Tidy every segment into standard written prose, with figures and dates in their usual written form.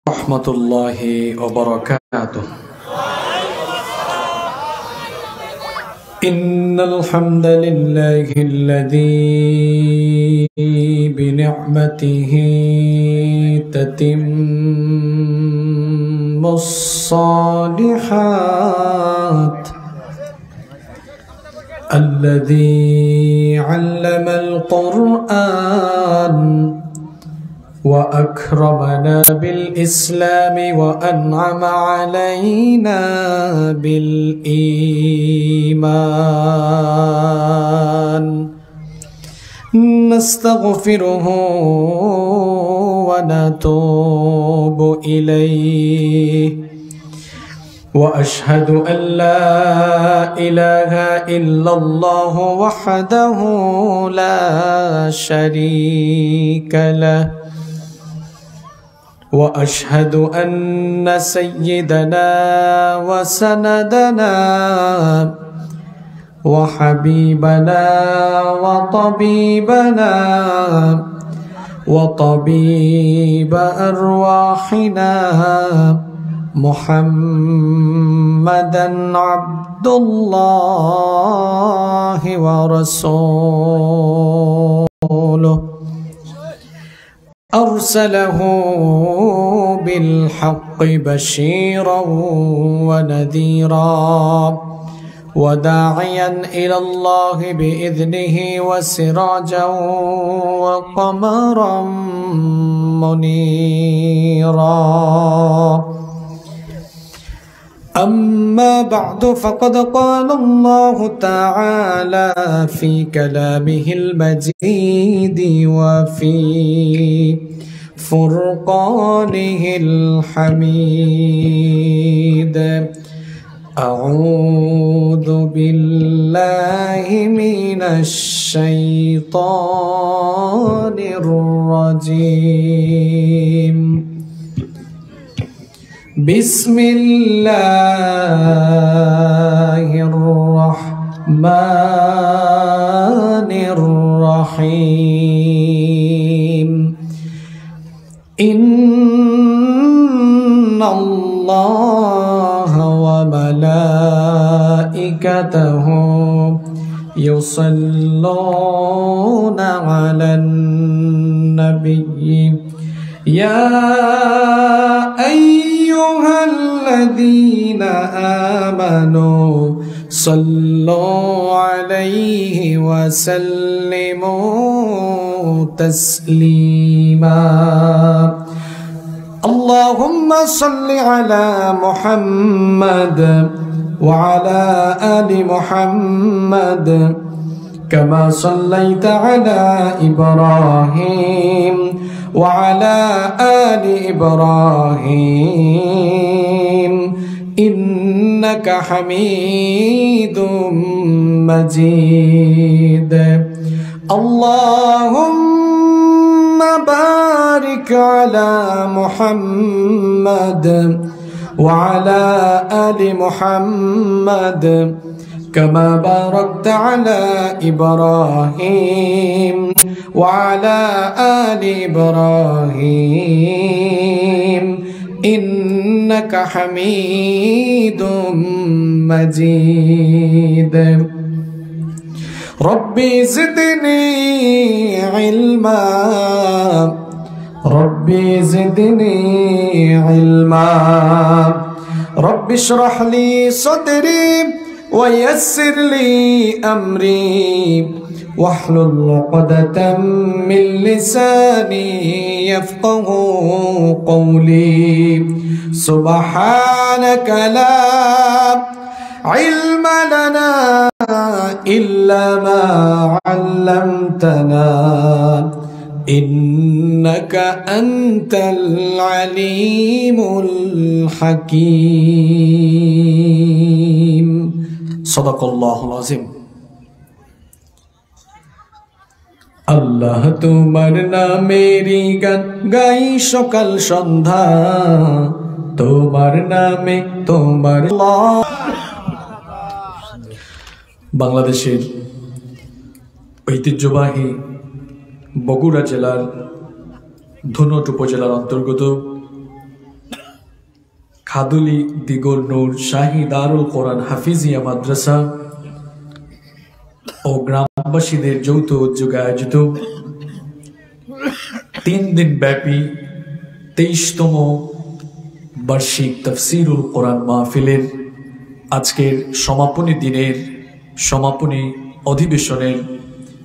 rahmatullahi wa barakatuh. Innal hamdalillahi alladhi bi ni'matihi tatimmus salihat, alladhi 'allama al-Qur'an wa akramana bil Islam wa an'ama alaina bil iman. Nastaghfiruhu wa natubu ilayhi wa ashhadu an la ilaha illallah wahdahu la sharika lah. وأشهد أن سيدنا وسندنا وحبيبنا وطبيبنا وطبيب أرواحنا محمدا عبد الله ورسوله أرسله بالحق بشيرا ونذيرا وداعيا إلى الله بإذنه وسراجا وقمرا منيرا. أما بعد فقد قال الله تعالى في كلامه المجيد وفي فرقانه الحميد. أعوذ بالله من الشيطان الرجيم. بسم الله الرحمن الرحيم. إن الله وملائكته يصلون على النبي يا أيها الذين آمنوا صلوا عليه وسلموا تسليما. اللهم صل على محمد وعلى آل محمد كما صليت على إبراهيم وعلى آل إبراهيم إنك حميد مجيد. اللهم بارك على محمد وعلى آل محمد كما باركت على إبراهيم وعلى آل إبراهيم إنك حميد مجيد. ربي زدني علما ربي زدني علما. ربي اشرح لي صدري ويسر لي أمري واحلل عقدة من لساني يفقه قولي. سبحانك لا علم لنا إلا ما علمتنا إنك أنت العليم الحكيم. صدق الله العظيم. আল্লাহ তোমার নামেরই গান গাই সকাল সন্ধ্যা, তোমার নামে তোমার বাংলাদেশের ঐতিহ্যবাহী বগুড়া জেলার ধুনট উপজেলার অন্তর্গত খাদুলি দিগল নূর শাহী দারুল কোরআন হাফিজিয়া মাদ্রাসা ও গ্রামবাসীদের যৌথ উদ্যোগে আয়োজিত 3 দিন ব্যাপী 23তম বার্ষিক তাফসীরুল কোরআন মাহফিলের আজকের সমাপনী দিনের সমাপনী অধিবেশনের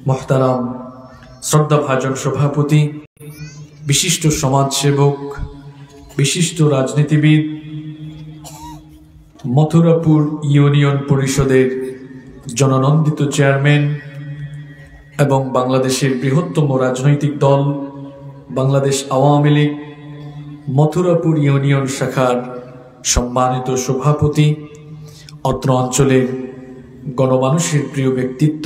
মুহতারাম শ্রদ্ধাভাজন সভাপতি, বিশিষ্ট সমাজসেবক, বিশিষ্ট রাজনীতিবিদ, মথুরাপুর ইউনিয়ন পরিষদের জননন্দিত চেয়ারম্যান এবং বাংলাদেশের বৃহত্তম রাজনৈতিক দল বাংলাদেশ আওয়ামী লীগ মথুরাপুর ইউনিয়ন শাখার সম্মানিত সভাপতি, অত্র অঞ্চলের গণমানুষের প্রিয় ব্যক্তিত্ব,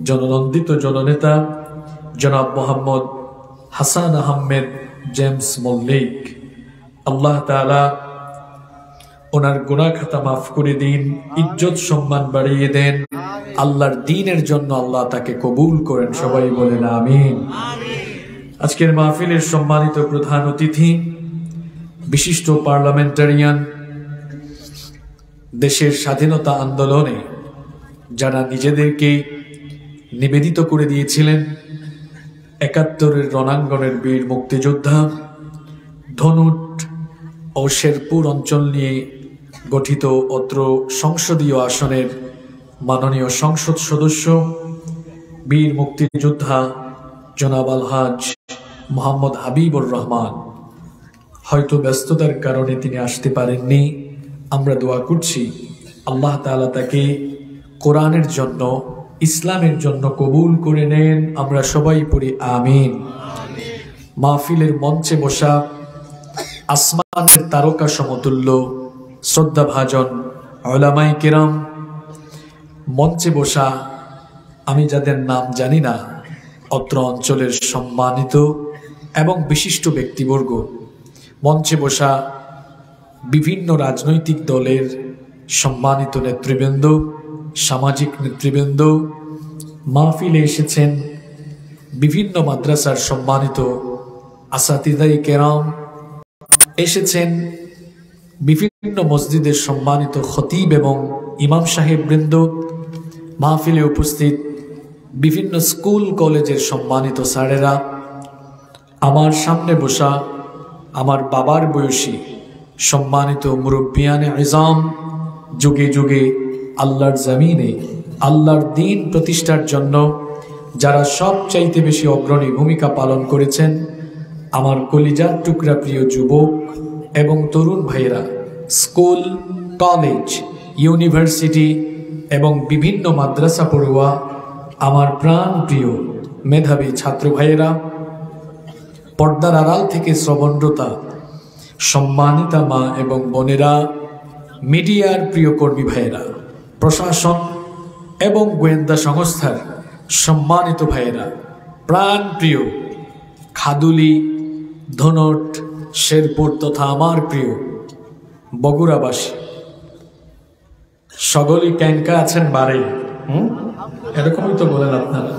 জননন্দিত জননেতা জনাব মোহাম্মদ হাসান আহমেদ জেমস মল্লিক, আল্লাহ তাআলা ওনার গুনাহ খাতা মাফ করে দিন, ইজ্জত সম্মান বাড়িয়ে দেন, আল্লাহর দ্বীনের জন্য আল্লাহ তাকে কবুল করেন। সবাই বলেন আমিন। আজকের মাহফিলের সম্মানিত প্রধান অতিথি, বিশিষ্ট পার্লামেন্টারিয়ান, দেশের স্বাধীনতা আন্দোলনে যারা নিজেদেরকে নিবেদিত করে দিয়েছিলেন, ৭১-এর রণাঙ্গনের বীর মুক্তিযোদ্ধা, ধনুট ও শেরপুর অঞ্চল নিয়ে গঠিত অত্র সংসদীয় আসনের মাননীয় সংসদ সদস্য, বীর মুক্তিযোদ্ধা জনাব আলহাজ মোহাম্মদ হাবিবুর রহমান, হয়তো ব্যস্ততার কারণে তিনি আসতে পারেননি। আমরা দোয়া করছি আল্লাহ তাআলা তাকে কোরআনের জন্য, ইসলামের জন্য কবুল করে নেন। আমরা সবাই পড়ি আমিন। মাহফিলের মঞ্চে বসা আসমানের তারকা সমতুল্য শ্রদ্ধাভাজন উলামায়ে কেরাম, মঞ্চে বসা আমি যাদের নাম জানি না, অত্র অঞ্চলের সম্মানিত এবং বিশিষ্ট ব্যক্তিবর্গ, মঞ্চে বসা বিভিন্ন রাজনৈতিক দলের সম্মানিত নেতৃবৃন্দ, সামাজিক নেতৃবৃন্দ, মাহফিলে এসেছেন বিভিন্ন মাদ্রাসার সম্মানিত আসাতিদায়ে কেরাম, এসেছেন বিভিন্ন মসজিদের সম্মানিত খতিব এবং ইমাম সাহেব বৃন্দ, মাহফিলে উপস্থিত বিভিন্ন স্কুল কলেজের সম্মানিত স্যারেরা, আমার সামনে বসা আমার বাবার বয়সী সম্মানিত মুরব্বিয়ানে ইজাম, যুগে যুগে আল্লাহর জমিনে আল্লাহর দ্বীন প্রতিষ্ঠার জন্য যারা সবচাইতে বেশি অগ্রণী ভূমিকা পালন করেছেন, আমার কলিজার টুকরা প্রিয় যুবক এবং তরুণ ভাইয়েরা, স্কুল, কলেজ, ইউনিভার্সিটি এবং বিভিন্ন মাদ্রাসা পড়ুয়া আমার প্রাণ প্রিয় মেধাবী ছাত্র ভাইয়েরা, পর্দার আড়াল থেকে শ্রবণরতা সম্মানিতা মা এবং বোনেরা, মিডিয়ার প্রিয় কর্মী ভাইয়েরা, প্রশাসন এবং গোয়েন্দা সংস্থার সম্মানিত ভাইয়েরা, প্রাণ প্রিয় খাদুলি, ধনট, শেরপুর তথা আমার প্রিয় বগুড়াবাসী, সকলেই ক্যাঙ্কা আছেন বারে, এরকমই তো বলেন আপনারা।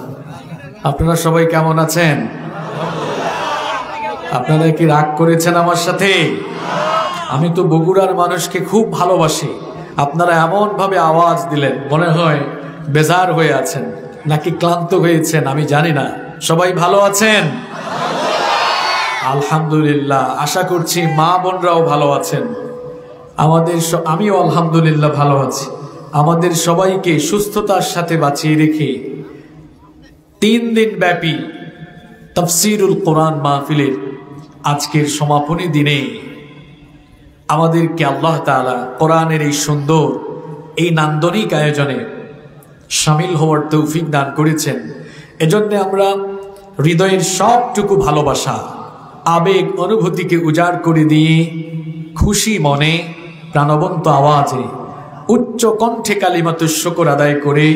আপনারা সবাই কেমন আছেন? আপনারা কি রাগ করেছেন আমার সাথে? আমি তো বগুড়ার মানুষকে খুব ভালোবাসি। আপনারা এমন ভাবে আওয়াজ দিলেন, মনে হয় বেজার হয়ে আছেন নাকি ক্লান্ত হয়েছেন, আমি জানি না। সবাই ভালো আছেন? আলহামদুলিল্লাহ। আশা করছি মা বোনরাও ভালো আছেন। আমিও আলহামদুলিল্লাহ ভালো আছি। আমাদের সবাইকে সুস্থতার সাথে বাঁচিয়ে রেখে 3 দিন ব্যাপী তাফসীরুল কোরআন মাহফিলের আজকের সমাপনী দিনে আমাদেরকে আল্লাহ তাআলা কোরআনের এই সুন্দর, এই নান্দনিক আয়োজনে শামিল হওয়ার তৌফিক দান করেছেন। এজন্য আমরা হৃদয়ের সবটুকু ভালোবাসা, আবেগ, অনুভূতিকে উজাড় করে দিয়ে খুশি মনে, প্রাণবন্ত আওয়াজে, উচ্চ কণ্ঠে কালিমাতুশ শুকর আদায় করে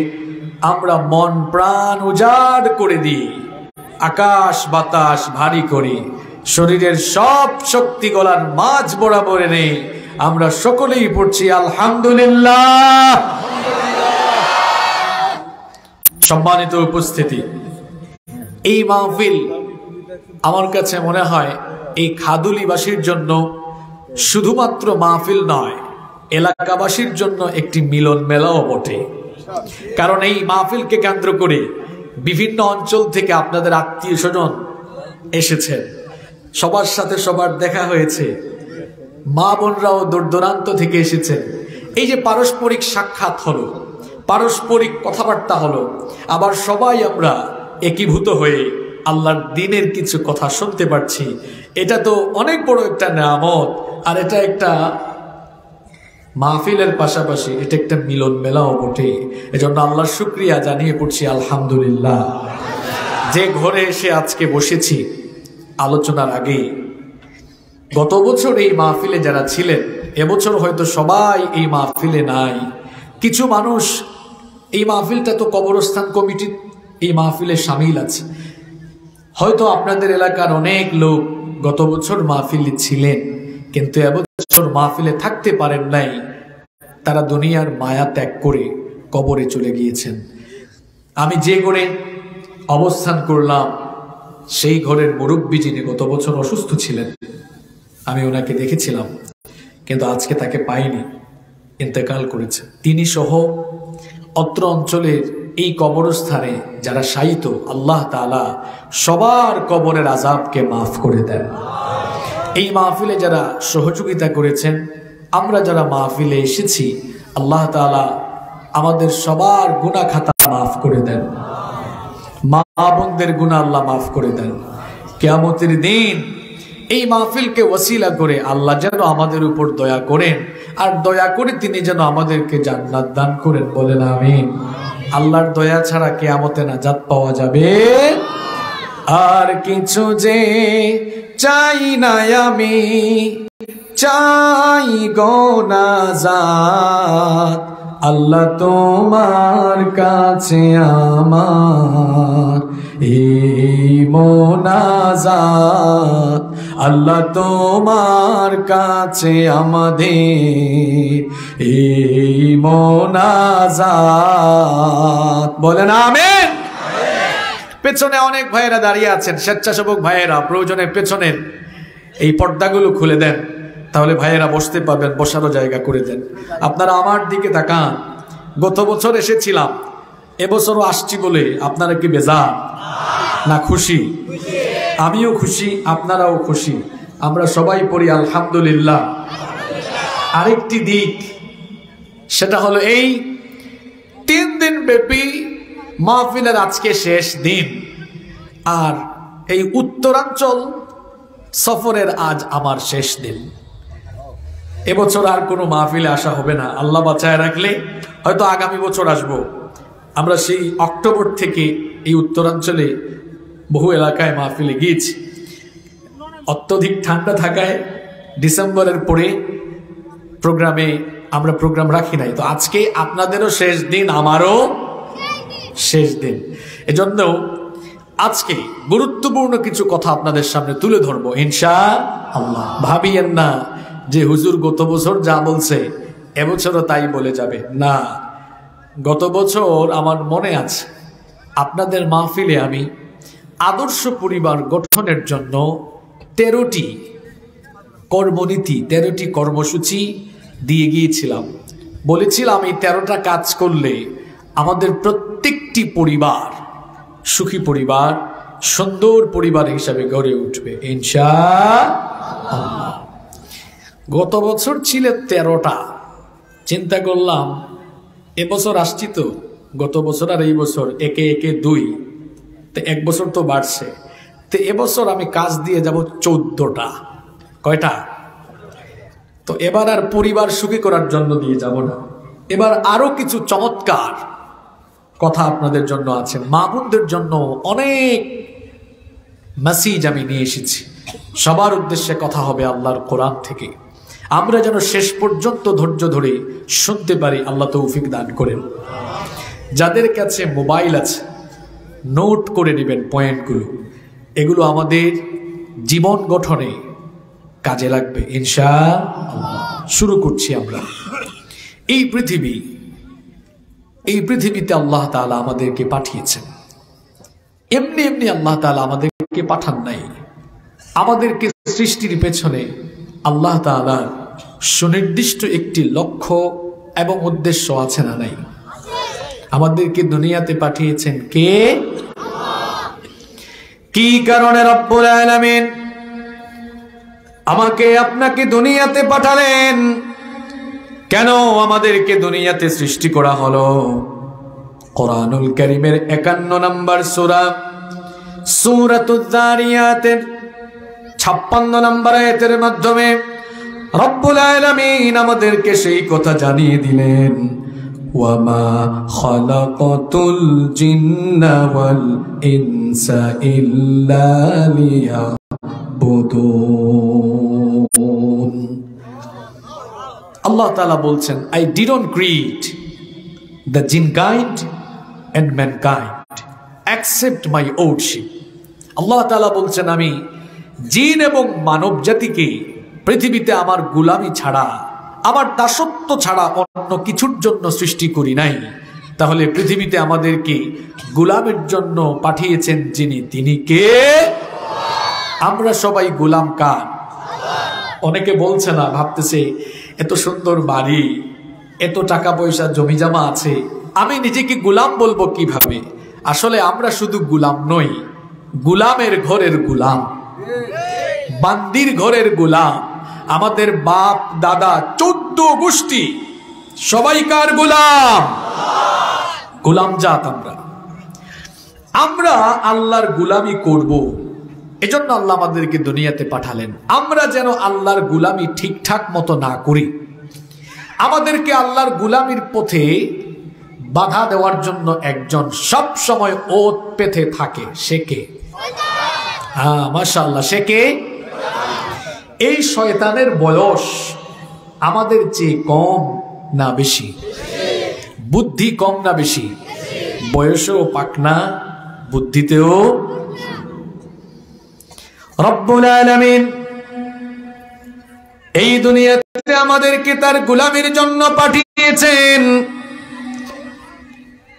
আমরা মন প্রাণ উজাড় করে দিই, আকাশ বাতাস ভারী করে শরীরের সব শক্তি গলার মাঝ বরাবর এনে আমরা সকলেই পড়ছি আলহামদুলিল্লাহ। সম্মানিত উপস্থিতি, এই মাহফিল আমার কাছে মনে হয় এই খাদুলিবাসীর জন্য শুধুমাত্র মাহফিল নয়, এলাকাবাসীর জন্য একটি মিলন মেলাও বটে। কারণ এই মাহফিলকে কেন্দ্র করে বিভিন্ন অঞ্চল থেকে আপনাদের আত্মীয় স্বজন এসেছেন, সবার সাথে সবার দেখা হয়েছে, মা বোনরাও দূর দূরান্ত থেকে এসেছেন। এই যে পারস্পরিক সাক্ষাৎ হলো, পারস্পরিক কথাবার্তা হলো, আবার সবাই আমরা একীভূত হয়ে আল্লাহর দ্বীনের কিছু কথা শুনতে পারছি, এটা তো অনেক বড় একটা নিয়ামত। আর এটা একটা মাহফিলের পাশাপাশি এটা একটা মিলন মেলাও বটে। এজন্য আল্লাহর শুকরিয়া জানিয়ে পড়ছি আলহামদুলিল্লাহ। যে ঘরে এসে আজকে বসেছি আলোচনার আগে, গত বছর এই মাহফিলে যারা ছিলেন, এবছর হয়তো সবাই এই মাহফিলে নাই। কিছু মানুষ, এই মাহফিলটা তো কবরস্থান কমিটির এই মাহফিলে শামিল আছে, হয়তো আপনাদের এলাকার অনেক লোক গত বছর মাহফিলে ছিলেন, কিন্তু এবছর মাহফিলে থাকতে পারেন নাই। তারা দুনিয়ার মায়া ত্যাগ করে কবরে চলে গিয়েছেন। আমি যে ঘরে অবস্থান করলাম, সেই ঘরের মুরব্বী যিনি গত বছর অসুস্থ ছিলেন, আমি ওনাকে দেখেছিলাম, কিন্তু আজকে তাকে পাইনি, ইন্তেকাল করেছে। তিনি সহ অত্র অঞ্চলের এই কবরস্থানে যারা শায়িত, আল্লাহ তাআলা সবার কবরের আযাবকে মাফ করে দেন। এই মাহফিলে যারা সহযোগিতা করেছেন, আমরা যারা মাহফিলে এসেছি, আল্লাহ তাআলা আমাদের সবার গুনাহ খাতা মাফ করে দেন, মা বোনদের গুনাহ আল্লাহ মাফ করে দেন। কিয়ামতের দিন এই মাহফিলকে ওসিলা করে আল্লাহ যেন আমাদের উপর দয়া করেন, আর দয়া করে তিনি যেন আমাদেরকে জান্নাত দান করেন, বলেন আমিন। আল্লাহর দয়া ছাড়া কিয়ামতে নাজাত পাওয়া যাবে? আর কিছু যে চাই না আমি, চাই গো নাজাত, আল্লাহ তোমার কাছে আমার এই মোনাজাত, আল্লাহ তোমার কাছে আমাদের এই মোনাজাত, বলেন আমিন। পেছনে অনেক ভাইয়েরা দাঁড়িয়ে আছেন, স্বেচ্ছাসেবক ভাইয়েরা, প্রয়োজনে পেছনের এই পর্দাগুলো খুলে দেন, তাহলে ভাইয়েরা বসতে পারবেন, বসারও জায়গা করে দেন। আপনারা আমার দিকে তাকান। গত বছর এসেছিলাম, এবছরও আসছি বলে আপনারা কি বেজার না খুশি? আমিও খুশি, আপনারাও খুশি, আমরা সবাই পড়ি আলহামদুলিল্লাহ। আরেকটি দিক, সেটা হলো এই 3 দিন ব্যাপী মাহফিলের আজকে শেষ দিন, আর এই উত্তরাঞ্চল সফরের আজ আমার শেষ দিন। এবছর আর কোনো মাহফিলে আসা হবে না, আল্লাহ বাঁচায় রাখলে হয়তো আগামী বছর আসব। আমরা সেই অক্টোবর থেকে এই উত্তরাঞ্চলে বহু এলাকায় মাহফিলে গিয়েছি। অত্যধিক ঠান্ডা থাকায় ডিসেম্বরের পরে আমরা প্রোগ্রাম রাখি নাই। তো আজকে আপনাদেরও শেষ দিন, আমারও শেষ দিন। এজন্য আজকে গুরুত্বপূর্ণ কিছু কথা আপনাদের সামনে তুলে ধরবো ইনশাআল্লাহ। ভাবিয়েন না যে হুজুর গত বছর যা বলছে এবছরও তাই বলে যাবে, না। গত বছর আমার মনে আছে, আপনাদের মাহফিলে আমি আদর্শ পরিবার গঠনের জন্য 13টি কর্মনীতি, 13টি কর্মসূচি দিয়ে গিয়েছিলাম। বলেছিলাম এই 13টা কাজ করলে আমাদের প্রত্যেকটি পরিবার সুখী পরিবার, সুন্দর পরিবার হিসাবে গড়ে উঠবে ইনশাআল্লাহ। গত বছর ছিল 13টা। চিন্তা করলাম এবছর আসছি তো, গত বছর আর এই বছর একে একে 2, তো 1 বছর তো বাড়ছে। তো এবছর আমি কাজ দিয়ে যাব 14টা। কয়টা? তো এবার আর পরিবার সুখী করার জন্য দিয়ে যাব না, এবার আরো কিছু চমৎকার কথা আপনাদের জন্য আছে, মা বোনদের জন্য অনেক মেসেজ আমি নিয়ে এসেছি। সবার উদ্দেশ্যে কথা হবে আল্লাহর কোরআন থেকে, আমরা যেন শেষ পর্যন্ত ধৈর্য ধরে শুনতে পারি, আল্লাহ তৌফিক দান করেন। যাদের কাছে মোবাইল আছে নোট করে নেবেন পয়েন্টগুলো, এগুলো আমাদের জীবন গঠনে কাজে লাগবে ইনশাআল্লাহ। শুরু করছি আমরা। এই পৃথিবীতে আল্লাহ তাআলা আমাদেরকে পাঠিয়েছেন, এমনি এমনি আল্লাহ তাআলা আমাদেরকে পাঠান নাই। আমাদেরকে সৃষ্টির পেছনে আল্লাহ তাআলার সুনির্দিষ্ট একটি লক্ষ্য এবং উদ্দেশ্য আছে না নাই? আমাদেরকে দুনিয়াতে পাঠিয়েছেন কে? কি কারণে রব্বুল আলামিন আমাকে আপনাকে দুনিয়াতে পাঠালেন? কেন আমাদেরকে দুনিয়াতে সৃষ্টি করা হলো? কোরআনুল কারীমের 51 নম্বর সূরা সূরাতুয যারিয়াতের 56 নম্বর আয়াতের মাধ্যমে রব্বুল আলামিন আমাদেরকে সেই কথা জানিয়ে দিলেন, ওয়ামা খালাকাতুল জিন্না ওয়াল ইনসা ইল্লা লিয়াবুদুন। আল্লাহ তাআলা বলছেন, I didn't create the jinn kind and mankind except my lordship। আল্লাহ তাআলা বলছেন, আমি জিন এবং মানব জাতিকে পৃথিবীতে আমার গোলামি ছাড়া, আমার দাসত্ব ছাড়া অন্য কিছুর জন্য সৃষ্টি করি নাই। তাহলে পৃথিবীতে আমাদেরকে গোলামের জন্য পাঠিয়েছেন যিনি, তিনি কে? আমরা সবাই গোলাম কার? অনেকে বলছে না, ভাবতেছে এত সুন্দর বাড়ি, এত টাকা পয়সা জমি জমা আছে, আমি নিজেকে গোলাম বলবো কিভাবে? আসলে আমরা শুধু গোলাম নই, গোলামের ঘরের গোলাম, বান্দির ঘরের গোলাম। আমাদের বাপ দাদা 14 গোষ্ঠী সবাই কার গোলাম? গোলাম জাত আমরা আল্লাহর গোলামি করব, এজন্য আল্লাহ আমাদেরকে দুনিয়াতে পাঠালেন। আমরা যেন আল্লাহর গোলামি ঠিকঠাক মতো না করি, আমাদেরকে আল্লাহর গোলামির পথে বাধা দেওয়ার জন্য একজন সব সময় ওত পেতে থাকে, সে কে? হ্যাঁ, মাশাআল্লাহ, সে কে? এই শয়তানের বয়স আমাদের চেয়ে কম না বেশি? বুদ্ধি কম না বেশি? বয়সেও পাকনা, বুদ্ধিতেও। রব্বুল আলামিন এই দুনিয়াতে আমাদেরকে তার গোলামির জন্য পাঠিয়েছেন,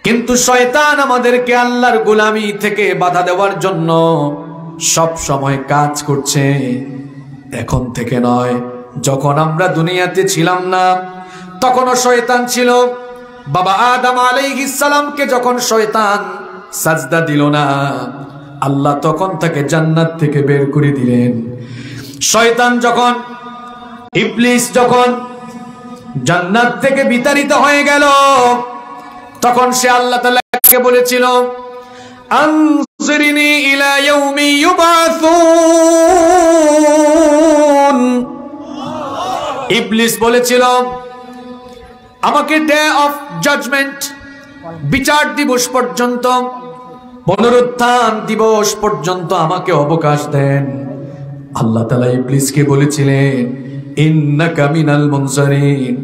কিন্তু শয়তান আমাদেরকে আল্লাহর গোলামি থেকে বাধা দেওয়ার জন্য সব সময় কাজ করছে। এখন থেকে নয়, যখন আমরা দুনিয়াতে ছিলাম না তখনও শয়তান ছিল। বাবা আদম আলাইহিস সালামকে যখন শয়তান সাজদা দিল না, আল্লাহ তখন তাকে জান্নাত থেকে বের করে দিলেন। শয়তান যখন, ইবলিস যখন জান্নাত থেকে বিতাড়িত হয়ে গেল, তখন সে আল্লাহ তাআলাকে বলেছিল, আনজিরনি ইলা ইয়াউমি ইউবাসুন। ইবলিস বলেছিল, আমাকে ডে অফ জাজমেন্ট, বিচার দিবস পর্যন্ত, পুনরুত্থান দিবস পর্যন্ত আমাকে অবকাশ দেন। আল্লাহ তাআলা ইবলিসকে বলেছিলেন, ইন্নাকা মিনাল মুনজারিন।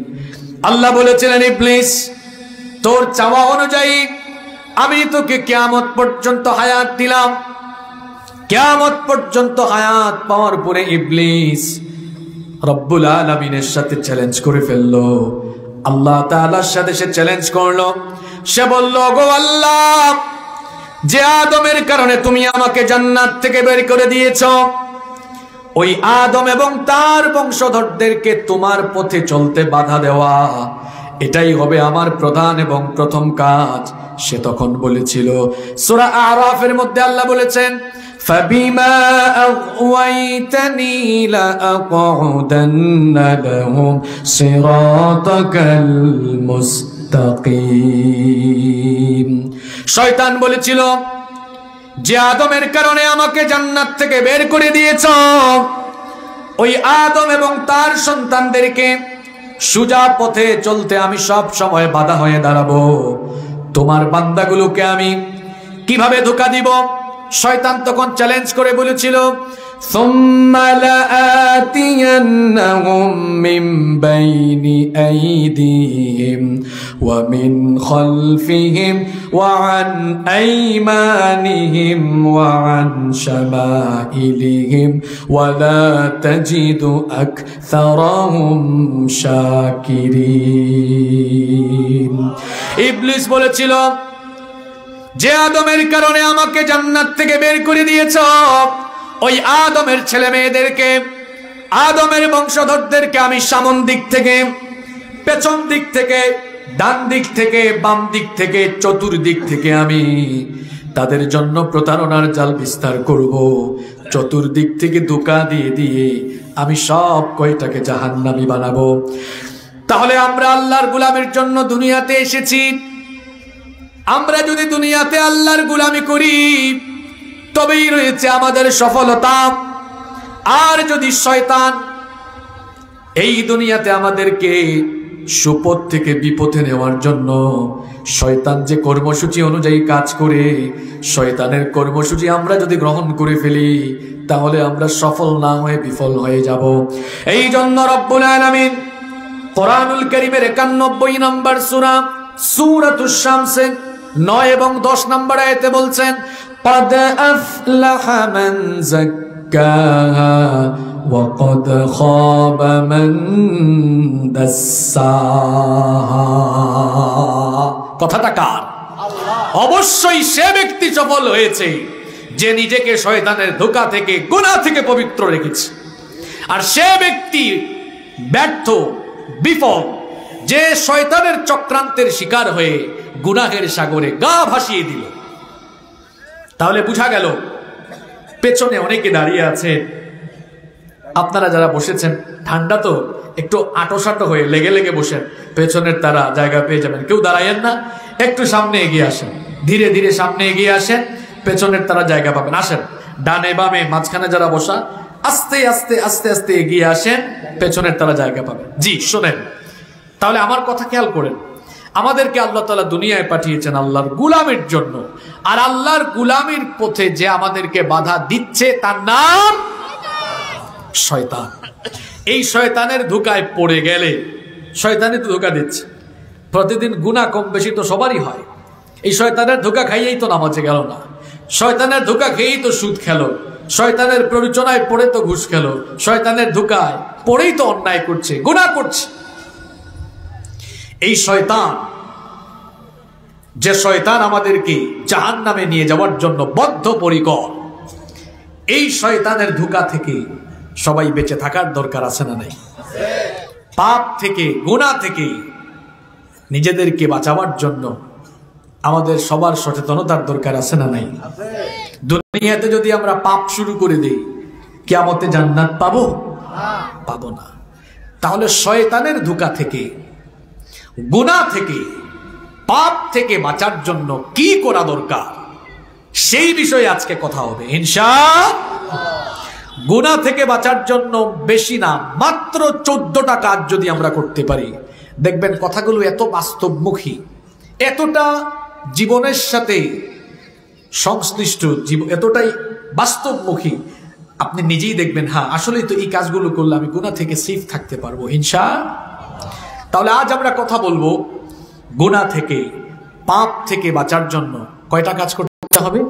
আল্লাহ বলেছিলেন, ইবলিস, তোর চাওয়া অনুযায়ী আমি তোকে কিয়ামত পর্যন্ত হায়াত দিলাম। কিয়ামত পর্যন্ত হায়াত পাওয়ার পরে ইবলিস রব্বুল আলামিনের সাথে চ্যালেঞ্জ করে ফেললো। আল্লাহ তাআলার সাথে সে চ্যালেঞ্জ করলো। সে বলল, গো আল্লাহ, যে আদমের কারণে তুমি আমাকে জান্নাত থেকে বের করে দিয়েছো, ওই আদম এবং তার বংশধরদেরকে তোমার পথে চলতে বাধা দেওয়া, এটাই হবে আমার প্রধান এবং প্রথম কাজ। সে তখন বলেছিল, সূরা আরাফের মধ্যে আল্লাহ বলেছেন, فَبِمَا أَغْوَيْتَنِي لَأَقْعُدَنَّ لَهُمْ صِرَاطَكَ الْمُسْتَقِيمَ। শয়তান বলেছিল, যে আদমের কারণে আমাকে জান্নাত থেকে বের করে দিয়েছ, ওই আদম এবং তার সন্তানদেরকে সোজা পথে চলতে আমি সব সময় বাধা হয়ে দাঁড়াবো। তোমার বান্দাগুলোকে আমি কিভাবে ধোঁকা দিব? শয়তান তখন চ্যালেঞ্জ করে বলেছিল, সুম্মা লাআতিয়ান্নাহুম মিন বাইনি আইদিহিম ওয়া মিন খালফিহিম ওয়া আন আইমানিহিম ওয়া আন শামাইলিহিম ওয়া লা তাজিদু আকসারাহুম শাকিরিন। ইবলিস বলেছিল, যে আদমের কারণে আমাকে জান্নাত থেকে বের করে দিয়েছ, ওই আদমের ছেলে মেয়েদেরকে আদমের বংশধরদেরকে আমি সামন দিক থেকে, পেছন দিক থেকে, ডান দিক থেকে, বাম দিক থেকে, চতুর্দিক থেকে আমি তাদের জন্য প্রতারণার জাল বিস্তার করব। চতুর্দিক থেকে ধোঁকা দিয়ে দিয়ে আমি সব কয়টাকে জাহান্নামী বানাবো। তাহলে আমরা আল্লাহর গোলামের জন্য দুনিয়াতে এসেছি। আমরা যদি দুনিয়াতে আল্লাহর গোলামি করি তবেই রয়েছে আমাদের সফলতা। আর যদি শয়তান এই দুনিয়াতে আমাদেরকে সুপথ থেকে বিপথে নেওয়ার জন্য শয়তান যে কর্মসূচি অনুযায়ী কাজ করে, শয়তানের কর্মসূচি আমরা যদি গ্রহণ করে ফেলি তাহলে আমরা সফল না হয়ে বিফল হয়ে যাব। এই জন্য রব্বুল আলামিন কোরআনুল কারীমের 91 নম্বর সূরা সূরাতুশ শামসে 9 এবং 10 নম্বর আয়াতে বলছেন, قد أفلح من زكاها وقد خاب من دساها। কথাটা কার? অবশ্যই সে ব্যক্তি সফল হয়েছে যে নিজেকে শয়তানের ধোঁকা থেকে, গুনাহ থেকে পবিত্র রেখেছে। আর সে ব্যক্তি ব্যর্থ, বিফল যে শয়তানের চক্রান্তের শিকার হয়ে গুনাহের সাগরে গা ভাসিয়ে দিল। তাহলে বুঝা গেল পেছনে অনেকে দাঁড়িয়ে আছে। আপনারা যারা বসেছেন ঠান্ডা তো একটু আটোসাটো হয়ে লেগে লেগে বসেন, পেছনের তারা জায়গা পেয়ে যাবেন। কেউ দাঁড়ায়েন না, একটু সামনে এগিয়ে আসেন, ধীরে ধীরে সামনে এগিয়ে আসেন, পেছনের তারা জায়গা পাবেন। আসেন, ডানে বামে মাঝখানে যারা বসা আস্তে আস্তে আস্তে আস্তে এগিয়ে আসেন, পেছনের তারা জায়গা পাবেন। জি শোনেন, তাহলে আমার কথা খেয়াল করেন। আমাদেরকে আল্লাহ তাআলা দুনিয়ায় পাঠিয়েছেন আল্লাহর গোলামের জন্য। আর আল্লাহর গোলামির পথে যে আমাদেরকে বাধা দিচ্ছে তার নাম শয়তান। এই শয়তানের ধোঁকায় পড়ে গেলে, শয়তানই তো ধোঁকা দিচ্ছে। প্রতিদিন গুনাহ কম বেশি তো সবারই হয়। এই শয়তানের ধোঁকা খাইয়েই তো নামাজে গেল না, শয়তানের ধোঁকা খেয়েই তো সুদ খেলো, শয়তানের প্ররোচনায় পড়ে তো ঘুষ খেলো, শয়তানের ধোঁকায় পড়েই তো অন্যায় করছে, গুনাহ করছে। এই শয়তান, যে শয়তান আমাদেরকে জাহান্নামে নিয়ে যাওয়ার জন্য বদ্ধপরিকর, এই শয়তানের ধোঁকা থেকে সবাই বেঁচে থাকার দরকার আছে না নাই? পাপ থেকে, গুনাহ থেকে নিজেদেরকে বাঁচাবার জন্য আমাদের সবার সচেতনতার দরকার আছে না নাই? দুনিয়াতে যদি আমরা পাপ শুরু করে দেই, কিয়ামতে জান্নাত পাবো? পাবো না। তাহলে শয়তানের ধোঁকা থেকে, গুনাহ থেকে, পাপ থেকে বাঁচার জন্য কি করা দরকার সেই বিষয়ে আজকে কথা হবে ইনশাআল্লাহ। গুনাহ থেকে বাঁচার জন্য বেশি না, মাত্র 14টা কাজ যদি আমরা করতে পারি, দেখবেন কথাগুলো এত বাস্তবমুখী, এতটা জীবনের সাথে সংশ্লিষ্ট, এতটাই বাস্তবমুখী, আপনি নিজেই দেখবেন হ্যাঁ আসলেই তো এই কাজগুলো করলে আমি গুনাহ থেকে সেফ থাকতে পারবো ইনশাআল্লাহ। তাহলে আজ আমরা কথা বলবো গুনাহ থেকে, পাপ থেকে বাঁচার জন্য কয়টা কাজ করতে হবে?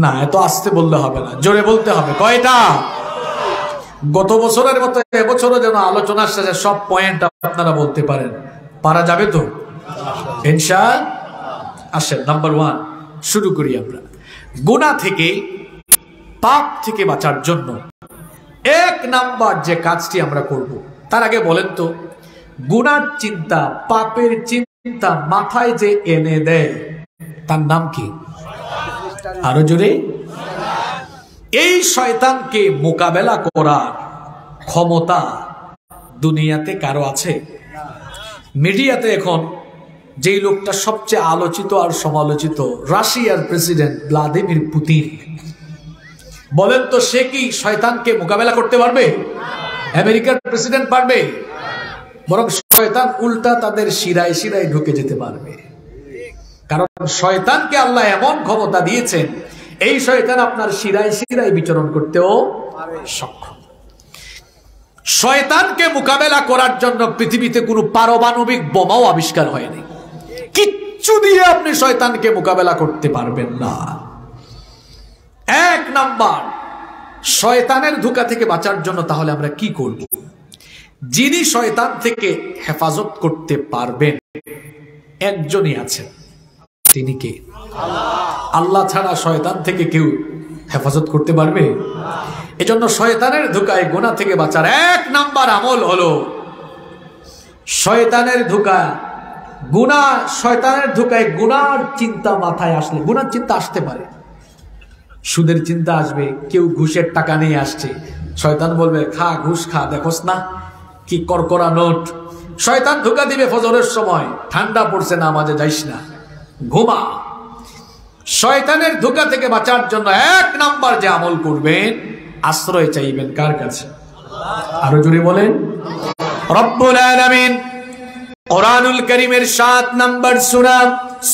না, এত আস্তে বললে হবে না, জোরে বলতে হবে। কয়টা? গত বছরের মতো এবছরও যেন আলোচনার শেষে সব পয়েন্ট আপনারা বলতে পারেন। পারা যাবে তো ইনশাআল্লাহ? আসেন নাম্বার 1 শুরু করি আমরা। গুনাহ থেকে, পাপ থেকে বাঁচার জন্য 1 নাম্বার যে কাজটি আমরা করব, তার আগে বলেন তো গুনার চিন্তা, পাপের চিন্তা মাথায় যে এনে দেয় তার নাম কি? আরো জোরে। এই শয়তানকে মোকাবেলা করার ক্ষমতা দুনিয়াতে কারো আছে? মিডিয়াতে এখন যেই লোকটা সবচেয়ে আলোচিত আর সমালোচিত, রাশিয়ার প্রেসিডেন্ট ভ্লাদিমির পুতিন, বলেন তো সে কি শয়তানকে মোকাবেলা করতে পারবে? আমেরিকার প্রেসিডেন্ট পারবে? বরং শয়তান উল্টা তাদের শিরায় শিরায় ঢুকে যেতে পারবে। কারণ শয়তানকে আল্লাহ এমন ক্ষমতা দিয়েছেন, এই শয়তান আপনার শিরায় শিরায় বিচরণ করতেও সক্ষম। শয়তানকে মোকাবেলা করার জন্য পৃথিবীতে কোনো পারমাণবিক বোমাও আবিষ্কার হয়নি। কিচ্ছু দিয়ে আপনি শয়তানকে মোকাবেলা করতে পারবেন না। 1 নাম্বার, শয়তানের ধোঁকা থেকে বাঁচার জন্য তাহলে আমরা কি করব? যিনি শয়তান থেকে হেফাজত করতে পারবেন একজনই আছেন, তিনি কে? আল্লাহ। আল্লাহ ছাড়া শয়তান থেকে কেউ হেফাজত করতে পারবে? এজন্য শয়তানের ধোঁকায় গুনাহ থেকে বাঁচার 1 নাম্বার আমল হলো শয়তানের ধোঁকা। গুনাহ, শয়তানের ধোঁকায় গুনার চিন্তা মাথায় আসলে, গুনার চিন্তা আসতে পারে, সুদের চিন্তা আসবে, কেউ ঘুষের টাকা নিয়ে আসছে, শয়তান বলবে খা, ঘুষ খা, দেখোস না কি করকরা নোট। শয়তান ধোঁকা দিবে ফজরের সময়, ঠান্ডা পড়ছে নামাজে যাইস না, ঘুমা। শয়তানের ধোঁকা থেকে বাঁচার জন্য 1 নাম্বার যে আমল করবেন, আশ্রয় চাইবেন কার কাছে? আরো জোরে বলেন, রব্বুল আলামিন কোরআনুল কারীমের 7 নাম্বার সূরা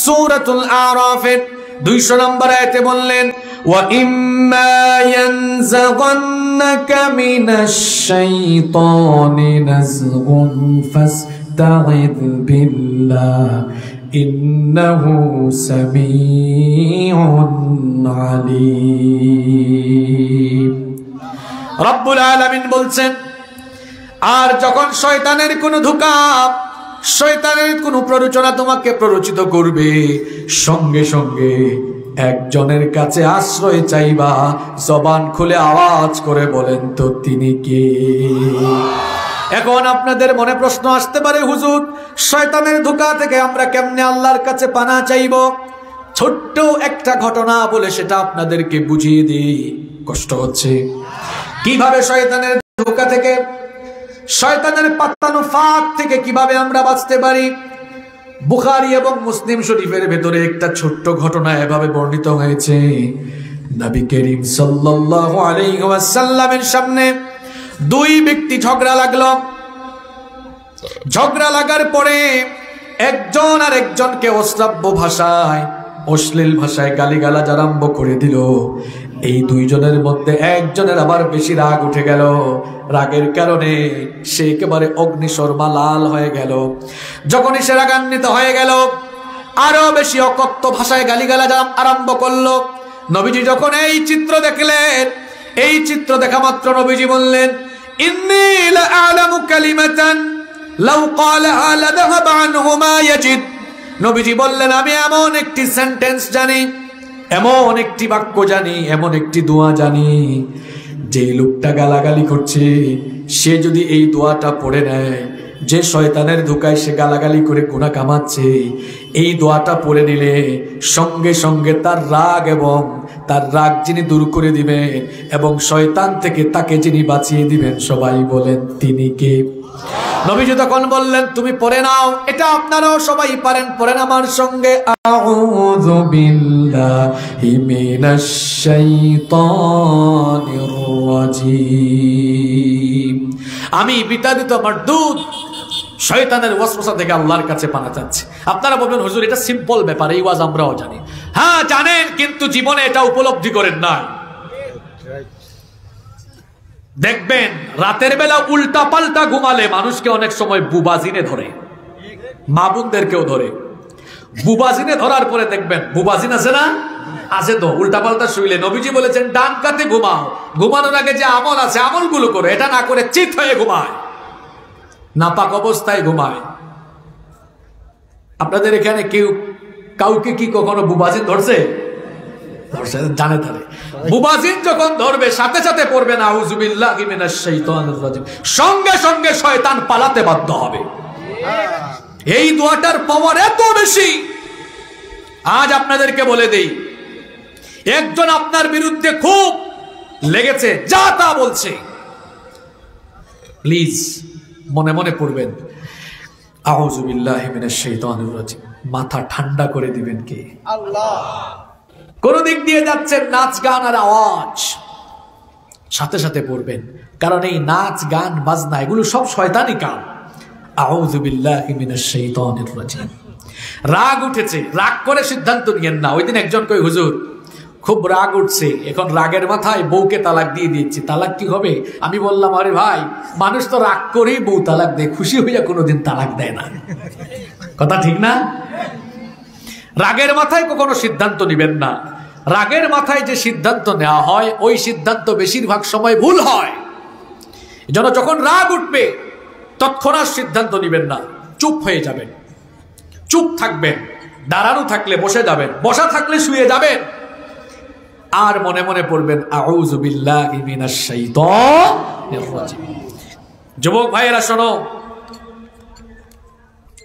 সূরাতুল আরাফের 200 নম্বর আয়াতে বললেন, ওয়া ইম্মা ইয়ানজাগান্নাকা মিনাশ শাইতানি নাযগুন ফাস্তাঈদ বিল্লাহ ইন্নাহু সামিউন আলীম। রব্বুল আলামিন বলছেন, আর যখন শয়তানের কোনো ধোঁকা, শয়তানের কোনো প্ররোচনা তোমাকে প্ররোচিত করবে, সঙ্গে সঙ্গে একজনের কাছে আশ্রয় চাইবা। জবান খুলে আওয়াজ করে বলেন তো তিনি কে? এখন আপনাদের মনে প্রশ্ন আসতে পারে, হুজুর শয়তানের ধোঁকা থেকে আমরা কেমনে আল্লাহর কাছে পানা চাইব? ছোট্ট একটা ঘটনা বলে সেটা আপনাদেরকে বুঝিয়ে দিই, কষ্ট হচ্ছে। কিভাবে শয়তানের ধোঁকা থেকে, শয়তানের পাতানো ফাঁক থেকে কিভাবে আমরা বাঁচতে পারি? বুখারী এবং মুসলিম শরীফের ভেতরে একটা ছোট্ট ঘটনা এভাবে বর্ণিত হয়েছে। নবী করিম সাল্লাল্লাহু আলাইহি ওয়াসাল্লামের সামনে 2 ব্যক্তি ঝগড়া লাগলো। ঝগড়া লাগার পরে একজন আর একজনকে অশ্রাব্য ভাষায়, অশ্লীল ভাষায় গালিগালাজ আরম্ভ করে দিল। এই 2 জনের মধ্যে একজনের আবার বেশি রাগ উঠে গেল। রাগের কারণে সে একেবারে অগ্নিশর্মা লাল হয়ে গেল। যখনই সে রাগান্বিত হয়ে গেল, আরো বেশি অকথ্য ভাষায় গালিগালাজ আরম্ভ করলো। নবীজি যখন এই চিত্র দেখলেন, এই চিত্র দেখা মাত্র নবীজি বললেন, ইন্নী লাআলামু কালিমাতান লাউ ক্বালাহা লাযাহাবা আনহু মা ইয়াজিদ। নবীজি বললেন, আমি এমন একটি সেন্টেন্স জানি, এমন একটি বাক্য জানি, এমন একটি দোয়া জানি, যে লোকটা গালাগালি করছে সে যদি এই দোয়াটা পড়ে নেয়, যে শয়তানের ধোঁকায় সে গালাগালি করে গুনাহ কামাচ্ছে, এই দোয়াটা পড়ে নিলে সঙ্গে সঙ্গে তার রাগ এবং তার রাগ যিনি দূর করে দিবেন এবং শয়তান থেকে তাকে যিনি বাঁচিয়ে দিবেন, সবাই বলেন তিনি কে? নবীজি তখন বললেন, তুমি পড়ে নাও, এটা আপনারাও সবাই পারেন, পড়েন আমার সঙ্গে, আউযু বিল্লাহি মিনাশ শাইতানির রাজীম। আমি বিতাড়িত মারদুদ শয়তানের ওয়াসওয়াসা থেকে আল্লাহর কাছে পানা চাচ্ছি। আপনারা বলবেন, হুজুর এটা সিম্পল ব্যাপার, এই ওয়াজ আমরাও জানি। হ্যাঁ জানেন, কিন্তু জীবনে এটা উপলব্ধি করেন না। দেখবেন রাতের বেলা উল্টা পাল্টা ঘুমালে মানুষকে অনেক সময় বুবাজিনে ধরে, মা বোনদেরকেও ধরে। বুবাজিনে ধরার পরে দেখবেন, বুবাজিন আছে না, আছে তো, উল্টা পাল্টা শুইলে নবীজি বলেছেন ডান কাতে ঘুমাও, ঘুমানোর আগে যে আমল আছে আমলগুলো করে, এটা না করে চিত হয়ে ঘুমায়, নাপাক অবস্থায় ঘুমায়। আপনাদের এখানে কেউ কাউকে কি কখনো বুবাজিন ধরছে? জানে তাহলে বুবাজিন যখন ধরবে সাথে সাথে পড়বে না আউযু বিল্লাহি মিনাশ শাইতানির রাজিম, সঙ্গে সঙ্গে শয়তান পালাতে বাধ্য হবে। এই দোয়াটার পাওয়ার এত বেশি। আজ আপনাদেরকে বলে দেই, একজন আপনার বিরুদ্ধে খুব লেগেছে, যা তা বলছে, প্লিজ মনে মনে পড়বেন আউযু বিল্লাহি মিনাশ শাইতানির রাজিম। মাথা ঠান্ডা করে দিবেন কে? আল্লাহ। কোন দিক দিয়ে যাচ্ছেন, নাচ গান আর আওয়াজ, সাথে সাথে পড়বেন, কারণ এই নাচ গান বাজনা এগুলো সব শয়তানি কাম। আউযু বিল্লাহি মিনাশ শাইতানির রাজিম। রাগ উঠেছে, রাগ করে সিদ্ধান্ত নিয়েন না। ওই দিন একজন কই, হুজুর খুব রাগ উঠছে, এখন রাগের মাথায় বউকে তালাক দিয়ে দিচ্ছি, তালাক কি হবে? আমি বললাম, আরে ভাই, মানুষ তো রাগ করেই বউ তালাক দেয়, খুশি হইয়া কোনোদিন তালাক দেয় না। কথা ঠিক না? রাগের মাথায় কখনো সিদ্ধান্ত নিবেন না। রাগের মাথায় যে সিদ্ধান্ত নেওয়া হয়, ওই সিদ্ধান্ত বেশিরভাগ সময় ভুল হয়। যেন যখন রাগ উঠবে তৎক্ষণাৎ সিদ্ধান্ত নিবেন না, চুপ হয়ে যাবেন, চুপ থাকবেন। দাঁড়ানো থাকলে বসে যাবেন, বসা থাকলে শুয়ে যাবেন। আর মনে মনে পড়বেন আউযু বিল্লাহি মিনাশ শাইতানির রাজিম। যুবক ভাইয়েরা শোনো,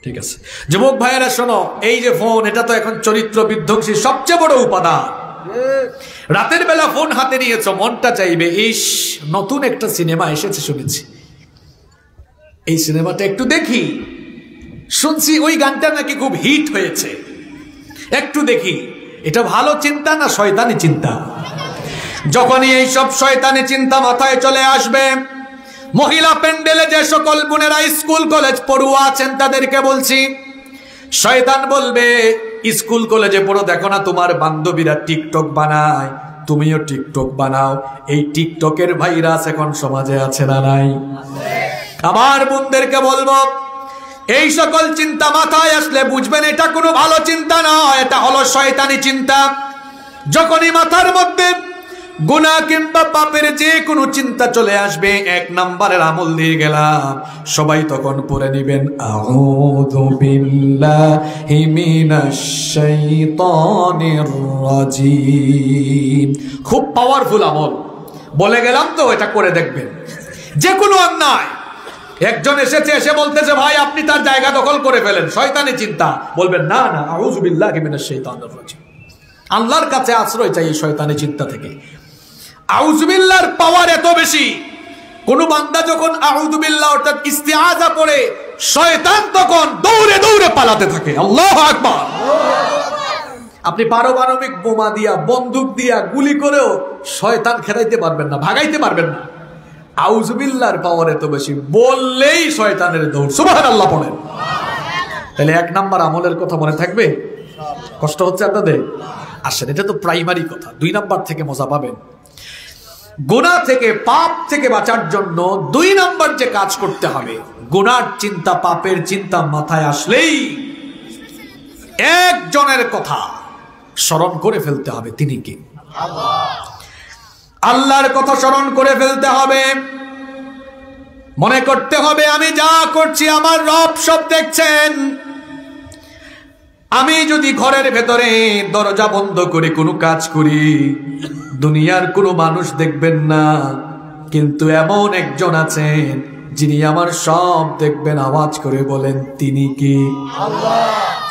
ঠিক আছে যুবক ভাইয়েরা শোনো, এই যে ফোন, এটা তো এখন চরিত্র বিধ্বংসী সবচেয়ে বড় উপাদান। রাতের বেলা ফোন হাতে নিয়েছ, মনটা চাইবে ইস নতুন একটা সিনেমা এসেছে শুনেছি, এই সিনেমাটা একটু দেখি, শুনছি ওই গানটা নাকি খুব হিট হয়েছে, একটু দেখি। এটা ভালো চিন্তা না শয়তানি চিন্তা? যখনই এই সব শয়তানি চিন্তা মাথায় চলে আসবে, মহিলা প্যান্ডেলে যে সকল বোনেরা স্কুল কলেজ পড়ুয়া আছেন তাদেরকে বলছি, শয়তান বলবে স্কুল কলেজে পড়ো, দেখো না তোমার বান্ধবীরা টিকটক বানায়, তুমিও টিকটক বানাও। এই টিকটকের ভাইরাস এখন সমাজে আছে না নাই? আমার বোনদেরকে বলবো, এই সকল চিন্তা মাথায় আসলে বুঝবেন এটা কোনো ভালো চিন্তা নয়, এটা হলো শয়তানি চিন্তা। যখনই মাথার মধ্যে গুনাহ কিংবা পাপের যে কোনো চিন্তা চলে আসবে, এক নাম্বারের আমল দিয়ে গেলাম, সবাই তখন পড়ে নিবেন আউযু বিল্লাহি মিনাশ শাইতানির রাজিম। খুব পাওয়ারফুল আমল, বলে গেলাম তো, এটা করে দেখবেন। যে কোনো অন্যায়, একজন এসেছে এসে বলতেছে ভাই আপনি তার জায়গা দখল করে ফেলেন, শয়তানি চিন্তা, বলবেন না না আউযু বিল্লাহি মিনাশ শাইতানির রাজিম, আল্লাহর কাছে আশ্রয় চাই এই শয়তানি চিন্তা থেকে। আউযু বিল্লাহর পাওয়ার এত বেশি, কোন বান্দা যখন আউযু বিল্লাহ অর্থাৎ ইস্তিআযা পড়ে, শয়তান তখন দৌড়ে দৌড়ে পালাতে থাকে। আল্লাহু আকবার। আপনি পারমাণবিক বোমা দিয়া, বন্দুক দিয়া, গুলি করেও শয়তান খেদাইতে পারবেন না, ভাগাইতে পারবেন না। আউযু বিল্লাহর পাওয়ার এত বেশি, বললেই শয়তানের দৌড়। সুবহানাল্লাহ পড়েন। তাহলে এক নাম্বার আমলের কথা মনে থাকবে? কষ্ট হচ্ছে আপনাদের? আসেন, এটা তো প্রাইমারি কথা, 2 নাম্বার থেকে মজা পাবেন। গুনাহ থেকে, পাপ থেকে বাঁচার জন্য 2 নাম্বার যে কাজ করতে হবে, গুনার চিন্তা, পাপের চিন্তা মাথায় আসলেই একজনের কথা স্মরণ করে ফেলতে হবে। তিনি কে? আল্লাহর কথা স্মরণ করে ফেলতে হবে। মনে করতে হবে আমি যা করছি আমার রব সব দেখছেন। আমি যদি ঘরের ভেতরে দরজা বন্ধ করে কোনো কাজ করি, দুনিয়ার কোনো মানুষ দেখবেন না, কিন্তু এমন একজন আছেন যিনি আমার সব দেখবেন। আওয়াজ করে বলেন তিনি কি? আল্লাহ।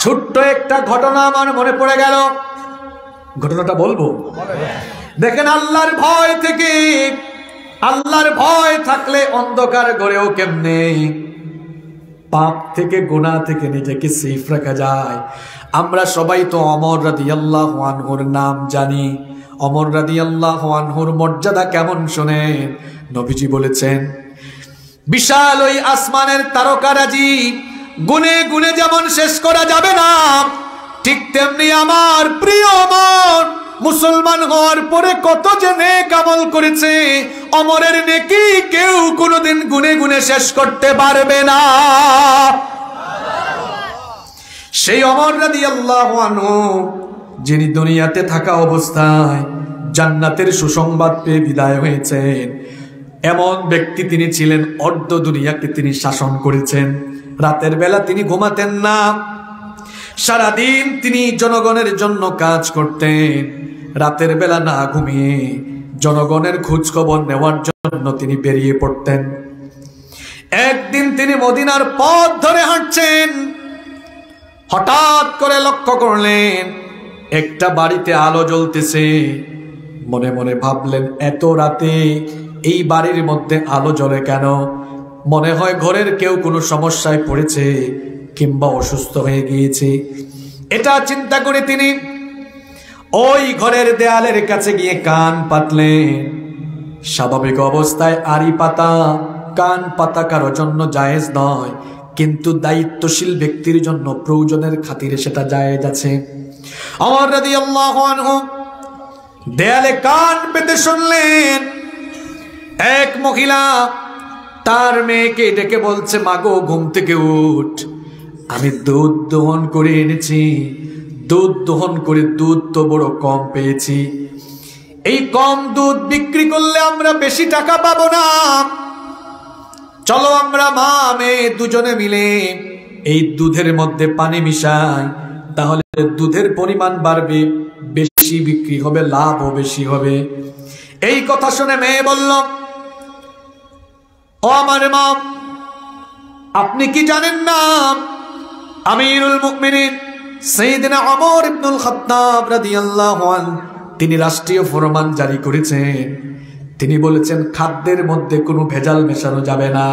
ছোট্ট একটা ঘটনা আমার মনে পড়ে গেল, ঘটনাটা বলবো? দেখেন, আল্লাহর ভয় থেকে, আল্লাহর ভয় থাকলে অন্ধকার ঘরেও কেমনে পাপ থেকে, গুনাহ থেকে নিজেকে সেফ রাখা যায়। আমরা সবাই তো ওমর রাদিয়াল্লাহু আনহুর নাম জানি। ওমর রাদিয়াল্লাহু আনহুর মর্যাদা কেমন শোনেন। নবীজি বলেছেন, বিশাল ওই আসমানের তারকারাজি গুনে গুনে যেমন শেষ করা যাবে না, ঠিক তেমনি আমার প্রিয় ওমর মুসলমান হওয়ার পরে কত যে নেক আমল করেছে, ওমরের নেকি কেউ কোনোদিন গুনে গুনে শেষ করতে পারবে না। সেই ওমর রাদিয়াল্লাহু আনহু যিনি দুনিয়াতে থাকা অবস্থায় জান্নাতের সুসংবাদ পেয়ে বিদায় হয়েছেন, এমন ব্যক্তি তিনি ছিলেন। অর্ধ দুনিয়াকে তিনি শাসন করেছেন। রাতের বেলা তিনি ঘুমাতেন না, সারাদিন তিনি জনগণের জন্য কাজ করতেন। রাতের বেলা না ঘুমিয়ে জনগণের খোঁজ খবর নেওয়ার জন্য তিনি বেরিয়ে পড়তেন। একদিন তিনি মদিনার পথ ধরে হাঁটছেন, হঠাৎ করে লক্ষ্য করলেন একটা বাড়িতে আলো জ্বলতেছে। মনে মনে ভাবলেন, এত রাতে এই বাড়ির মধ্যে আলো জ্বলে কেন? মনে হয় ঘরের কেউ কোনো সমস্যায় পড়েছে কিংবা অসুস্থ হয়ে গিয়েছে। এটা চিন্তা করে তিনি ওই ঘরের দেয়ালের কাছে গিয়ে কান পাতলেন। স্বাভাবিক অবস্থায় আড়ি পাতা, কান পাতা কারোর জন্য জায়েজ নয়, কিন্তু দায়িত্বশীল ব্যক্তির জন্য প্রয়োজনের খাতিরে সেটা জায়েজ আছে। ওমর রাদিয়াল্লাহু আনহু দেয়ালে কান পেতে শুনলেন এক মহিলা তার মেয়েকে ডেকে বলছে, মাগো ঘুম থেকে উঠ, আমি দুধ দহন করে এনেছি। দুধ দহন করে দুধ তো বড় কম পেয়েছি, এই কম দুধ বিক্রি করলে আমরা বেশি টাকা পাবো না। চলো আমরা মা মেয়ে দুজনে মিলে এই দুধের মধ্যে পানি মিশাই, তাহলে দুধের পরিমাণ বাড়বে, বেশি বেশি বিক্রি হবে, লাভও বেশি হবে। এই কথা শুনে মেয়ে বলল, ও আমার মা, আপনি কি জানেন না আমিরুল মুমিনিন সাইয়েদনা ওমর ইবনুল খাত্তাব রাদিয়াল্লাহু আনহু তিনি রাষ্ট্রীয় ফরমান জারি করেছেন। তিনি বলেছেন খাদ্যের মধ্যে কোনো ভেজাল মেশানো যাবে না।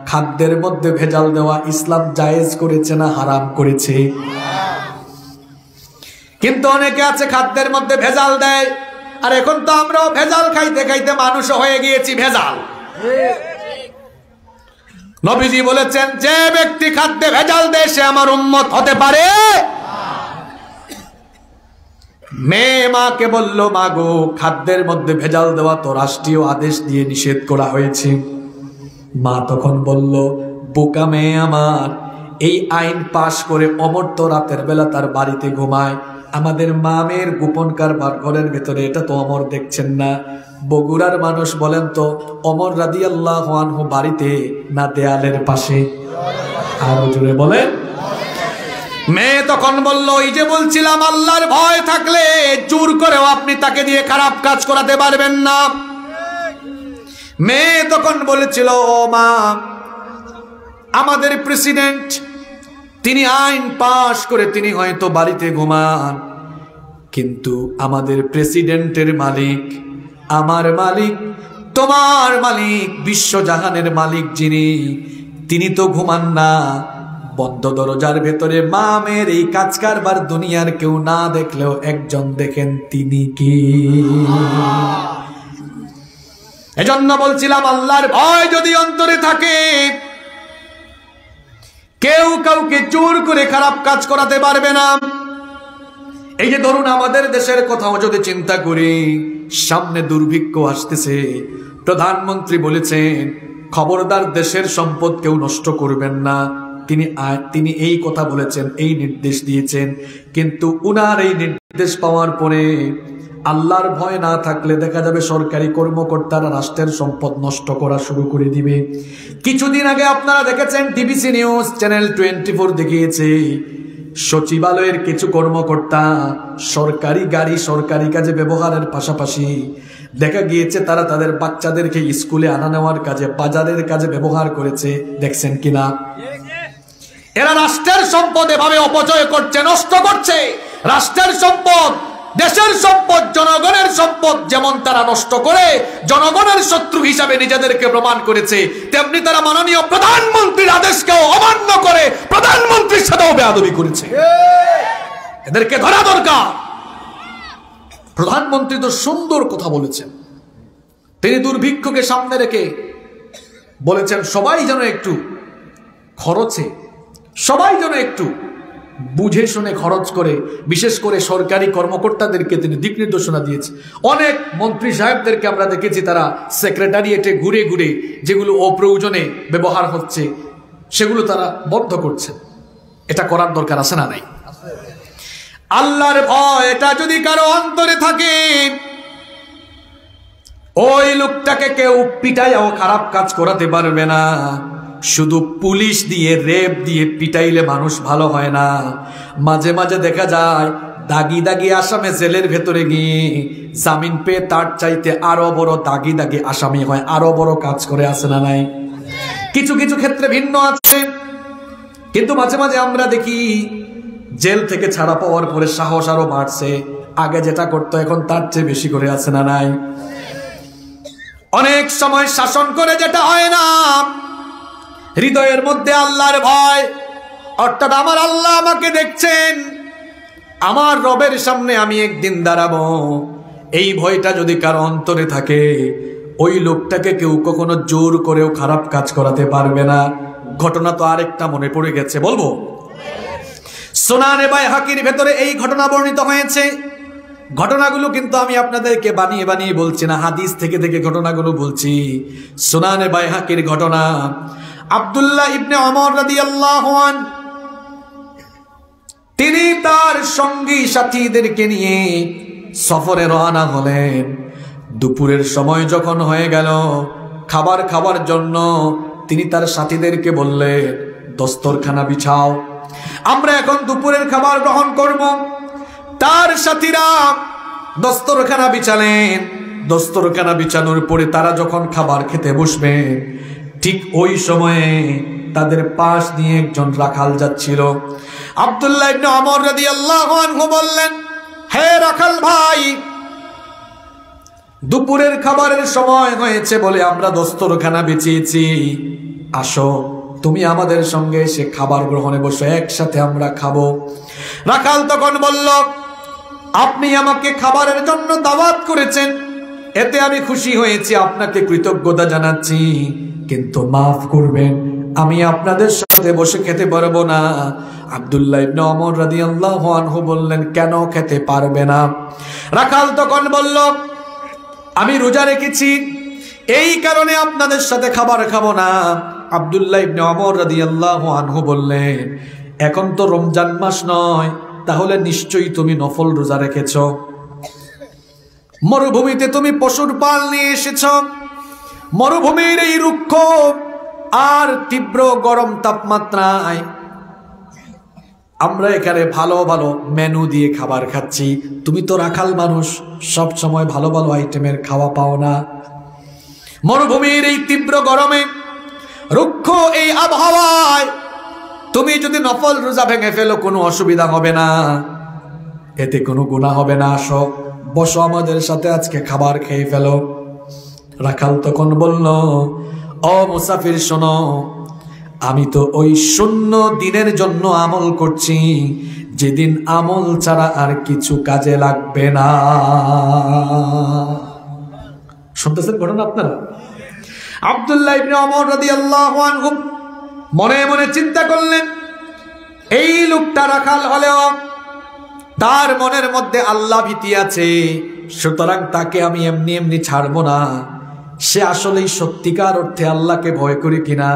খাদ্যের মধ্যে ভেজাল দেওয়া ইসলাম জায়েজ করেছে না হারাম করেছে? কিন্তু অনেকে আছে খাদ্যের মধ্যে ভেজাল দেয়। আর এখন তো আমরাও ভেজাল খাইতে খাইতে মানুষ হয়ে গিয়েছি ভেজাল। নবীজি বলেছেন যে ব্যক্তি খাদ্যে ভেজাল দেয় সে আমার উম্মত হতে পারে। মেয়ে মাকে বলল, মা গো, খাদ্যের মধ্যে ভেজাল দেওয়া তো রাষ্ট্রীয় আদেশ দিয়ে নিষেধ করা হয়েছে। মা তখন বলল, বোকা মেয়ে আমার, এই আইন পাশ করে ওমর তো রাতের বেলা তার বাড়িতে ঘুমায়। আমাদের মামের গোপন কারবার ঘরের ভেতরে, এটা তো ওমর দেখছেন না। বগুড়ার মানুষ বলেন তো, ওমর রাদিয়াল্লাহু আনহু বাড়িতে না দেয়ালের পাশে? আরো জোরে বলেন। মেয়ে তখন বলল, ওই যে বলছিলাম আল্লাহর ভয় থাকলে জোর করেও আপনি তাকে দিয়ে খারাপ কাজ করাতে পারবেন না। মেয়ে তখন বলেছিল, ও মা, আমাদের প্রেসিডেন্ট তিনি আইন পাশ করে তিনি হয়তো বাড়িতে ঘুমান, কিন্তু আমাদের প্রেসিডেন্টের মালিক, আমার মালিক, তোমার মালিক, বিশ্বজাহানের মালিক যিনি, তিনি তো ঘুমান না। বন্ধ দরজার ভেতরে মামের এই কাজ কারবার দুনিয়ার কেউ না দেখলেও একজন দেখেন, তিনি কি? এজন্য বলছিলাম আল্লাহর ভয় যদি অন্তরে থাকে, কেউ কাউকে জোর করে খারাপ কাজ করাতে পারবে না। এই যে ধরুন আমাদের দেশের কথাও যদি চিন্তা করি, সামনে দুর্ভিক্ষ আসতেছে, প্রধানমন্ত্রী বলেছেন খবরদার দেশের সম্পদ কেউ নষ্ট করবেন না। তিনি এই কথা বলেছেন, এই নির্দেশ দিয়েছেন। কিন্তু উনার এই নির্দেশ পাওয়ার পরে আল্লাহর ভয় না থাকলে দেখা যাবে সরকারি কর্মকর্তারা রাষ্ট্রের সম্পদ নষ্ট করা শুরু করে দিবে। কিছুদিন আগে আপনারা দেখেছেন টিভিসি নিউজ চ্যানেল 24 দেখিয়েছে, সচিবালয়ের কিছু কর্মকর্তা সরকারি গাড়ি সরকারি কাজে ব্যবহারের পাশাপাশি দেখা গিয়েছে তারা তাদের বাচ্চাদেরকে স্কুলে আনা নেওয়ার কাজে, বাজারের কাজে ব্যবহার করেছে। দেখছেন কিনা? এরা রাষ্ট্রের সম্পদ এভাবে অপচয় করছে, নষ্ট করছে। রাষ্ট্রের সম্পদ, দেশের সম্পদ, জনগণের সম্পদ যেমন তারা নষ্ট করে জনগণের শত্রু হিসাবে নিজেদেরকে প্রমাণ করেছে, তেমনি তারা মাননীয় প্রধানমন্ত্রীর আদেশকেও অমান্য করে প্রধানমন্ত্রীর সাথেও বেয়াদবি করেছে। এদেরকে ধরা দরকার। প্রধানমন্ত্রী তো সুন্দর কথা বলেছেন। তিনি দুর্ভিক্ষকে সামনে রেখে বলেছেন সবাই যেন একটু খরচে, সবাই যেন একটু বুঝে শুনে খরচ করে, বিশেষ করে সরকারি কর্মকর্তাদেরকে তিনি দিক নির্দেশনা দিয়েছে। অনেক মন্ত্রী সাহেবদেরকে আমরা দেখেছি তারা সেক্রেটারিয়েটে ঘুরে ঘুরে যেগুলো অপ্রয়োজনে ব্যবহার হচ্ছে সেগুলো তারা বন্ধ করছে। এটা করার দরকার আছে না নাই? আল্লাহর ভয় এটা যদি কারো অন্তরে থাকে, ওই লোকটাকে কেউ পিটাইয়াও খারাপ কাজ করাতে পারবে না। শুধু পুলিশ দিয়ে, রেপ দিয়ে পিটাইলে মানুষ ভালো হয় না। মাঝে মাঝে দেখা যায় দাগি দাগি আসামে জেলের ভেতরে গিয়ে জামিন পেয়ে তার চাইতে আরো বড় দাগি দাগি আসামি হয়, আরো বড় কাজ করে, আছে না নাই? কিছু কিছু ক্ষেত্রে ভিন্ন আছে, কিন্তু মাঝে মাঝে আমরা দেখি জেল থেকে ছাড়া পাওয়ার পরে সাহস আরো বাড়ছে, আগে যেটা করতো এখন তার চেয়ে বেশি করে, আছে না নাই? অনেক সময় শাসন করে যেটা হয় না, হৃদয়ের মধ্যে আল্লাহর ভয়, অর্থাৎ আমার আল্লাহ আমাকে দেখছেন, আমার রবের সামনে আমি একদিন দাঁড়াবো, এই ভয়টা যদি কারো অন্তরে থাকে, ওই লোকটাকে কেউ কখনো জোর করেও খারাপ কাজ করাতে পারবে না। ঘটনা তো আরেকটা মনে পড়ে গেছে, বলবো? সুনানে বাইহাকির ভেতরে এই ঘটনা বর্ণিত হয়েছে। ঘটনাগুলো কিন্তু আমি আপনাদেরকে বানিয়ে বানিয়ে বলছি না, হাদিস থেকে থেকে ঘটনাগুলো বলছি। সুনানে বাইহাকির ঘটনা, আব্দুল্লাহ ইবনে ওমর রাদিয়াল্লাহু আনহু তিনি তার সঙ্গী সাথীদেরকে নিয়ে সফরে রওনা হলেন। দুপুরের সময় যখন হয়ে গেল, খাবার খাওয়ার জন্য তিনি তার সাথীদেরকে বললেন, দস্তরখানা বিছাও, আমরা এখন দুপুরের খাবার গ্রহণ করব। তার সাথীরা দস্তরখানা বিছালেন। দস্তরখানা বিছানোর পরে তারা যখন খাবার খেতে বসবে, ঠিক ওই সময়ে তাদের পাশ দিয়ে একজন রাখাল যাচ্ছিল। আব্দুল্লাহ ইবনে ওমর রাদিয়াল্লাহু আনহু বললেন, হে রাখাল ভাই, দুপুরের খাবারের সময় হয়েছে বলে আমরা দস্তরখানা বিছিয়েছি, আসো তুমি আমাদের সঙ্গে এসে খাবার গ্রহণে বসো, একসাথে আমরা খাবো। রাখাল তখন বলল, আপনি আমাকে খাবারের জন্য দাওয়াত করেছেন, এতে আমি খুশি হয়েছি, আপনাকে কৃতজ্ঞতা জানাচ্ছি, কিন্তু মাফ করবেন, আমি আপনাদের সাথে বসে খেতে পারবো না। আব্দুল্লাহ ইবনে ওমর রাদিয়াল্লাহু আনহু বললেন, কেন খেতে পারবে না? রাখাল তখন বলল, আমি রোজা রেখেছি, এই কারণে আপনাদের সাথে খাবার খাবো না। আব্দুল্লাহ ইবনে ওমর রাদিয়াল্লাহু আনহু বললেন, এখন তো রমজান মাস নয়, তাহলে নিশ্চয়ই তুমি নফল রোজা রেখেছ। মরুভূমিতে তুমি পশুর পাল নিয়ে এসেছ, মরুভূমির এই রুক্ষ আর তীব্র গরম তাপমাত্রায় আমরা এখানে ভালো ভালো মেনু দিয়ে খাবার খাচ্ছি, তুমি তো রাখাল মানুষ, সব সময় ভালো ভালো আইটেমের খাওয়া পাও না। মরুভূমির এই তীব্র গরমে, রুক্ষ এই আবহাওয়ায় তুমি যদি নফল রোজা ভেঙে ফেলো কোনো অসুবিধা হবে না, এতে কোনো গুনাহ হবে না, আসো বসো আমাদের সাথে আজকে খাবার খেয়ে ফেলো। রাখাল তখন বলল, ও মুসাফির শোনো, আমি তো ওই শূন্য দিনের জন্য আমল করছি, যেদিন আমল ছাড়া আর কিছু কাজে লাগবে না। শুনতেছেন ঘটনা আপনারা? আব্দুল্লাহ ইবনে ওমর রাদিয়াল্লাহু আনহু মনে মনে চিন্তা করলেন, এই লোকটা রাখাল হলেও তার মনের মধ্যে আল্লাহ ভীতি আছে, সুতরাং তাকে আমি এমনি এমনি ছাড়বো না। সে আসলেই সত্যিকার অর্থে আল্লাহকে ভয় করে কিনা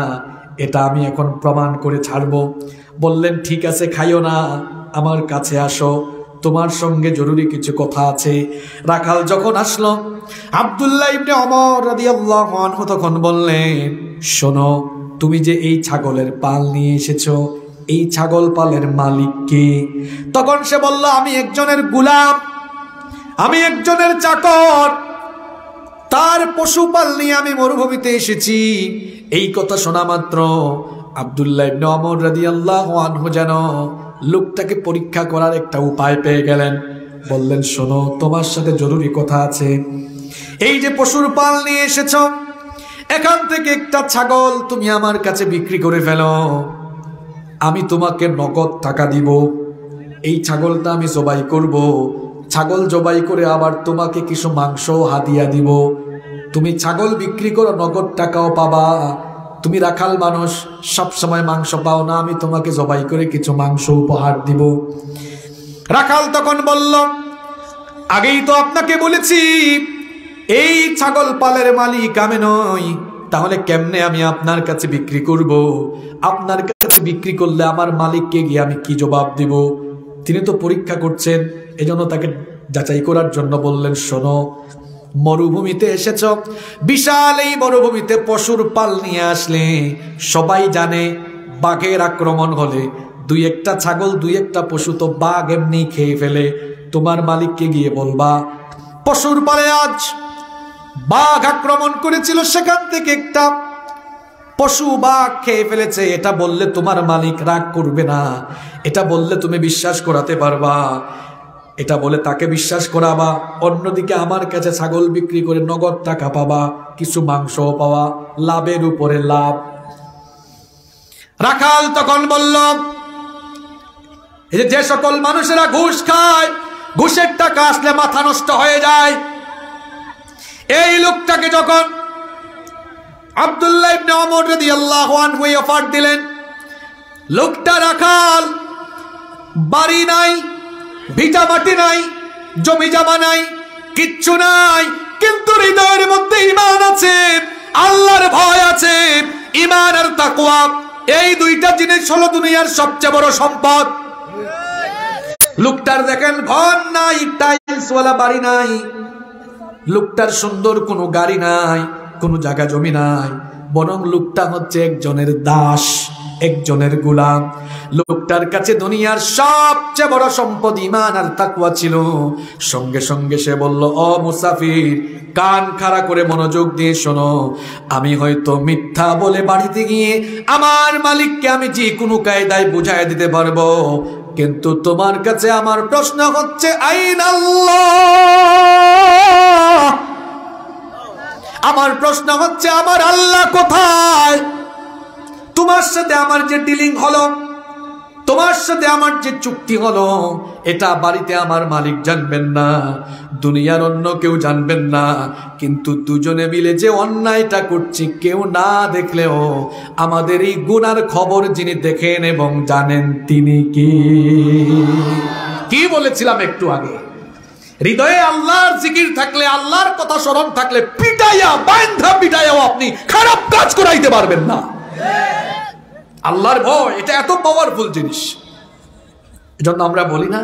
এটা আমি এখন প্রমাণ করে ছাড়বো। বললেন, ঠিক আছে, খাইও না, আমার কাছে আসো, তোমার সঙ্গে জরুরি কিছু কথা আছে। রাখাল যখন আসলো, আব্দুল্লাহ ইবনে ওমর রাদিয়াল্লাহু আনহু তখন বললেন, শোনো, তুমি যে এই ছাগলের পাল নিয়ে এসেছো, এই ছাগল পালের মালিক কে? তখন সে বলল, আমি একজনের গোলাম, আমি একজনের চাকর, তার পশুপাল নিয়ে আমি মরুভূমিতে এসেছি। এই কথা শোনা মাত্র আব্দুল্লাহ ইবনে ওমর রাদিয়াল্লাহু আনহু যেন লোকটাকে পরীক্ষা করার একটা উপায় পেয়ে গেলেন। বললেন, শোনো, তোমার সাথে জরুরি কথা আছে। এই যে পশুর পাল নিয়ে এসেছ, এখান থেকে একটা ছাগল তুমি আমার কাছে বিক্রি করে ফেলো, আমি তোমাকে নগদ টাকা দিব। এই ছাগলটা আমি জবাই করব, ছাগল জবাই করে আবার তোমাকে কিছু মাংস হাদিয়া দিব। তুমি ছাগল বিক্রি করো, নগদ টাকাও পাবা। তুমি রাখাল মানুষ, সব সময় মাংস পাও না, আমি তোমাকে জবাই করে কিছু মাংস উপহার দিব। রাখাল তখন বলল, আগেই তো আপনাকে বলেছি এই ছাগল পালের মালিক আমি নই, তাহলে কেমনে আমি আপনার কাছে বিক্রি করব? আপনার কাছে বিক্রি করলে আমার মালিককে গিয়ে আমি কি জবাব দিব? তিনি তো পরীক্ষা করছেন, এজন্য তাকে যাচাই করার জন্য বললেন, শোনো, মরুভূমিতে এসেছ, বিশাল এই মরুভূমিতে পশুর পাল নিয়ে আসলে সবাই জানে বাঘের আক্রমণ হলে দুই একটা ছাগল, দুই একটা পশু তো বাঘ এমনি খেয়ে ফেলে। তোমার মালিককে গিয়ে বলবা, পশুর পালে আজ বাঘ আক্রমণ করেছিল, সেখান থেকে একটা পশু বাঘ খেয়ে ফেলেছে। এটা বললে তোমার মালিক রাগ করবে না, এটা বললে তুমি বিশ্বাস করাতে পারবা, এটা বলে তাকে বিশ্বাস করাবা। অন্যদিকে আমার কাছে ছাগল বিক্রি করে নগদ টাকা পাবা, কিছু মাংস পাওয়া, লাভের উপরে লাভ। রাখাল তখন বলল, যে সকল মানুষেরা ঘুষ খায়, ঘুষের টাকা আসলে মাথা নষ্ট হয়ে যায়, এই লোকটাকে যখন আব্দুল্লাহ ইবনে ওমর রাদিয়াল্লাহু আনহু অফার দিলেন, লোকটা রাখাল, বাড়ি নাই, ভিটা মাটি নাই, জমি জমা নাই, কিচ্ছু নাই, কিন্তু হৃদয়ের মধ্যে ঈমান আছে, আল্লাহর ভয় আছে। ঈমান আর তাকওয়া, এই দুইটা জিনিস হলো দুনিয়ার সবচেয়ে বড় সম্পদ। লোকটার দেখেন ঘর নাই, টাইলসওয়ালা বাড়ি নাই, লোকটার সুন্দর কোনো গাড়ি নাই, কোনো জায়গা জমি নাই, বরং লোকটা হচ্ছে একজনের দাস। একজনের গোলাম। লোকটার কাছে দুনিয়ার সবচেয়ে বড় সম্পদ ঈমান আর তাকওয়া ছিল। সঙ্গে সঙ্গে সে বলল, ও মুসাফির, কান খাড়া করে মনোযোগ দিয়ে শোনো, আমি হয়তো মিথ্যা বলে বাড়িতে গিয়ে আমার মালিককে আমি যে কোনো কায়দায় বুঝায় দিতে পারবো, কিন্তু তোমার কাছে আমার প্রশ্ন হচ্ছে আইনাল্লাহ, আমার প্রশ্ন হচ্ছে আমার আল্লাহ কোথায়? তোমার সাথে আমার যে ডিলিং হলো, তোমার সাথে আমার যে চুক্তি হলো, এটা বাড়িতে আমার মালিক জানবেন না, দুনিয়ার অন্য কেউ জানবেন না, কিন্তু দুজনে মিলে যে অন্যায়টা করছি কেউ না দেখলেও আমাদের এই গুনার খবর যিনি দেখেন এবং জানেন তিনি কি? কি বলেছিলাম একটু আগে, হৃদয়ে আল্লাহর জিকির থাকলে, আল্লাহর কথা স্মরণ থাকলে পিটাইয়া বান্ধা পিটাইয়াও আপনি খারাপ কাজ করাইতে পারবেন না। আল্লাহর ভয় এটা এত পাওয়ারফুল জিনিস। এজন্য আমরা বলি না,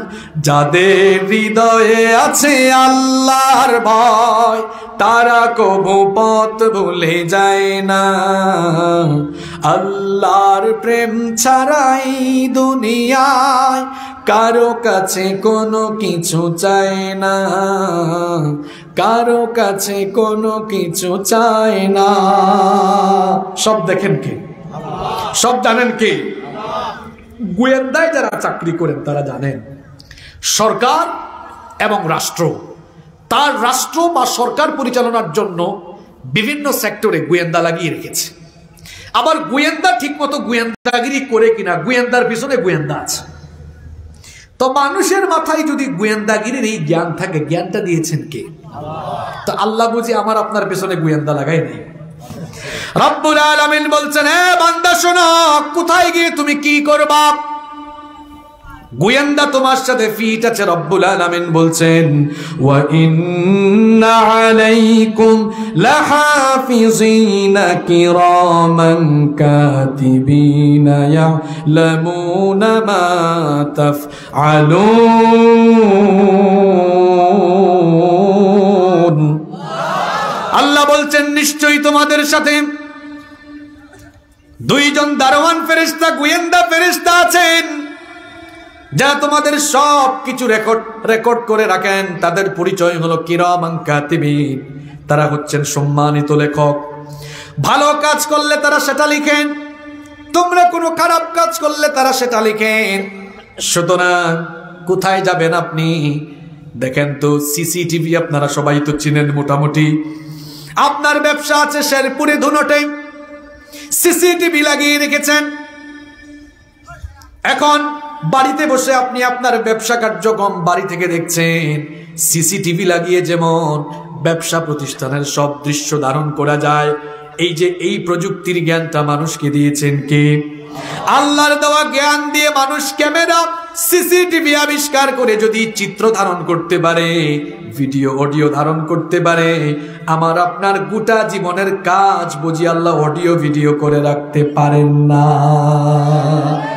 যাদের হৃদয়ে আছে আল্লাহর ভয় তারা কবু পথ ভুলে যায় না। আল্লাহর প্রেম ছাড়াই দুনিয়ায় কারো কাছে কোনো কিছু চায় না, কারো কাছে কোনো কিছু চায় না। সব দেখেন কে? সব জানেন কে? গোয়েন্দায় যারা চাকরি করেন তারা জানেন সরকার এবং রাষ্ট্র, তার রাষ্ট্র বা সরকার পরিচালনার জন্য বিভিন্ন সেক্টরে গোয়েন্দা লাগিয়ে রেখেছে। আবার গোয়েন্দা ঠিক মতো গোয়েন্দাগিরি করে কিনা, গোয়েন্দার পিছনে গোয়েন্দা আছে। তো মানুষের মাথায় যদি গোয়েন্দাগিরির এই জ্ঞান থাকে, জ্ঞানটা দিয়েছেন কে? তো আল্লাহ বুঝি আমার আপনার পেছনে গোয়েন্দা লাগাই নেই। রব্বুল আলামিন বলছেন, হে বান্দা শোনো, কোথায় গিয়ে তুমি কি করবা? গোয়েন্দা তোমার সাথে ফিট আছে। রব্বুল আলামিন বলছেন, ওয়া ইন্না আলাইকুম লাহাফিজিনা কিরামান কাতিবিনা ইয়ালামুনা মা তাফআলুন। আল্লাহ বলছেন, নিশ্চয়ই তোমাদের সাথে দুইজন দারোয়ান ফেরেশতা, গোয়েন্দা ফেরেশতা আছেন, যারা তোমাদের সব কিছু রেকর্ড করে রাখেন। তাদের পরিচয় হলো কিরামান কাতিবিন, তারা হচ্ছেন সম্মানিত লেখক। ভালো কাজ করলে তারা সেটা লিখেন, তোমরা কোনো খারাপ কাজ করলে তারা সেটা লিখেন। সুতরাং কোথায় যাবেন আপনি? দেখেন তো, সিসিটিভি আপনারা সবাই তো চিনেন মোটামুটি। আপনার ব্যবসা আছে শেরপুরে ধুনটে, সিসিটিভি লাগিয়ে রেখেছেন। এখন বাড়িতে বসে আপনি আপনার ব্যবসা কার্যক্রম বাড়ি থেকে দেখছেন। সিসিটিভি লাগিয়ে যেমন ব্যবসা প্রতিষ্ঠানের সব দৃশ্য ধারণ করা যায়, এই যে এই প্রযুক্তির জ্ঞানটা মানুষকে দিয়েছেন কে? আল্লাহর দেওয়া জ্ঞান দিয়ে মানুষ ক্যামেরা, সিসিটিভি আবিষ্কার করে যদি চিত্র ধারণ করতে পারে, ভিডিও অডিও ধারণ করতে পারে, আমার আপনার গোটা জীবনের কাজ বুঝি আল্লাহ অডিও ভিডিও করে রাখতে পারেন না?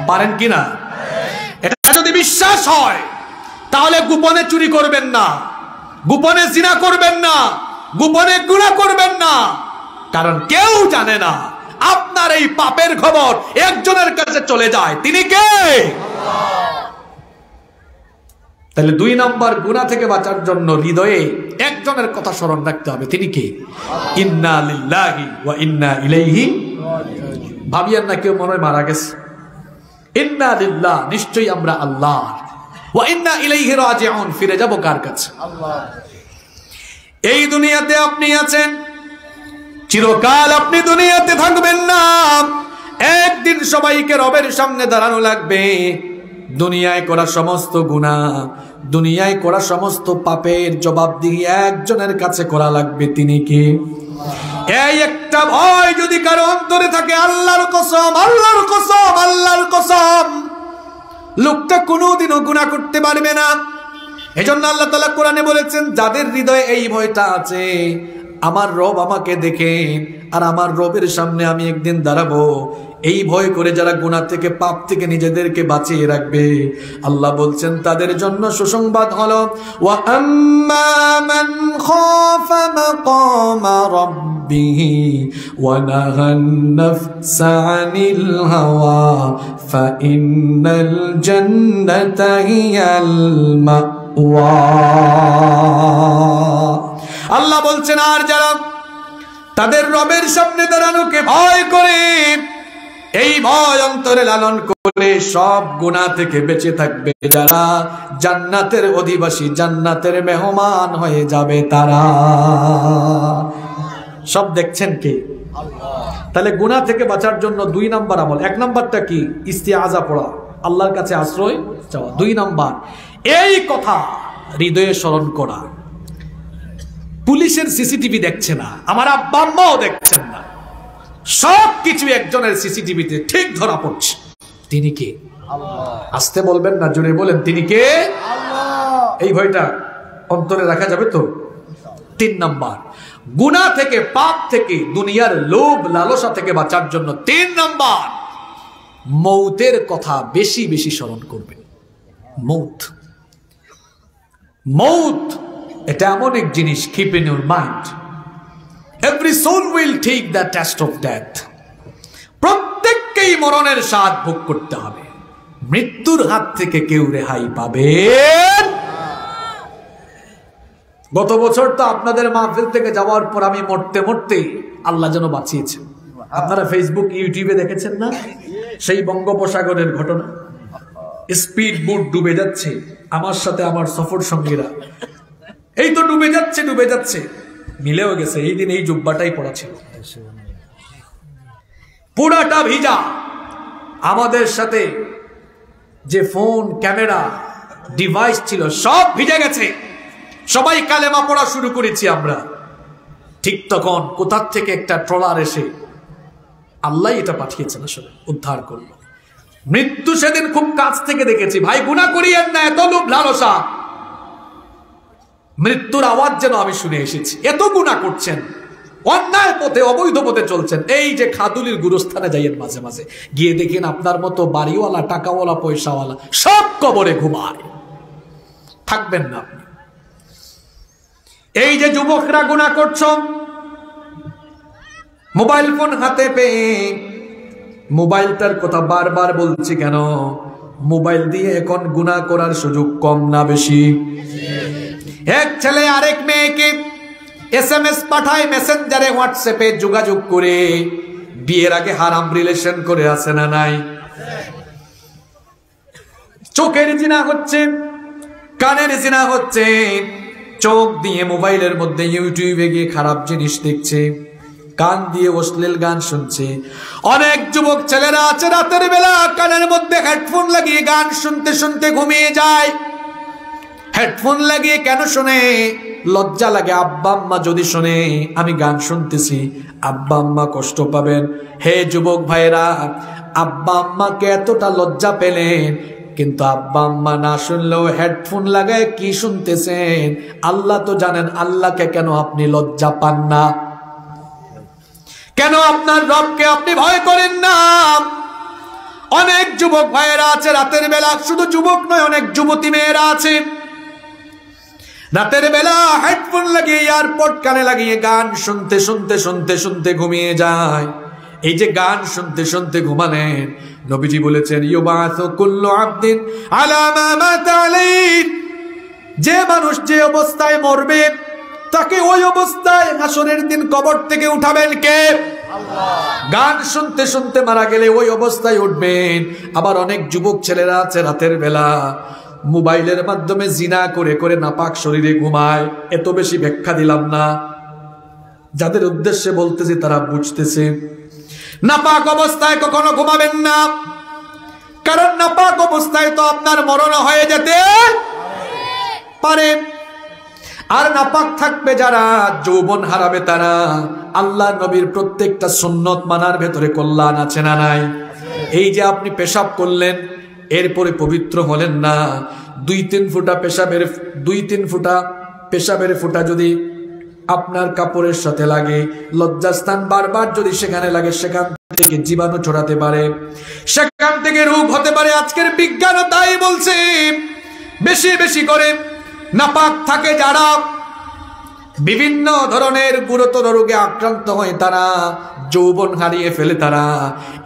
পারেন কিনা? এটা যদি বিশ্বাস হয় তাহলে গোপনে চুরি করবেন না, গোপনে জিনা করবেন না, গোপনে গুনাহ করবেন না, কারণ কেউ জানে না আপনার এই পাপের খবর একজনের কাছে চলে যায়। তিনি কে? তাহলে 2 নম্বর গুনাহ থেকে বাঁচার জন্য হৃদয়ে একজনের কথা স্মরণ রাখতে হবে। তিনি কে? ইন্না লিল্লাহি ওয়া ইন্না ইলাইহি রাজিউন। ভাবিয়েন না কেউ মনে হয় মারা গেছে। ইন্না লিল্লাহ, নিশ্চয়ই আমরা আল্লাহর, ওয়া ইন্না ইলাইহি রাজিউন, ফিরে যাব কার কাছে? আল্লাহ। এই দুনিয়াতে আপনি আছেন, চিরকাল আপনি দুনিয়াতে থাকবেন না। একদিন সবাইকে রবের সামনে দাঁড়ানো লাগবে। দুনিয়ায় করা সমস্ত গুনাহ, দুনিয়ায় করা সমস্ত পাপের জবাবদিহি একজনের কাছে করা লাগবে। তিনি কি? এই একটা ভয় যদি কারো অন্তরে থাকে, আল্লাহর কসম, আল্লাহর কসম, আল্লাহর কসম, লোকটা কোনোদিনও গুনাহ করতে পারবে না। এজন্য আল্লাহ তাআলা কোরআনে বলেছেন, যাদের হৃদয়ে এই ভয়টা আছে, আমার রব আমাকে দেখে আর আমার রবের সামনে আমি একদিন দাঁড়াবো, এই ভয় করে যারা গুনাহ থেকে পাপ থেকে নিজেদেরকে বাঁচিয়ে রাখবে, আল্লাহ বলছেন তাদের জন্য সুসংবাদ হলো ওয়া আম্মা মান খাফা মাকামা রাব্বিহি ওয়া নাহান নাফসা আনিল হাওয়া ফাইন্নাল জান্নাতা হিয়াল মাওয়া। আল্লাহ বলছেন আর যারা তাদের রবের সামনে দাঁড়ানোকে ভয় করে, এই ভয় অন্তরে লালন করে সব গুনাহ থেকে বেঁচে থাকবে, যারা জান্নাতের অধিবাসী, জান্নাতের মেহমান হয়ে যাবে তারা। সব দেখছেন কে? আল্লাহ। তাহলে গুনাহ থেকে বাঁচার জন্য 2 নাম্বার আমল। 1 নাম্বারটা কি? ইস্তিআজা পড়া, আল্লাহর কাছে আশ্রয় চাওয়া। 2 নাম্বার এই কথা হৃদয়ে স্মরণ করা। পুলিশের সিসিটিভি দেখছে না, আমার আব্বা আম্মাও দেখছেন না, সবকিছু একজনের সিসিটিভিতে ঠিক ধরা পড়ছে। তিনি কে? আল্লাহ। আসতে বলবেন না, জোরে বলেন তিনি কে? আল্লাহ। এই ভয়টা অন্তরে রাখা যাবে তো? 3 নাম্বার গুনাহ থেকে, পাপ থেকে, দুনিয়ার লোভ লালসা থেকে বাঁচার জন্য 3 নাম্বার মৌতের কথা বেশি বেশি স্মরণ করবেন। মৌত, মৌত এটা এমন এক জিনিস, keep in your mind, every soul will take the taste of death. প্রত্যেককেই মরণের স্বাদ ভোগ করতে হবে। মৃত্যুর হাত থেকে কেউ রেহাই পাবে। গত বছর তো আপনাদের মাহফিল থেকে যাওয়ার পর আমি মরতে মরতে আল্লাহ যেন বাঁচিয়েছেন। আপনারা ফেসবুক ইউটিউবে দেখেছেন না সেই বঙ্গোপসাগরের ঘটনা? স্পিড বোট ডুবে যাচ্ছে, আমার সাথে আমার সফর সঙ্গীরা এই তো ডুবে যাচ্ছে ডুবে যাচ্ছে, মিলেও গেছে। এই দিন এই জুব্বাটাই পড়া ছিল, পুরাটা ভিজা। আমাদের সাথে যে ফোন, ক্যামেরা, ডিভাইস ছিল সব ভিজে গেছে। সবাই কালেমা পড়া শুরু করেছি আমরা। ঠিক তখন কোথার থেকে একটা ট্রলার এসে, আল্লাহ এটা পাঠিয়েছেন আসলে, উদ্ধার করল। মৃত্যু সেদিন খুব কাছ থেকে দেখেছি। ভাই গুনাহ করিয়েন না, এত লোভ লালসা। মৃত্যুর আওয়াজ যেন আমি শুনে এসেছি। এত গুনাহ করছেন, অন্যায় পথে, অবৈধ পথে চলছেন। এই যে খাদুলির গুরুস্থানে যাইয়েন, মাঝে মাঝে গিয়ে দেখেন আপনার মতো বাড়িওয়ালা, টাকাওয়ালা, পয়সাওয়ালা সব কবরে ঘুমায়। থাকবেন না আপনি। এই যে যুবকরা গুনাহ করছো, মোবাইল ফোন হাতে পেয়ে, মোবাইলটার কথা বারবার বলছি কেন? মোবাইল দিয়ে এখন গুনাহ করার সুযোগ কম না বেশি? এক ছেলে আরেক মেয়েকে SMS পাঠায়, মেসেঞ্জারে, হোয়াটসঅ্যাপে যোগাযোগ করে বিয়ের আগে হারাম রিলেশন করে আছে না নাই? চোখের জিনা হচ্ছে, কানের জিনা হচ্ছে, চোখ দিয়ে মোবাইলের মধ্যে ইউটিউবে গিয়ে খারাপ জিনিস দেখছে, কান দিয়ে অশ্লীল গান শুনছে। অনেক যুবক ছেলেরা আছে রাতের বেলা কানের মধ্যে হেডফোন লাগিয়ে গান শুনতে শুনতে ঘুমিয়ে যায়। হেডফোন লাগিয়ে কেন শোনে? লজ্জা লাগে। আব্বা আম্মা যদি শোনে আমি গান শুনতেছি, আব্বা আম্মা কষ্ট পাবেন। হে যুবক ভাইরা, আব্বা আম্মাকে এতটা লজ্জা পেলেন, কিন্তু আব্বা আম্মা না শুনলেও হেডফোন লাগায় কি শুনতেছেন আল্লাহ তো জানেন। আল্লাহকে কেন আপনি লজ্জা পান না? কেন আপনার রবকে আপনি ভয় করেন না? অনেক যুবক ভাইয়েরা আছে রাতের বেলা, শুধু যুবক নয়, অনেক যুবতী মেয়েরা আছে রাতের বেলা হেডফোন লাগিয়ে, এয়ারপড কানে লাগিয়ে গান শুনতে শুনতে শুনতে শুনতে ঘুমিয়ে যায়। এই যে গান শুনতে শুনতে ঘুমালেন, নবীজি বলেছেন ইউবাসু কুল্লু আবদিন আলা মা মাতা আলাইহি, যে মানুষ যে অবস্থায় মরবে তাকে ওই অবস্থায় হাসরের দিন কবর থেকে উঠাবেন কে? আল্লাহ। গান শুনতে শুনতে মারা গেলে ওই অবস্থায় উঠবেন। আবার অনেক যুবক ছেলেরা আছে রাতের বেলা মোবাইলের মাধ্যমে জিনা করে করে নাপাক শরীরে ঘুমায়। এত বেশি ব্যাখ্যা দিলাম না, যাদের উদ্দেশ্যে বলতেছি তারা বুঝতেছে। নাপাক অবস্থায় কখনো ঘুমাবেন না, কারণ নাপাক অবস্থায় তো আপনার মরণ হয়ে যেতে পারে। আর নাপাক থাকবে যারা, যৌবন হারাবে তারা। আল্লাহ নবীর প্রত্যেকটা সুন্নত মানার ভেতরে কল্যাণ আছে না নাই? এই যে আপনি পেশাব করলেন, এরপরে পবিত্র হলেন না, 2-3 ফোঁটা পেশাবের 2-3 ফোঁটা পেশাবের ফোঁটা যদি আপনার কাপড়ের সাথে লাগে, লজ্জাস্থান বারবার যদি সেখানে লাগে, সেখান থেকে জীবাণু ছড়াতে পারে, সেখান থেকে রোগ হতে পারে। আজকের বিজ্ঞান তাই বলছে, বেশি বেশি করে নাপাক থাকে যারা, বিভিন্ন ধরনের গুরুতর রোগে আক্রান্ত হয়ে তারা যৌবন হারিয়ে ফেলে তারা।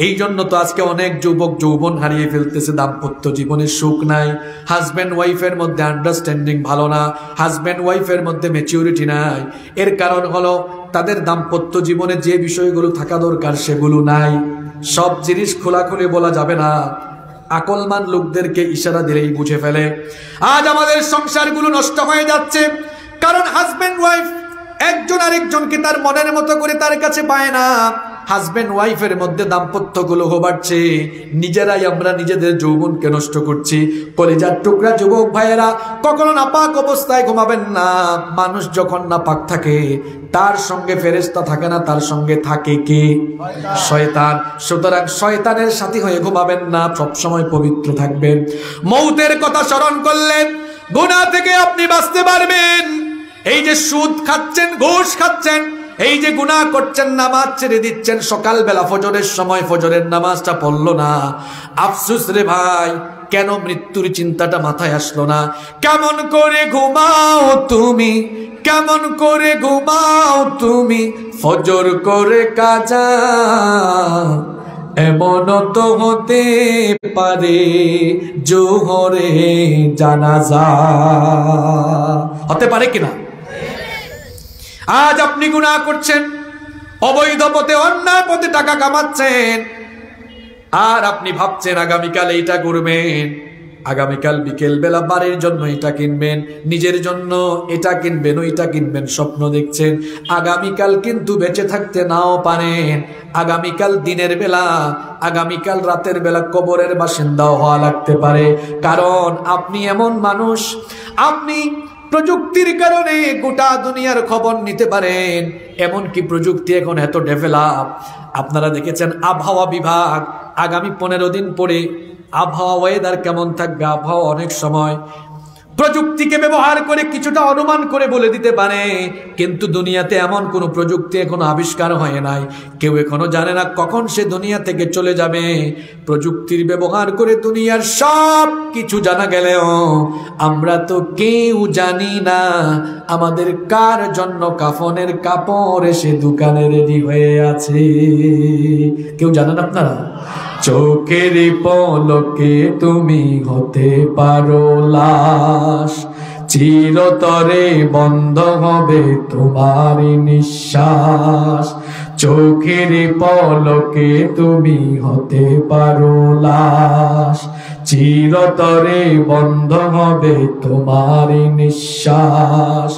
এই জন্য তো আজকে অনেক যুবক যৌবন হারিয়ে ফেলতেছে, দাম্পত্য জীবনে সুখ নাই, হাজব্যান্ড ওয়াইফের মধ্যে আন্ডারস্ট্যান্ডিং ভালো না, হাজব্যান্ড ওয়াইফের মধ্যে ম্যাচিউরিটি নাই। এর কারণ হলো তাদের দাম্পত্য জীবনে যে বিষয়গুলো থাকা দরকার সেগুলো নাই। সব জিনিস খোলাখুলি বলা যাবে না, আকলমান লোকদেরকে ইশারা দিলেই বুঝে ফেলে। আজ আমাদের সংসারগুলো নষ্ট হয়ে যাচ্ছে, কারণ হাজব্যান্ড ওয়াইফ একজন আরেকজনকে তার মনের মতো করে তার কাছে পায় না। হাজব্যান্ড ওয়াইফের মধ্যে দাম্পত্য কলহ বাড়ছে, নিজেরাই আমরা নিজেদের যৌবনকে নষ্ট করছি। কলিজার টুকরা যুবক ভাইয়েরা, কখনো নাপাক অবস্থায় ঘুমাবেন না। মানুষ যখন নাপাক থাকে তার সঙ্গে ফেরেশতা থাকে না, তার সঙ্গে থাকে কে? শয়তান। সুতরাং শয়তানের সাথী হয়ে ঘুমাবেন না, সবসময় পবিত্র থাকবেন। মৌতের কথা স্মরণ করলে গুনাহ থেকে আপনি বাঁচতে পারবেন। এই যে সুদ খাচ্ছেন, ঘুষ খাচ্ছেন, এই যে গুনাহ করছেন, নামাজ ছেড়ে দিচ্ছেন, সকালবেলা ফজরের সময় ফজরের নামাজটা পড়লো না, আফসোস রে ভাই, কেন মৃত্যুর চিন্তাটা মাথায় আসলো না? কেমন করে ঘুমাও তুমি, কেমন করে ঘুমাও তুমি, ফজর করে কাজা, এমন তো হতে পারে জোহরে জানাজা। হতে পারে কিনা? আজ আপনি গুনাহ করছেন, অবৈধ পথে অন্যায় পথে টাকা কামাচ্ছেন, আর আপনি ভাবছেন আগামীকাল এইটা করবেন, আগামীকাল বিকেল বেলা বাড়ির জন্য এটা কিনবেন, নিজের জন্য এটা কিনবেন, ওইটা কিনবেন, স্বপ্ন দেখছেন। আগামীকাল কিন্তু বেঁচে থাকতে নাও পারেন, আগামীকাল দিনের বেলা, আগামীকাল রাতের বেলা কবরের বাসিন্দাও হওয়া লাগতে পারে। কারণ আপনি এমন মানুষ, আপনি প্রযুক্তির কারণে গোটা দুনিয়ার খবর নিতে পারেন। এমনকি প্রযুক্তি এখন এত ডেভেলপ, আপনারা দেখেছেন আবহাওয়া বিভাগ আগামী 15 দিন পরে আবহাওয়া ওয়েদার কেমন থাকবে, আবহাওয়া অনেক সময় প্রযুক্তিকে ব্যবহার করে কিছুটা অনুমান করে বলে দিতে পারে। কিন্তু দুনিয়াতে এমন কোন প্রযুক্তি এখনো আবিষ্কার হয় নাই, কেউ এখনো জানে না কখন সে দুনিয়া থেকে চলে যাবে। প্রযুক্তির ব্যবহার করে দুনিয়ার সব কিছু জানা গেলেও আমরা তো কেউ জানি না আমাদের কার জন্য কাফনের কাপড় এসে দোকানে রেডি হয়ে আছে। কেউ জানেন আপনারা? চোখের পলকে তুমি হতে পারো লাশ, চিরতরে বন্ধ হবে তোমার নিঃশ্বাস। চোখের পলকে তুমি হতে পারো লাশ, চিরতরে বন্ধ হবে তোমার নিঃশ্বাস।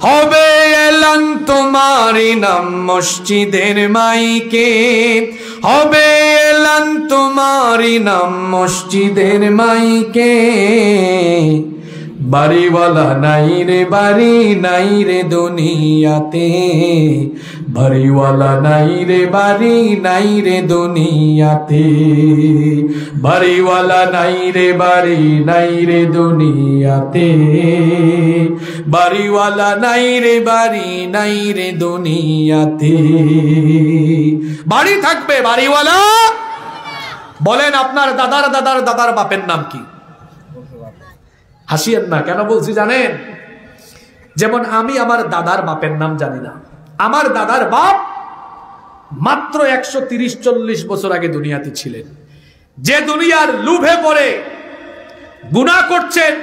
হবে এলান তোমার নাম মসজিদের মাইকে, হবে এলান তোমার নাম মসজিদের মাইকে। বাড়িওয়ালা নাই রে বাড়ি নাই রে দুনিয়াতে, বাড়িওয়ালা নাই রে বাড়ি নাই রে দুনিয়াতে, বাড়িওয়ালা নাই রে বাড়ি নাই রে দুনিয়াতে, বাড়িওয়ালা নাই রে বাড়ি নাই রে দুনিয়াতে। বাড়ি থাকবে, বাড়িওয়ালা। বলেন আপনার দাদার দাদার দাদার বাপের নাম কি? হাসিয়েন না, কেন বলছি জানেন? যেমন আমি আমার দাদার বাপের নাম জানি না। আমার দাদার বাপ মাত্র 130-40 বছর আগে দুনিয়াতে ছিলেন। যে দুনিয়ার লোভে পড়ে গুনাহ করছেন,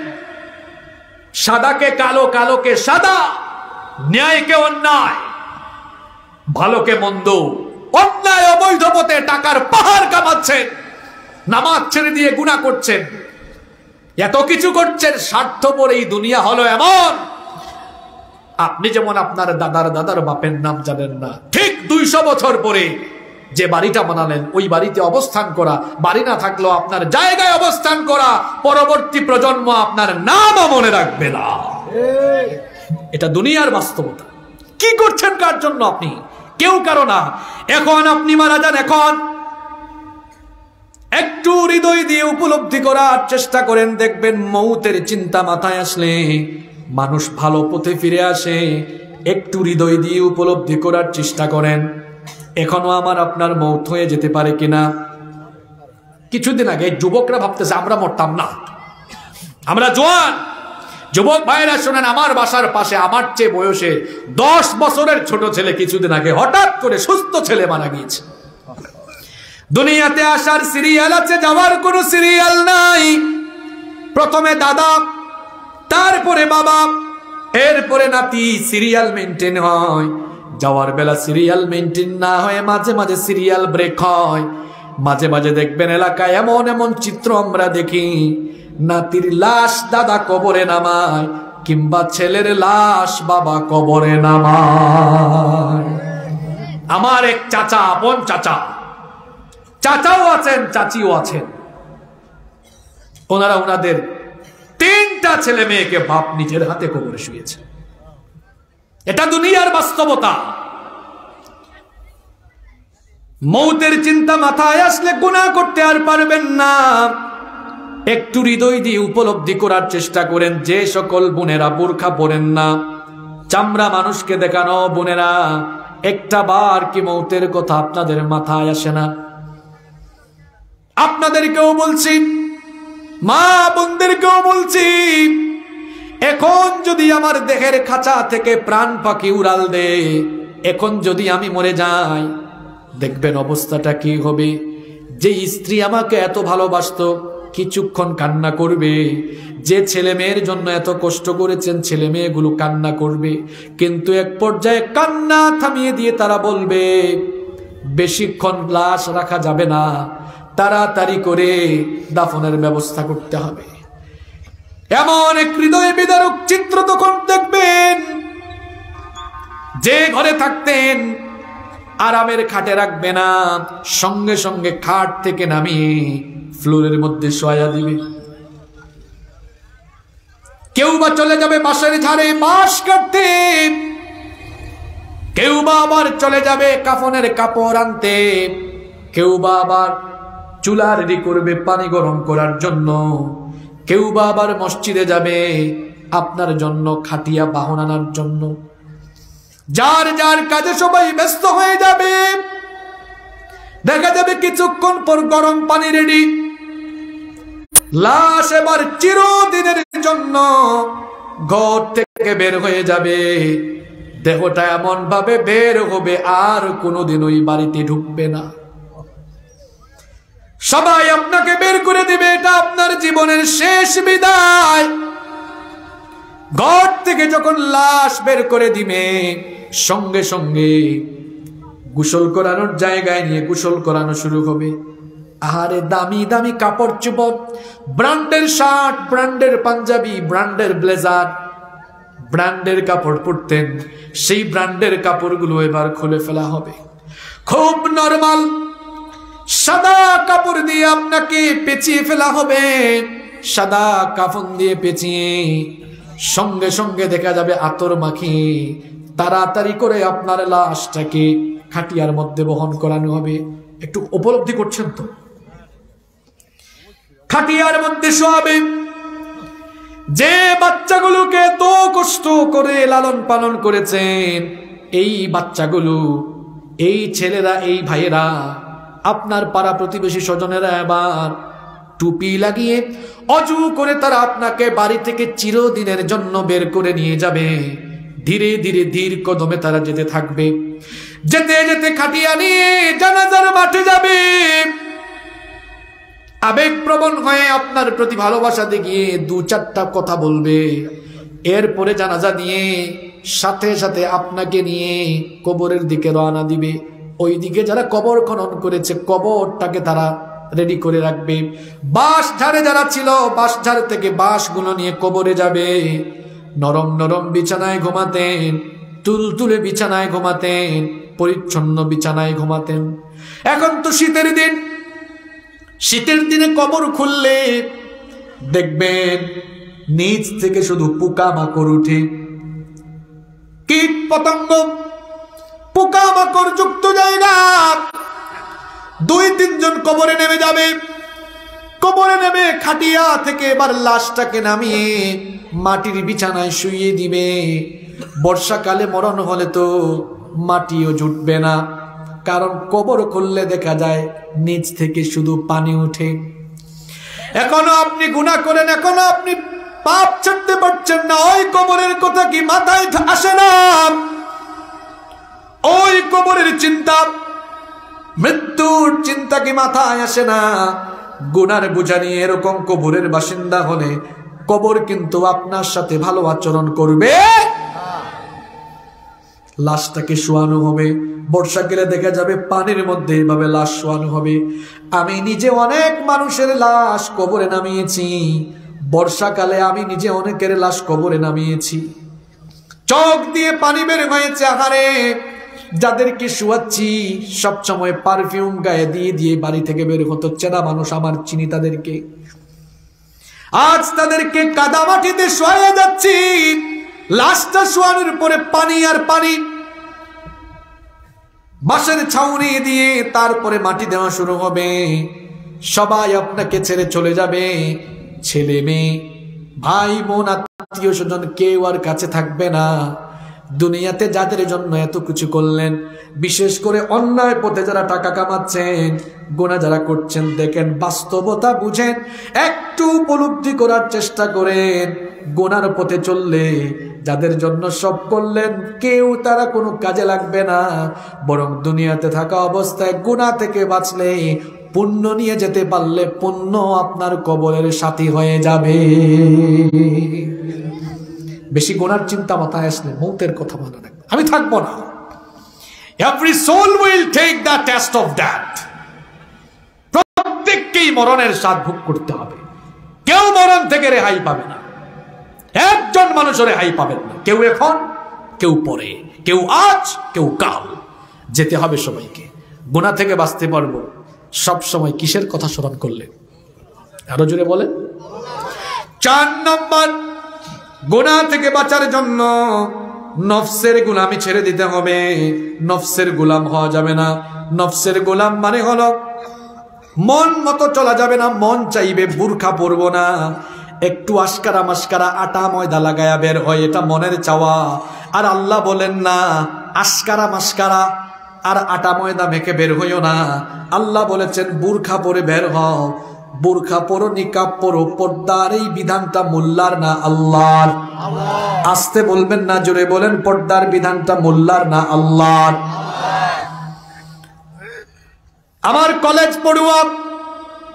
সাদাকে কালো, কালোকে সাদা, ন্যায়কে অন্যায়, ভালোকে মন্দ, অন্যায় অবৈধ পথে টাকার পাহাড় কামাচ্ছেন, নামাজ ছেড়ে দিয়ে গুনাহ করছেন, এত কিছু করছেন, স্বার্থপর এই দুনিয়া হলো এমন। আপনি যেমন আপনার দাদার দাদার বাপের নাম জানেন না, ঠিক 200 বছর পরে যে বাড়িটা বানালেন ওই বাড়িতে অবস্থান করা, বাড়ি না থাকলেও আপনার জায়গায় অবস্থান করা, পরবর্তী প্রজন্ম আপনার নামও মনে রাখবে না। এটা দুনিয়ার বাস্তবতা। কি করছেন কার জন্য? আপনি কেউ কারো না। এখন আপনি মারা যান, এখন একটু হৃদয় দিয়ে উপলব্ধি করার চেষ্টা করেন, দেখবেন মৌতের চিন্তা মাথায় আসলে মানুষ ভালো পথে ফিরে আসে। একটু হৃদয় দিয়ে উপলব্ধি করার চেষ্টা করেন। এখনো আমার আপনার মৌত হয়ে যেতে পারে কিনা। কিছুদিন আগে যুবকরা ভাবতেছে আমরা মরতাম না, আমরা জোয়ান। যুবক ভাইরা শোনেন, আমার বাসার পাশে আমার চেয়ে বয়সে 10 বছরের ছোট ছেলে কিছুদিন আগে হঠাৎ করে সুস্থ ছেলে মারা গিয়েছে। দুনিয়াতে আসার সিরিয়াল আছে, যাওয়ার কোনো সিরিয়াল নাই। প্রথমে দাদা, তারপরে বাবা, এরপরে নাতি, সিরিয়াল মেনটেন হয়। যাওয়ার বেলা সিরিয়াল মেনটেন না হয়ে মাঝে মাঝে সিরিয়াল ব্রেক হয়। মাঝে মাঝে দেখবেন এলাকায় এমন এমন চিত্র আমরা দেখি, নাতির লাশ দাদা কবরে নামায়, কিংবা ছেলের লাশ বাবা কবরে নামায়। আমার এক চাচা, আপন চাচা, চাচাও আছেন চাচিও আছেন, ওনারা ওনাদের 3টা ছেলে মেয়েকে বাপ নিজের হাতে কবরে শুয়েছে। এটা দুনিয়ার বাস্তবতা। মৌতের চিন্তা মাথায় আসলে গুনাহ করতে আর পারবেন না। একটু হৃদয় দিয়ে উপলব্ধি করার চেষ্টা করেন। যে সকল বোনেরা বোরখা পরেন না, চামড়া মানুষকে দেখানো বোনেরা, একটা বার কি মৌতের কথা আপনাদের মাথায় আসে না? আপনাদেরকেও বলছি, মা বোনদেরকেও বলছি, এখন যদি আমার দেহের খাঁচা থেকে প্রাণ পাখি উড়াল দে, এখন যদি আমি মরে যাই, দেখবেন অবস্থাটা কি হবে। যে স্ত্রী আমাকে এত ভালোবাসতো কিছুক্ষণ কান্না করবে, যে ছেলে মেয়ের জন্য এত কষ্ট করেছেন ছেলে মেয়েগুলো কান্না করবে, কিন্তু এক পর্যায়ে কান্না থামিয়ে দিয়ে তারা বলবে বেশিক্ষণ লাশ রাখা যাবে না, তাড়াতাড়ি করে দাফনের ব্যবস্থা করতে হবে। এমন এক হৃদয় বিদারক চিত্র তখন দেখবেন। যে ঘরে থাকতেন আরামের খাটে রাখবে না, সঙ্গে সঙ্গে খাট থেকে নামিয়ে ফ্লোরের মধ্যে শোয়া দিবে। কেউ বা চলে যাবে বাঁশের ঝাড়ে বাঁশ কাটতে, কেউ বা আবার চলে যাবে কাফনের কাপড় আনতে, কেউ বা আবার চুলা রেডি করবে পানি গরম করার জন্য, কেউ বা আবার মসজিদে যাবে আপনার জন্য খাটিয়া বাহন আনার জন্য। যার যার কাজে সবাই ব্যস্ত হয়ে যাবে। দেখা যাবে কিছুক্ষণ পর গরম পানি রেডি, লাশ এবার চিরদিনের জন্য ঘর থেকে বের হয়ে যাবে। দেহটা এমন ভাবে বের হবে আর কোনোদিন ওই বাড়িতে ঢুকবে না। সবাই আপনাকে বের করে দিবে, এটা আপনার জীবনের শেষ বিদায়। ঘর থেকে যখন লাশ বের করে দিবে, সঙ্গে সঙ্গে গোসল করানোর জায়গায় নিয়ে গোসল করানো শুরু হবে। আহারে দামি দামি কাপড় চোপড়, ব্র্যান্ডের শার্ট, ব্র্যান্ডের পাঞ্জাবি, ব্র্যান্ডের ব্লেজার, ব্র্যান্ডের কাপড় পরতেন, সেই ব্র্যান্ডের কাপড়গুলো এবার খুলে ফেলা হবে। খুব নরমাল সাদা কাপড় দিয়ে আপনাকে পেঁচিয়ে ফেলা হবে, সাদা কাফন দিয়ে পেঁচিয়ে। সঙ্গে সঙ্গে দেখা যাবে আতর মাখিয়ে তাড়াতাড়ি করে আপনার লাশটাকে খাটিয়ার মধ্যে বহন করানো হবে। একটু উপলব্ধি করছেন তো? খাটিয়ার মধ্যে শোয়াবে। যে বাচ্চাগুলোকে এত কষ্ট করে লালন পালন করেছেন, এই বাচ্চাগুলো, এই ছেলেরা, এই ভাইয়েরা, আপনার পাড়া প্রতিবেশী স্বজনেরা এবার টুপি লাগিয়ে অজু করে তারা আপনাকে বাড়ি থেকে চিরদিনের জন্য বের করে নিয়ে যাবে। ধীরে ধীরে ধীর কদমে তারা যেতে থাকবে। যেতে যেতে খাটিয়া নিয়ে জানাজার মাঠে যাবে। আবেগপ্রবণ হয়ে আপনার প্রতি ভালোবাসা দেখিয়ে 2-4টা কথা বলবে। এরপরে জানাজা নিয়ে সাথে সাথে আপনাকে নিয়ে কবরের দিকে রওনা দিবে। ওই দিকে যারা কবর খনন করেছে কবরটাকে তারা রেডি করে রাখবে। বাঁশ ঝাড়ে যারা ছিল বাঁশ ঝাড় থেকে বাঁশগুলো নিয়ে কবরে যাবে। নরম নরম বিছানায় ঘুমাতেন, তুলতুলে বিছানায় ঘুমাতেন, পরিচ্ছন্ন বিছানায় ঘুমাতেন। এখন তো শীতের দিন, শীতের দিনে কবর খুললে দেখবেন নিচ থেকে শুধু পোকামাকড় উঠে, কীট পতঙ্গ, পোকামাকড় যুক্ত জায়গা। 2-3 জন কবরে নেমে যাবে। কবরে নেমে খাটিয়া থেকে এবার লাশটাকে নামিয়ে মাটির বিছানায় শুইয়ে দিবে। বর্ষাকালে মরণ হলে তো মাটিও জুটবে না, কারণ কবর খুললে দেখা যায় নিচ থেকে শুধু পানি উঠে। এখনো আপনি গুনাহ করেন, এখনো আপনি পাপ ছাড়তে পারছেন না, ওই কবরের কথা কি মাথায় আসে না? ওই কবরের চিন্তা, মৃত্যুর চিন্তা কি মাথায় আসে না? গুনার বোঝা নিয়ে এরকম কবরের বাসিন্দা হলে কবর কিন্তু আপনার সাথে ভালো আচরণ করবে। লাশটাকে শোয়ানো হবে, বর্ষাকালে দেখা যাবে পানির মধ্যে এভাবে লাশ শোয়ানো হবে। আমি নিজে অনেক মানুষের লাশ কবরে নামিয়েছি, বর্ষাকালে আমি নিজে অনেকের লাশ কবরে নামিয়েছি। চোখ দিয়ে পানি বের হয়েছে। আহারে, যাদেরকে শুয়াচ্ছি সবসময় পারফিউম গায়ে দিয়ে দিয়ে বাড়ি থেকে বের হতো, চেনা মানুষ আমার, চিনি তাদেরকে। আজ তাদেরকে কাদা মাটিতে শোয়া যাচ্ছি, লাশটা শোয়ানোর পরে পানি আর পানি, বাঁশের ছাউনি দিয়ে তারপরে মাটি দেওয়া শুরু হবে। সবাই আপনাকে ছেড়ে চলে যাবে, ছেলে মেয়ে ভাই বোন আত্মীয় স্বজন কেউ আর কাছে থাকবে না। দুনিয়াতে যাদের জন্য এত কিছু করলেন, বিশেষ করে অন্যায় পথে যারা টাকা কামাচ্ছেন, গুনাহ যারা করছেন, দেখেন বাস্তবতা বুঝেন, একটু উপলব্ধি করার চেষ্টা করেন। গুনার পথে চললে যাদের জন্য সব করলেন কেউ তারা কোনো কাজে লাগবে না, বরং দুনিয়াতে থাকা অবস্থায় গুনাহ থেকে বাঁচলে, পুণ্য নিয়ে যেতে পারলে পুণ্য আপনার কবরের সাথী হয়ে যাবে। বেশি গুনার চিন্তা মাথায় আসলে মৌতের কথা মনে রাখবে, আমি থাকবো না। Every soul will take the test of death. প্রত্যেককেই মরণের স্বাদ ভোগ করতে হবে। কেউ মরণ থেকে রেহাই পাবে না, একজন মানুষও রেহাই পাবেন না। কেউ এখন, কেউ পরে, কেউ আজ, কেউ কাল। যেতে হবে সবাইকে। গুনাহ থেকে বাঁচতে পারবো সব সময় কিসের কথা স্মরণ করলে? আরো জোরে বলেন। 4 নম্বর, গুনাহ থেকে বাঁচার জন্য নফসের গোলামি ছেড়ে দিতে হবে। নফসের গোলাম হওয়া যাবে না। নফসের গোলাম মানে হলো মন মতো চলা যাবে না। মন চাইবে বুরখা পরবো না, একটু আশকারা মাস্কারা আটা ময়দা লাগায়া বের হয়, এটা মনের চাওয়া। আর আল্লাহ বলেন না আশকারা মাস্কারা আর আটা ময়দা মেখে বের হইও না। আল্লাহ বলেছেন বুরখা পরে বের হও। বুরখা পরো, নিকাব পরো, পর্দার এই বিধানটা মোল্লার না আল্লাহর। আসতে বলবেন না, জোরে বলেন, পর্দার বিধানটা মোল্লার না আল্লাহর। আমার কলেজ পড়ুয়া,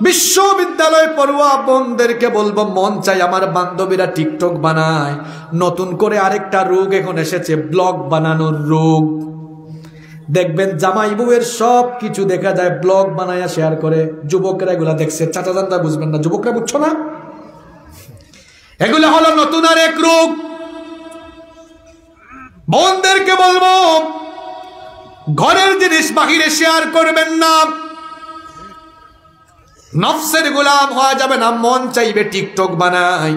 বিশ্ববিদ্যালয় পড়ুয়া বোনদেরকে বলবো, মন চাই আমার বান্ধবীরা টিকটক বানায়। নতুন করে আরেকটা রোগ এখন এসেছে, ব্লগ বানানোর রোগ। দেখবেন জামাই বউয়ের সব কিছু দেখা যায়, ব্লগ বানায়া শেয়ার করে। যুবকরা এগুলা দেখছে, চাচা জানটা বুঝবেন না, যুবকরা বুঝছো না? এগুলা হলো নতুন আর এক রোগ। বোনদেরকে বলবো, ঘরের জিনিস বাহিরে শেয়ার করবেন না। নফসের গোলাম হওয়া যাবে না। মন চাইবে টিকটক বানাই,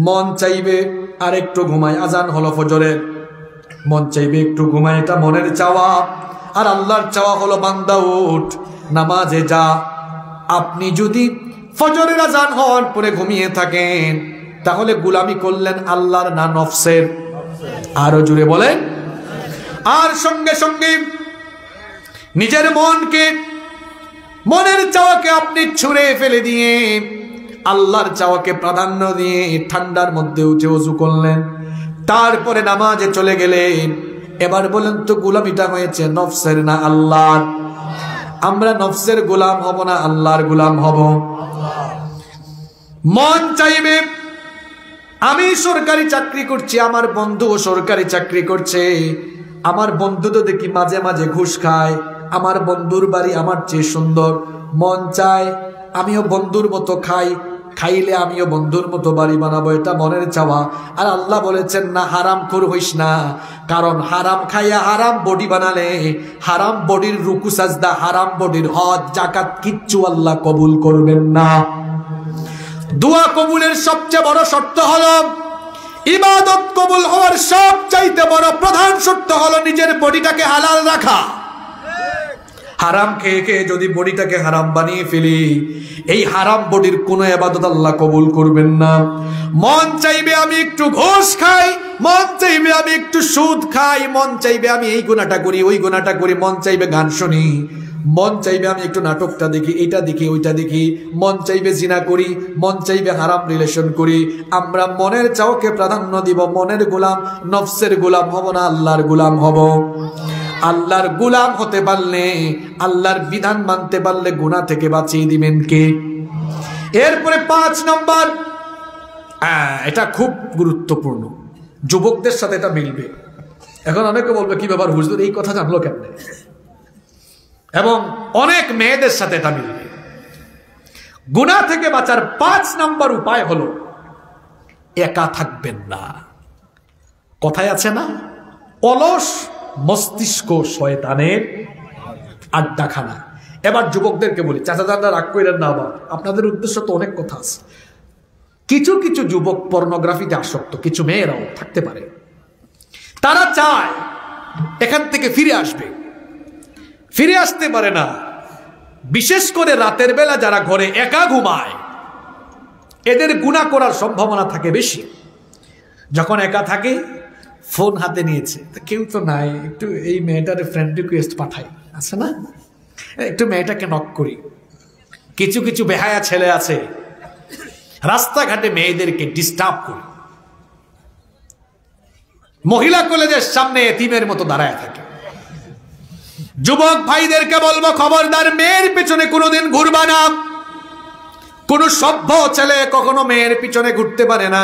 মন চাইবে আর একটু ঘুমাই, আজান হলো ফজরের, মন চাইবে একটু ঘুমাই, এটা মনের চাওয়া। আর আল্লাহর চাওয়া হলো বান্দা উঠ, নামাজে যা। আপনি যদি ফজরের আজান হওয়ার পরে ঘুমিয়ে থাকেন, তাহলে গোলামি করলেন আল্লাহর না নফসের? আরো জুড়ে বলেন। আর সঙ্গে সঙ্গে নিজের মনকে, মনের চাওয়াকে আপনি ছুঁড়ে ফেলে দিয়ে আল্লাহর চাওয়াকে প্রাধান্য দিয়ে ঠান্ডার মধ্যে উঠে ওযু করলেন, তারপরে নামাজে চলে গেলেন। এবার বলেন তো গোলামিটা হয়েছে নফসের না আল্লাহর? আমরা নফসের গোলাম হব না আল্লাহর গোলাম হব? মন চাইবে আমি সরকারি চাকরি করছি, আমার বন্ধুও সরকারি চাকরি করছে, আমার বন্ধু তো দেখি মাঝে মাঝে ঘুষ খায়, আমার বন্ধুর বাড়ি আমার চেয়ে সুন্দর। মন চায় আমিও বন্ধুর মতো খাই, খাইলে আমিও বন্ধুর মতো বাড়ি বানাবো, এটা মনের চাওয়া। আর আল্লাহ বলেছেন না, হারামখোর হইস না, কারণ হারাম খাইয়া হারাম বডি বানালে হারাম বডির রুকু সাজদা, হারাম বডির হজ জাকাত কিচ্ছু আল্লাহ কবুল করবেন না। দোয়া কবুলের সবচেয়ে বড় শর্ত হলো, ইবাদত কবুল হওয়ার সবচাইতে বড় প্রধান শর্ত হলো নিজের বডিটাকে হালাল রাখা। হারাম খেয়ে খেয়ে যদি বডিটাকে হারাম বানিয়ে ফেলি, এই হারাম বডির কোনো ইবাদত আল্লাহ কবুল করবেন না। মন চাইবে আমি একটু ঘুষ খাই, মন চাইবে আমি একটু সুদ খাই, মন চাইবে আমি এই গুনাহটা করি ওই গুনাহটা করি, মন চাইবে গান শুনি, মন চাইবে আমি একটু নাটকটা দেখি, এটা দেখি ওইটা দেখি, মন চাইবে জিনা করি, মন চাইবে হারাম রিলেশন করি। আমরা মনের চাওকে প্রাধান্য দিব, মনের গোলাম নফসের গোলাম হব না, আল্লাহর গোলাম হব। আল্লাহর গোলাম হতে পারলে, আল্লাহর বিধান মানতে পারলে গুনাহ থেকে বাঁচিয়ে দিবেন কে? এরপরে 5 নম্বর, এটা খুব গুরুত্বপূর্ণ, যুবকদের সাথে এটা মিলবে। এখন অনেকে বলবে কি ব্যাপার হুজুর এই কথা জানলো কেমনে? এবং অনেক মেয়েদের সাথে এটা মিলবে। গুনাহ থেকে বাঁচার 5 নম্বর উপায় হলো একা থাকবেন না। কথায় আছে না, অলস মস্তিষ্ক শয়তানের আড্ডাখানা। এবার যুবকদেরকে বলি, চাচা চাচা রাগ কইলেন না, আবার আপনাদের উদ্দেশ্য তো অনেক কথা আছে। কিছু কিছু যুবক পর্নোগ্রাফিতে আসক্ত, কিছু মেয়েরাও থাকতে পারে, তারা চায় এখান থেকে ফিরে আসবে, ফিরে আসতে পারে না। বিশেষ করে রাতের বেলা যারা ঘরে একা ঘুমায়, এদের গুনাহ করার সম্ভাবনা থাকে বেশি। যখন একা থাকে, ফোন হাতে নিয়েছে, কেউ তো নাই, একটু এই মেয়েটার ফ্রেন্ড রিকোয়েস্ট পাঠাই, আছে না, একটু মেয়েটাকে নক করি। কিছু কিছু বেহায়া ছেলে আছে, রাস্তাঘাটে মেয়েদেরকে ডিস্টার্ব করে, মহিলা কলেজের সামনে এতিমের মতো দাঁড়ায় থাকে। যুবক ভাইদেরকে বলবো, খবরদার, মেয়ের পিছনে কোনোদিন ঘুরবা না। কোন সভ্য ছেলে কখনো মেয়ের পিছনে ঘুরতে পারে না।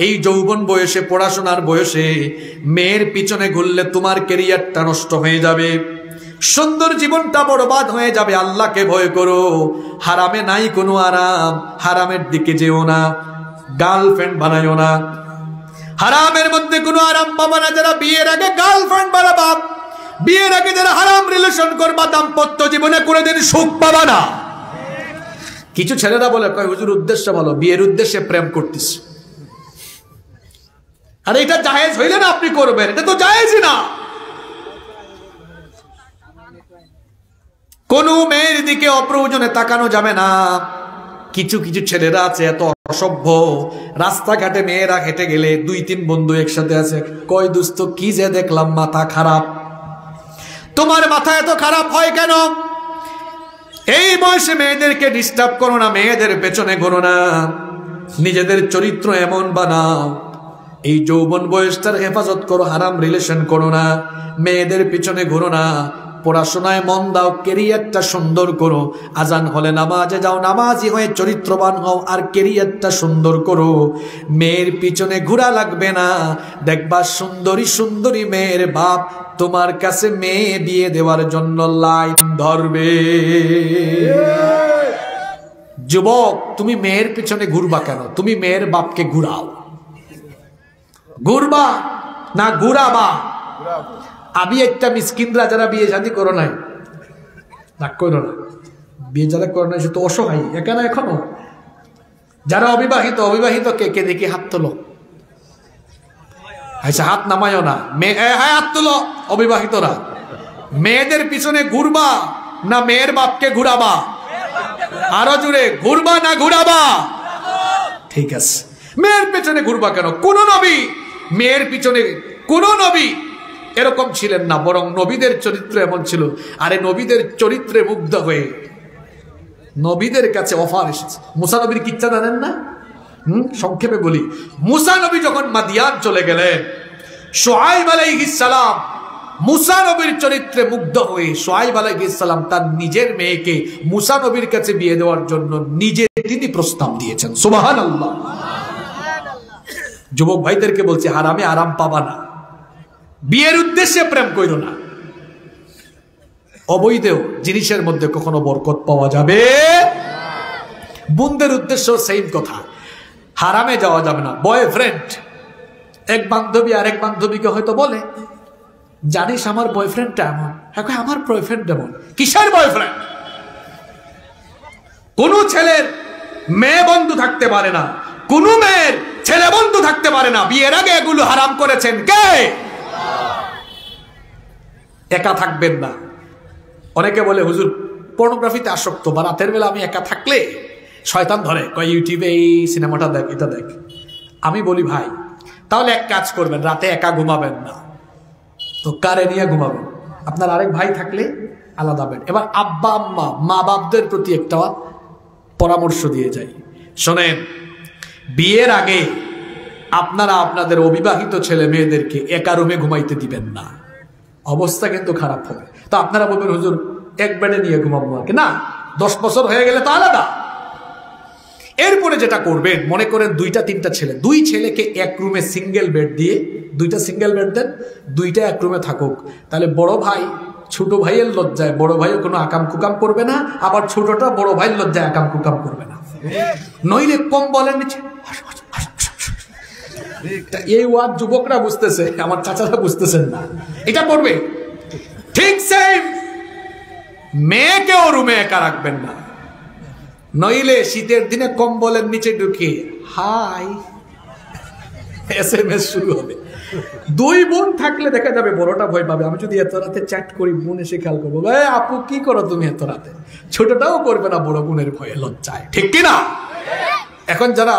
এই যৌবন বয়সে, পড়াশোনার বয়সে মেয়ের পিছনে ঘুরলে তোমার ক্যারিয়ারটা নষ্ট হয়ে যাবে, সুন্দর জীবনটা বরবাদ হয়ে যাবে। আল্লাহকে ভয় করো, হারামে নাই কোনো আরাম, হারামের দিকে যেও না, গার্লফ্রেন্ড বানাইও না। হারামের মধ্যে কোনো আরাম পাবা না। যারা বিয়ের আগে গার্লফ্রেন্ড বানাবা, বিয়ের আগে যারা হারাম রিলেশন করবা, দাম্পত্য জীবনে কোনোদিন সুখ পাবা না। কিছু ছেলেরা বলে, কয় হুজুর উদ্দেশ্য ভালো, বিয়ের উদ্দেশ্যে প্রেম করতিস। আর এটা জায়েজ হইলে না আপনি করবেন, এটা তো জায়েজই না। কোন মেয়ের দিকে অপ্রয়োজনে তাকানো যাবে না। কিছু কিছু ছেলেরা আছে এত অসভ্য, রাস্তাঘাটে মেয়েরা হেঁটে গেলে 2-3 বন্ধু একসাথে আছে, কয় দোস্ত কি যে দেখলাম, মাথা খারাপ। তোমার মাথা এত খারাপ হয় কেন? এই বয়সে মেয়েদেরকে ডিস্টার্ব করো না, মেয়েদের পেছনে ঘোরো না, নিজেদের চরিত্র এমন বানাও। এই যৌবন বয়সটার হেফাজত করো, হারাম রিলেশন করো না, মেয়েদের পিছনে ঘোরো না, পড়াশোনায় মন দাও, ক্যারিয়ারটা সুন্দর করো। আজান হলে নামাজে যাও, নামাজি হয়ে চরিত্রবান হও, আর ক্যারিয়ারটা সুন্দর করো। মেয়ের পিছনে ঘোরা লাগবে না। দেখবা সুন্দরী সুন্দরী মেয়ের বাপ তোমার কাছে মেয়ে বিয়ে দেওয়ার জন্য লাইন ধরবে। যুবক, তুমি মেয়ের পিছনে ঘুরবা কেন? তুমি মেয়ের বাপকে ঘুরাও। ঘুরবা না ঘুরাবা? আমি একটা মিসকিনরা যারা বিয়ে শাদী করো নাই, রাগ করো না, বিয়ে যারা করো নাই সে তো অসহায়, একা না এখনো। যারা অবিবাহিত, অবিবাহিত কে কে দেখি হাত তোলো। আচ্ছা হাত নামায়ও না, হ্যাঁ হাত তোলো অবিবাহিতরা। মেয়েদের পিছনে ঘুরবা না মেয়ের বাপকে ঘুরাবা? আরো জুড়ে, ঘুরবা না ঘুরাবা? ঠিক আছে, মেয়ের পিছনে ঘুরবা কেন? কোন নবী মেয়ের পিছনে, কোন নবী এরকম ছিলেন না, বরং নবীদের চরিত্র এমন ছিল। আরে নবীদের চরিত্রে মুগ্ধ হয়ে নবীদের কাছে অফার এসেছে। মুসা নবীর কিচ্ছা জানেন না? সংক্ষেপে বলি, মুসা নবী যখন মাদিয়ান চলে গেলেন, শুআয়ব আলাইহিস সালাম মুসা নবীর চরিত্রে মুগ্ধ হয়ে শুআয়ব আলাইহিস সালাম তার নিজের মেয়েকে মুসা নবীর কাছে বিয়ে দেওয়ার জন্য নিজে তিনি প্রস্তাব দিয়েছেন। সুবহানাল্লাহ। যুবক ভাইদেরকে বলছি, হারামে আরাম পাবা না, বিয়ের উদ্দেশ্যে প্রেম কইরো না। অবৈধ জিনিসের মধ্যে কখনো বরকত পাওয়া যাবে। বন্ধের উদ্দেশ্য সেম কথা, হারামে যাওয়া যাবে না। বয়ফ্রেন্ড, এক বান্ধবী আরেক বান্ধবীকে হয়তো বলে, জানিস আমার বয়ফ্রেন্ডটা এমন। হ্যাঁ, আমার বয়ফ্রেন্ড এমন। কিসের বয়ফ্রেন্ড? কোন ছেলের মেয়ে বন্ধু থাকতে পারে না, কোন মেয়ের ছেলে বন্ধু থাকতে পারে না। বিয়ের আগে এগুলো হারাম করেছেন কে? একা থাকবেন না, অনেকে বলে হুজুর পর্নোগ্রাফিতে আসক্ত, বা রাতের বেলা আমি একা থাকলে শয়তান ধরে, কয় ইউটিউবে এই সিনেমাটা দেখ, এটা দেখ। আমি বলি ভাই তাহলে এক কাজ করবেন, রাতে একা ঘুমাবেন না তো কারে নিয়ে ঘুমাবেন? আপনার আরেক ভাই থাকলে আলাদা বেড। এবার আব্বা আম্মা, মা বাপদের প্রতি একটা পরামর্শ দিয়ে যাই, শোনেন, বিয়ের আগে আপনারা আপনাদের অবিবাহিত ছেলে মেয়েদেরকে একা রুমে ঘুমাইতে দিবেন না, অবস্থা কিন্তু খারাপ হবে। তো আপনারা বলবেন হুজুর এক বেডে নিয়ে ঘুমাবো নাকি? না, 10 বছর হয়ে গেলে তো আলাদা। এরপরে যেটা করবেন, মনে করেন 2-3টা ছেলে, 2 ছেলেকে এক রুমে সিঙ্গেল বেড দিয়ে, 2টা সিঙ্গেল বেড দেন, 2টা এক রুমে থাকুক। তাহলে বড় ভাই ছোট ভাইয়ের লজ্জায় বড় ভাইও কোনো আকাম কুকাম করবে না, আবার ছোটটা বড় ভাইয়ের লজ্জায় আকাম কুকাম করবে না। নইলে কম বলেন নিচে এই ওয়ার্ড যুবকরা বুঝতেছে, আমার চাচারা বুঝতেছেন না, এটা করবে। ঠিক সেম মেয়েকেও রুমে একা রাখবেন না, নইলে শীতের দিনে কম্বলের নিচে ঢুকে হাই SMS শুরু হবে। 2 বোন থাকলে দেখা যাবে বড়টা ভয় পাবে, আমি যদি এত রাতে চ্যাট করি বোন এসে খেয়াল করবো, আপু কি করো তুমি এত রাতে? ছোটটাও করবে না বড় বোনের ভয়ে লজ্জায়, ঠিক কিনা? এখন যারা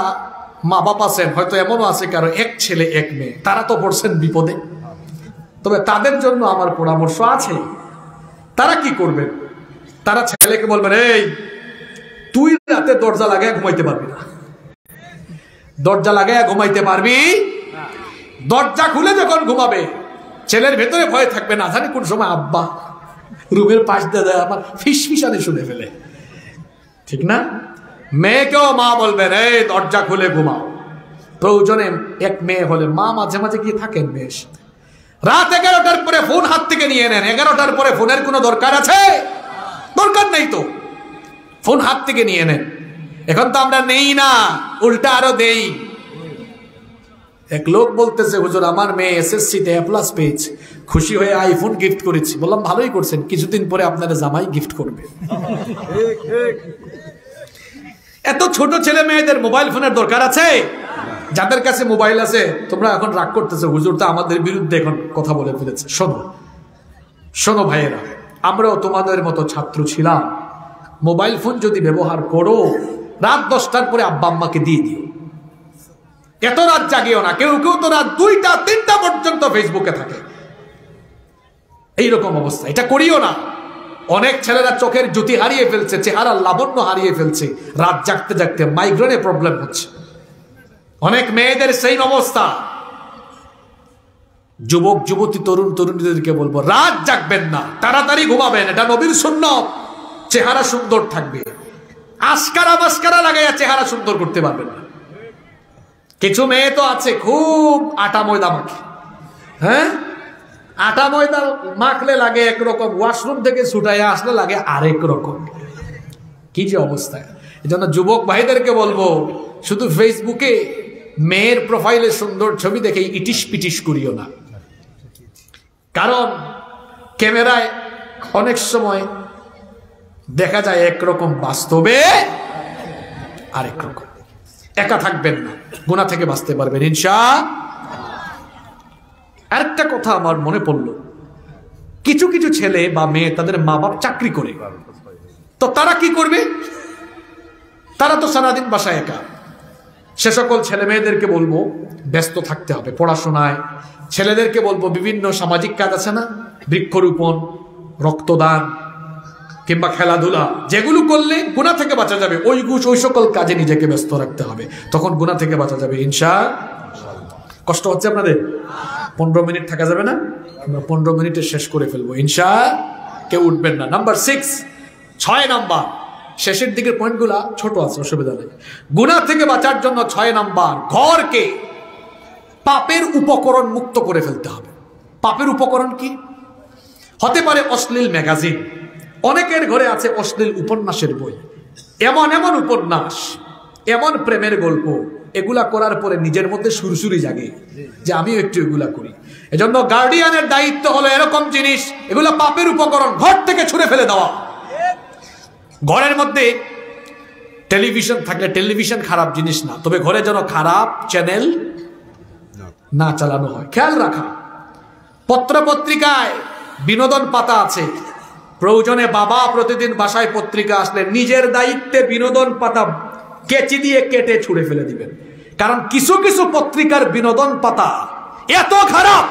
মা বাবা আছেন, হয়তো এমনও আছে কারো এক ছেলে এক মেয়ে, তারা তো পড়ছেন বিপদে। তবে তাদের জন্য আমার পরামর্শ আছে। তারা কি করবেন? তারা ছেলেকে বলবেন, এই তুই রাতে দরজা লাগায় ঘুমাইতে পারবি না, দরজা লাগায় ঘুমাইতে পারবি? দরজা খুলে যখন ঘুমাবে ছেলের ভেতরে ভয় থাকবে, না জানি কোন সময় আব্বা রুমের পাশ দিয়ে দেয় আমার ফিসফিসানি শুনে ফেলে, ঠিক না? মেয়েকেও মা বলবেন, এই দরজা খুলে ঘুমাও। প্রয়োজনে এক মেয়ে হলে মা মাঝে মাঝে গিয়ে থাকেন মেয়ের সাথে। রাত 11টার পরে ফোন হাত থেকে নিয়ে নেন। 11টার পরে ফোনের কোনো দরকার আছে? দরকার নেই তো, ফোন হাত থেকে নিয়ে নেন। এখন তো আমরা নেই না, উল্টা আরো দেই। এক লোক বলতেছে, হুজুর আমার মেয়ে SSC-তে A+ পেয়েছে, খুশি হয়ে আইফোন গিফট করেছি। বললাম ভালোই করছেন, কিছুদিন পরে আপনার জামাই গিফট করবে। এত ছোট ছেলে মেয়েদের মোবাইল ফোনের দরকার আছে? যাদের কাছে মোবাইল আছে তোমরা এখন রাগ করতেছে, হুজুর তো আমাদের বিরুদ্ধে এখন কথা বলে ফেলেছে। শোনো শোনো ভাইয়েরা, আমরাও তোমাদের মতো ছাত্র ছিলাম। মোবাইল ফোন যদি ব্যবহার করো, রাত 10টার পরে আব্বা আম্মাকে দিয়ে দিও। এত রাত জাগিও না। কেউ কেউ তো রাত 2টা-3টা পর্যন্ত ফেসবুকে থাকে। এইরকম অবস্থা, এটা করিও না। অনেক ছেলেরা চোখের জ্যোতি হারিয়ে ফেলছে, চেহারার লাবণ্য হারিয়ে ফেলছে, রাত জাগতে জাগতে মাইগ্রেনে প্রবলেম হচ্ছে। অনেক মেয়েদের সেই অবস্থা। যুবক যুবতী তরুণ তরুণীদেরকে বলবো, রাত জাগবেন না, তাড়াতাড়ি ঘুমাবেন, এটা নবীর সুন্নাত। চেহারা সুন্দর থাকবে, আস্কারা মাস্কারা লাগাইয়া চেহারা সুন্দর করতে পারবেন না। কিছু মেয়ে তো আছে খুব আটা ময়দা মাখে, হ্যাঁ, আটা ময়দা মাখলে লাগে একরকম, ওয়াশরুম থেকে ছুটাইয়া আসলে লাগে আরেক রকম। কি যে অবস্থা! এই জন্য যুবক ভাইদেরকে বলবো, শুধু ফেসবুকে মেয়ের প্রোফাইলে সুন্দর ছবি দেখে ইটিস পিটিস করিও না। কারণ ক্যামেরায় অনেক সময় দেখা যায় একরকম, বাস্তবে আরেক রকম। একা থাকবেন না, গুনাহ থেকে বাঁচতে পারবেন ইনশাআল্লাহ। আরেকটা কথা আমার মনে পড়লো, কিছু কিছু ছেলে বা মেয়ে তাদের মা বাপ চাকরি করে, তো তারা কি করবে? তারা তো সারাদিন বাসায় একা। সে সকল ছেলে মেয়েদেরকে বলবো ব্যস্ত থাকতে হবে পড়াশোনায়। ছেলেদেরকে বলবো বিভিন্ন সামাজিক কাজ আছে না, বৃক্ষরোপণ, রক্তদান কিংবা খেলাধুলা, যেগুলো করলে গুনাহ থেকে বাঁচা যাবে, ওই সকল কাজে নিজেকে ব্যস্ত রাখতে হবে, তখন গুনাহ থেকে বাঁচা যাবে ইনশাআল্লাহ। কষ্ট হচ্ছে আপনাদের? 15 মিনিট থাকা যাবে না? আমরা 15 মিনিটে শেষ করে ফেলবো ইনশাআল্লাহ। কেউ উঠবেন না। নাম্বার 6 নাম্বার, শেষের দিকের পয়েন্টগুলা ছোট আছে, অসুবিধা নেই। গুনাহ থেকে বাঁচার জন্য 6 নাম্বার, ঘরকে পাপের উপকরণ মুক্ত করে ফেলতে হবে। পাপের উপকরণ কি হতে পারে? অশ্লীল ম্যাগাজিন। অনেকের ঘরে আছে অশ্লীল উপন্যাসের বই, এমন এমন উপন্যাস, এমন প্রেমের গল্প, এগুলা করার পরে নিজের মধ্যে সুরসুরি জাগে যে আমিও একটু এগুলা করি। এজন্য গার্ডিয়ানের দায়িত্ব হলো এরকম জিনিস, এগুলা পাপের উপকরণ, ঘর থেকে ছুঁড়ে ফেলে দেওয়া। ঘরের মধ্যে টেলিভিশন থাকলে, টেলিভিশন খারাপ জিনিস না, তবে ঘরে যেন খারাপ চ্যানেল না চালানো হয়, খেয়াল রাখা। পত্র পত্রিকায় বিনোদন পাতা আছে, প্রয়োজনে বাবা প্রতিদিন বাসায় পত্রিকা আসলে নিজের দায়িত্বে বিনোদন পাতা কেচি দিয়ে কেটে ছুঁড়ে ফেলে দিবেন। কারণ কিছু কিছু পত্রিকার বিনোদন পাতা এত খারাপ,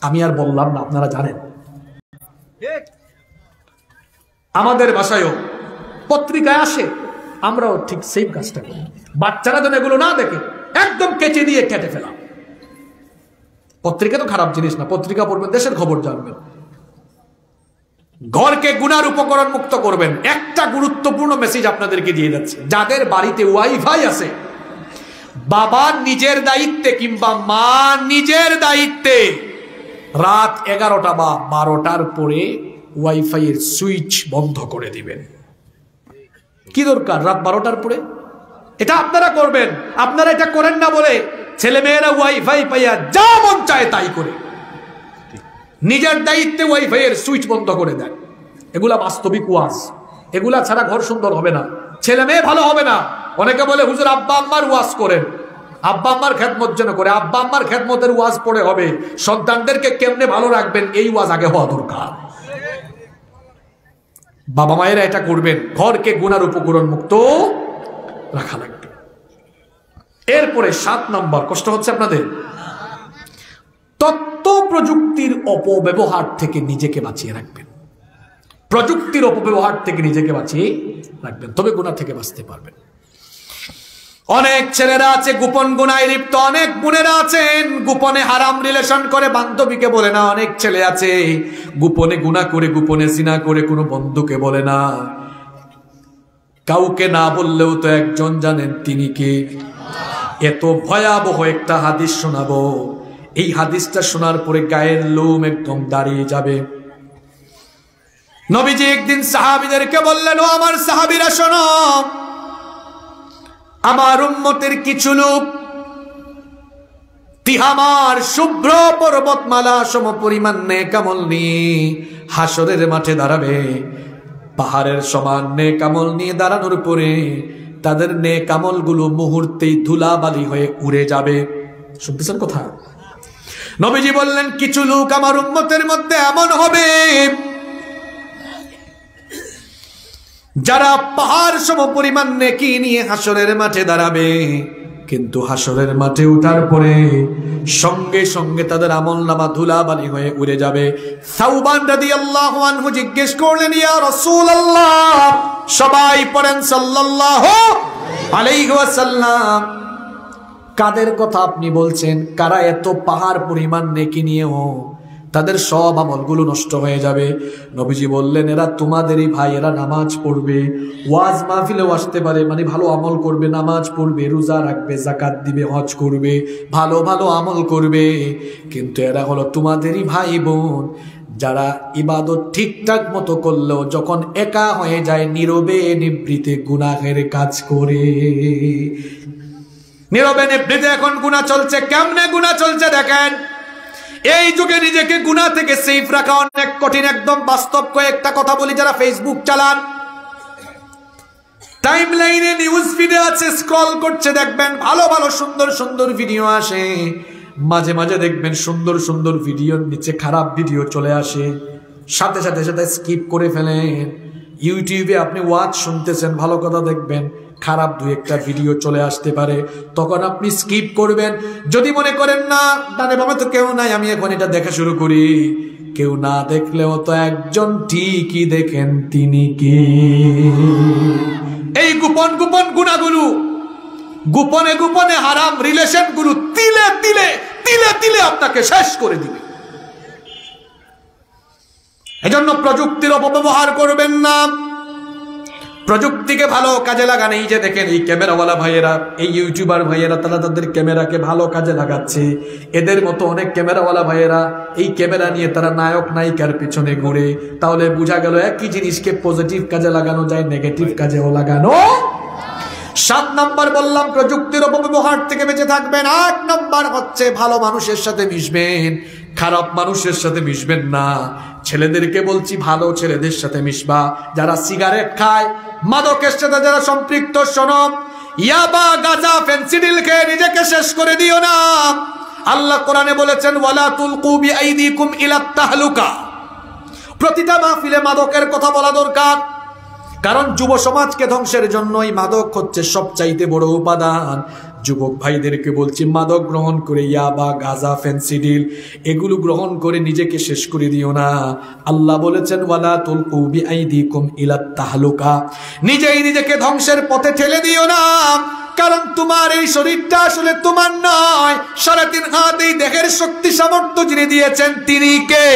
আমি আর বললাম না, আপনারা জানেন। আমাদের বাসায়ও পত্রিকায় আসে, আমরাও ঠিক সেই কাজটা করি। বাচ্চারা যেন এগুলো না দেখে একদম কেচে দিয়ে কেটে ফেলা। পত্রিকা তো খারাপ জিনিস না, পত্রিকা পড়বেন, দেশের খবর জানবেন, ঘরকে গুনার উপকরণ মুক্ত করবেন। একটা গুরুত্বপূর্ণ মেসেজ আপনাদেরকে দিয়ে যাচ্ছে, যাদের বাড়িতে ওয়াইফাই আছে, বাবা নিজের দায়িত্বে কিংবা মা নিজের দায়িত্বে রাত 11টা বা 12টার পরে ওয়াইফাই এর সুইচ বন্ধ করে দিবেন। কি দরকার রাত 12টার পরে? এটা আপনারা করবেন। আপনারা এটা করেন না বলে ছেলে মেয়েরা ওয়াইফাই পাইয়া যা মন চায় তাই করে, নিজের দায়িত্বে ওয়াইফাই এর সুইচ বন্ধ করে দেন। এগুলা বাস্তবিক ওয়াজ, এগুলা ছাড়া ঘর সুন্দর হবে না, ছেলে মেয়ে ভালো হবে না। অনেকে বলে হুজুর আব্বা আম্মার ওয়াজ করেন, আব্বা আম্মার খেদমত যেন করে। আব্বা আম্মার খেদমতের ওয়াজ পড়ে হবে, সন্তানদেরকে কেমনে ভালো রাখবেন এই ওয়াজ আগে হওয়া দরকার। বাবা মায়েরা এটা করবেন, ঘরকে গুনার উপকরণ মুক্ত রাখা লাগবে। এরপরে 7 নম্বর, কষ্ট হচ্ছে আপনাদের, তথ্য প্রযুক্তির অপব্যবহার থেকে নিজেকে বাঁচিয়ে রাখবেন। প্রযুক্তির অপব্যবহার থেকে নিজেকে বাঁচিয়ে রাখবেন, তবে গুনাহ থেকে বাঁচতে পারবেন। অনেক ছেলেরা আছে গোপন গুনায় লিপ্ত, অনেক বোনেরা আছেন গোপনে হারাম রিলেশন করে, বান্ধবীকে বলে না। অনেক ছেলে আছে গোপনে গুনাহ করে, গোপনে জিনা করে, কোনো বন্ধুকে বলে না। কাউকে না বললেও তো একজন জানেন, তিনি কে? এত ভয়াবহ একটা হাদিস শোনাবো, এই হাদিসটা শোনার পরে গায়ের লোম একদম দাঁড়িয়ে যাবে। নবীজি একদিন সাহাবীদেরকে বললেন, ও আমার সাহাবীরা শোনো, আমার উম্মতের কিছু লোক তিহামার শুভ্র পর্বতমালা সম পরিমাণ নেক আমল নিয়ে হাসরের মাঠে দাঁড়াবে। পাহাড়ের সমান নেক আমল নিয়ে দাঁড়ানোর পরে তাদের নেক আমলগুলো মুহূর্তেই ধুলাবালি হয়ে উড়ে যাবে। শুনতেছেন কথা? নবীজি বললেন, কিছু লোক আমার উম্মতের মধ্যে এমন হবে যারা পাহাড় সম পরিমাণ নেকি নিয়ে হাসরের মাঠে দাঁড়াবে, কিন্তু হাসরের মাঠে উঠার পরে সঙ্গে সঙ্গে তাদের আমলনামা ধুলাবালি হয়ে উড়ে যাবে। সাউবান রাদিয়াল্লাহু আনহু জিজ্ঞেস করলেন, ইয়া রাসূলুল্লাহ, সবাই পড়েন সাল্লাল্লাহু আলাইহি ওয়াসাল্লাম, কাদের কথা আপনি বলছেন? কারা এত পাহাড় পরিমাণ নেকি নিয়েও তাদের সব আমলগুলো নষ্ট হয়ে যাবে? নবীজি বললেন, এরা তোমাদেরই ভাই, এরা নামাজ পড়বে, ওয়াজ মাহফিলেও আসতে পারে, মানে ভালো আমল করবে, নামাজ পড়বে, রোজা রাখবে, যাকাত দিবে, হজ করবে, ভালো ভালো আমল করবে, কিন্তু এরা হলো তোমাদেরই ভাই বোন যারা ইবাদত ঠিকঠাক মতো করলেও যখন একা হয়ে যায় নীরবে নিভৃতে গুনাহের কাজ করে। নীরবে নিভৃতে এখন গুনাহ চলছে। কেমনে গুনাহ চলছে দেখেন। এই যুগে নিজেকে গুনাহ থেকে সেফ রাখা অনেক কঠিন। একদম বাস্তব কয়েকটা কথা বলি, যারা ফেসবুক চালান, টাইমলাইনে নিউজ ফিডে আছে, স্ক্রল করছে, দেখবেন ভালো ভালো সুন্দর সুন্দর ভিডিও আসে, মাঝে মাঝে দেখবেন সুন্দর সুন্দর ভিডিওর নিচে খারাপ ভিডিও চলে আসে, সাথে সাথে সাথে স্কিপ করে ফেলেন। ইউটিউবে আপনি ওয়াজ শুনতেছেন, ভালো কথা দেখবেন, খারাপ দুই একটা ভিডিও চলে আসতে পারে, তখন আপনি স্কিপ করবেন। যদি মনে করেন না ডানে বামে তো কেউ নাই, আমি এখন এটা দেখা শুরু করি, কেউ না দেখলেও তো একজন ঠিকই দেখেন, তিনি কি? এই গোপন গোপন গুনাহগুলো, গোপনে গোপনে হারাম রিলেশন গুলো তিলে তিলে তিলে তিলে আপনাকে শেষ করে দিবে। এজন্য প্রযুক্তির অপব্যবহার করবেন না, প্রযুক্তিকে ভালো কাজে লাগান। এই যে দেখেন এই ক্যামেরাওয়ালা ভাইয়েরা, এই ইউটিউবার ভাইয়েরা, তারা তাদের ক্যামেরাকে ভালো কাজে লাগাচ্ছে। এদের মতো অনেক ক্যামেরাওয়ালা ভাইয়েরা এই ক্যামেরা নিয়ে তারা নায়ক নায়িকার পিছনে ঘুরে। তাহলে বোঝা গেল একই জিনিসকে পজিটিভ কাজে লাগানো যায়, নেগেটিভ কাজেও লাগানো। 7 নাম্বার বললাম প্রযুক্তির অপব্যবহার থেকে বেঁচে থাকবেন। 8 নাম্বার হচ্ছে ভালো মানুষের সাথে মিশবেন, খারাপ মানুষের সাথে মিশবেন না। ছেলেদেরকে বলছি ভালো ছেলেদের সাথে মিশবা, যারা সিগারেট খায়, মাদকের সাথে যারা সম্পৃক্ত, শোনো, ইয়াবা, গাঁজা, ফেন্সিডিল খেয়ে নিজেকে শেষ করে দিও না। আল্লাহ কোরআনে বলেছেন, ওয়ালা তুলকু বিআইদিকুম ইলাত তাহলুকা প্রতিটা মাহফিলে মাদকের কথা বলা দরকার, কারণ যুব সমাজকে ধ্বংসের জন্য এই মাদক হচ্ছে সবচাইতে বড় উপাদান। যুবক ভাইদেরকে বলছি, মাদক গ্রহণ করে ইয়াবা, গাঁজা, ফেন্সিডিল এগুলো গ্রহণ করে নিজেকে শেষ করে দিও না। আল্লাহ বলেছেন ওয়ালা তুলকু বিআইদিকুম ইলাত তাহলুকা, নিজেই নিজেকে ধ্বংসের পথে ঠেলে দিও না, কারণ তোমার এই শরীরটা আসলে তোমার নয়। 3.5 হাত এই দেহের শক্তি সামর্থ্য যিনি দিয়েছেন তিনি কে?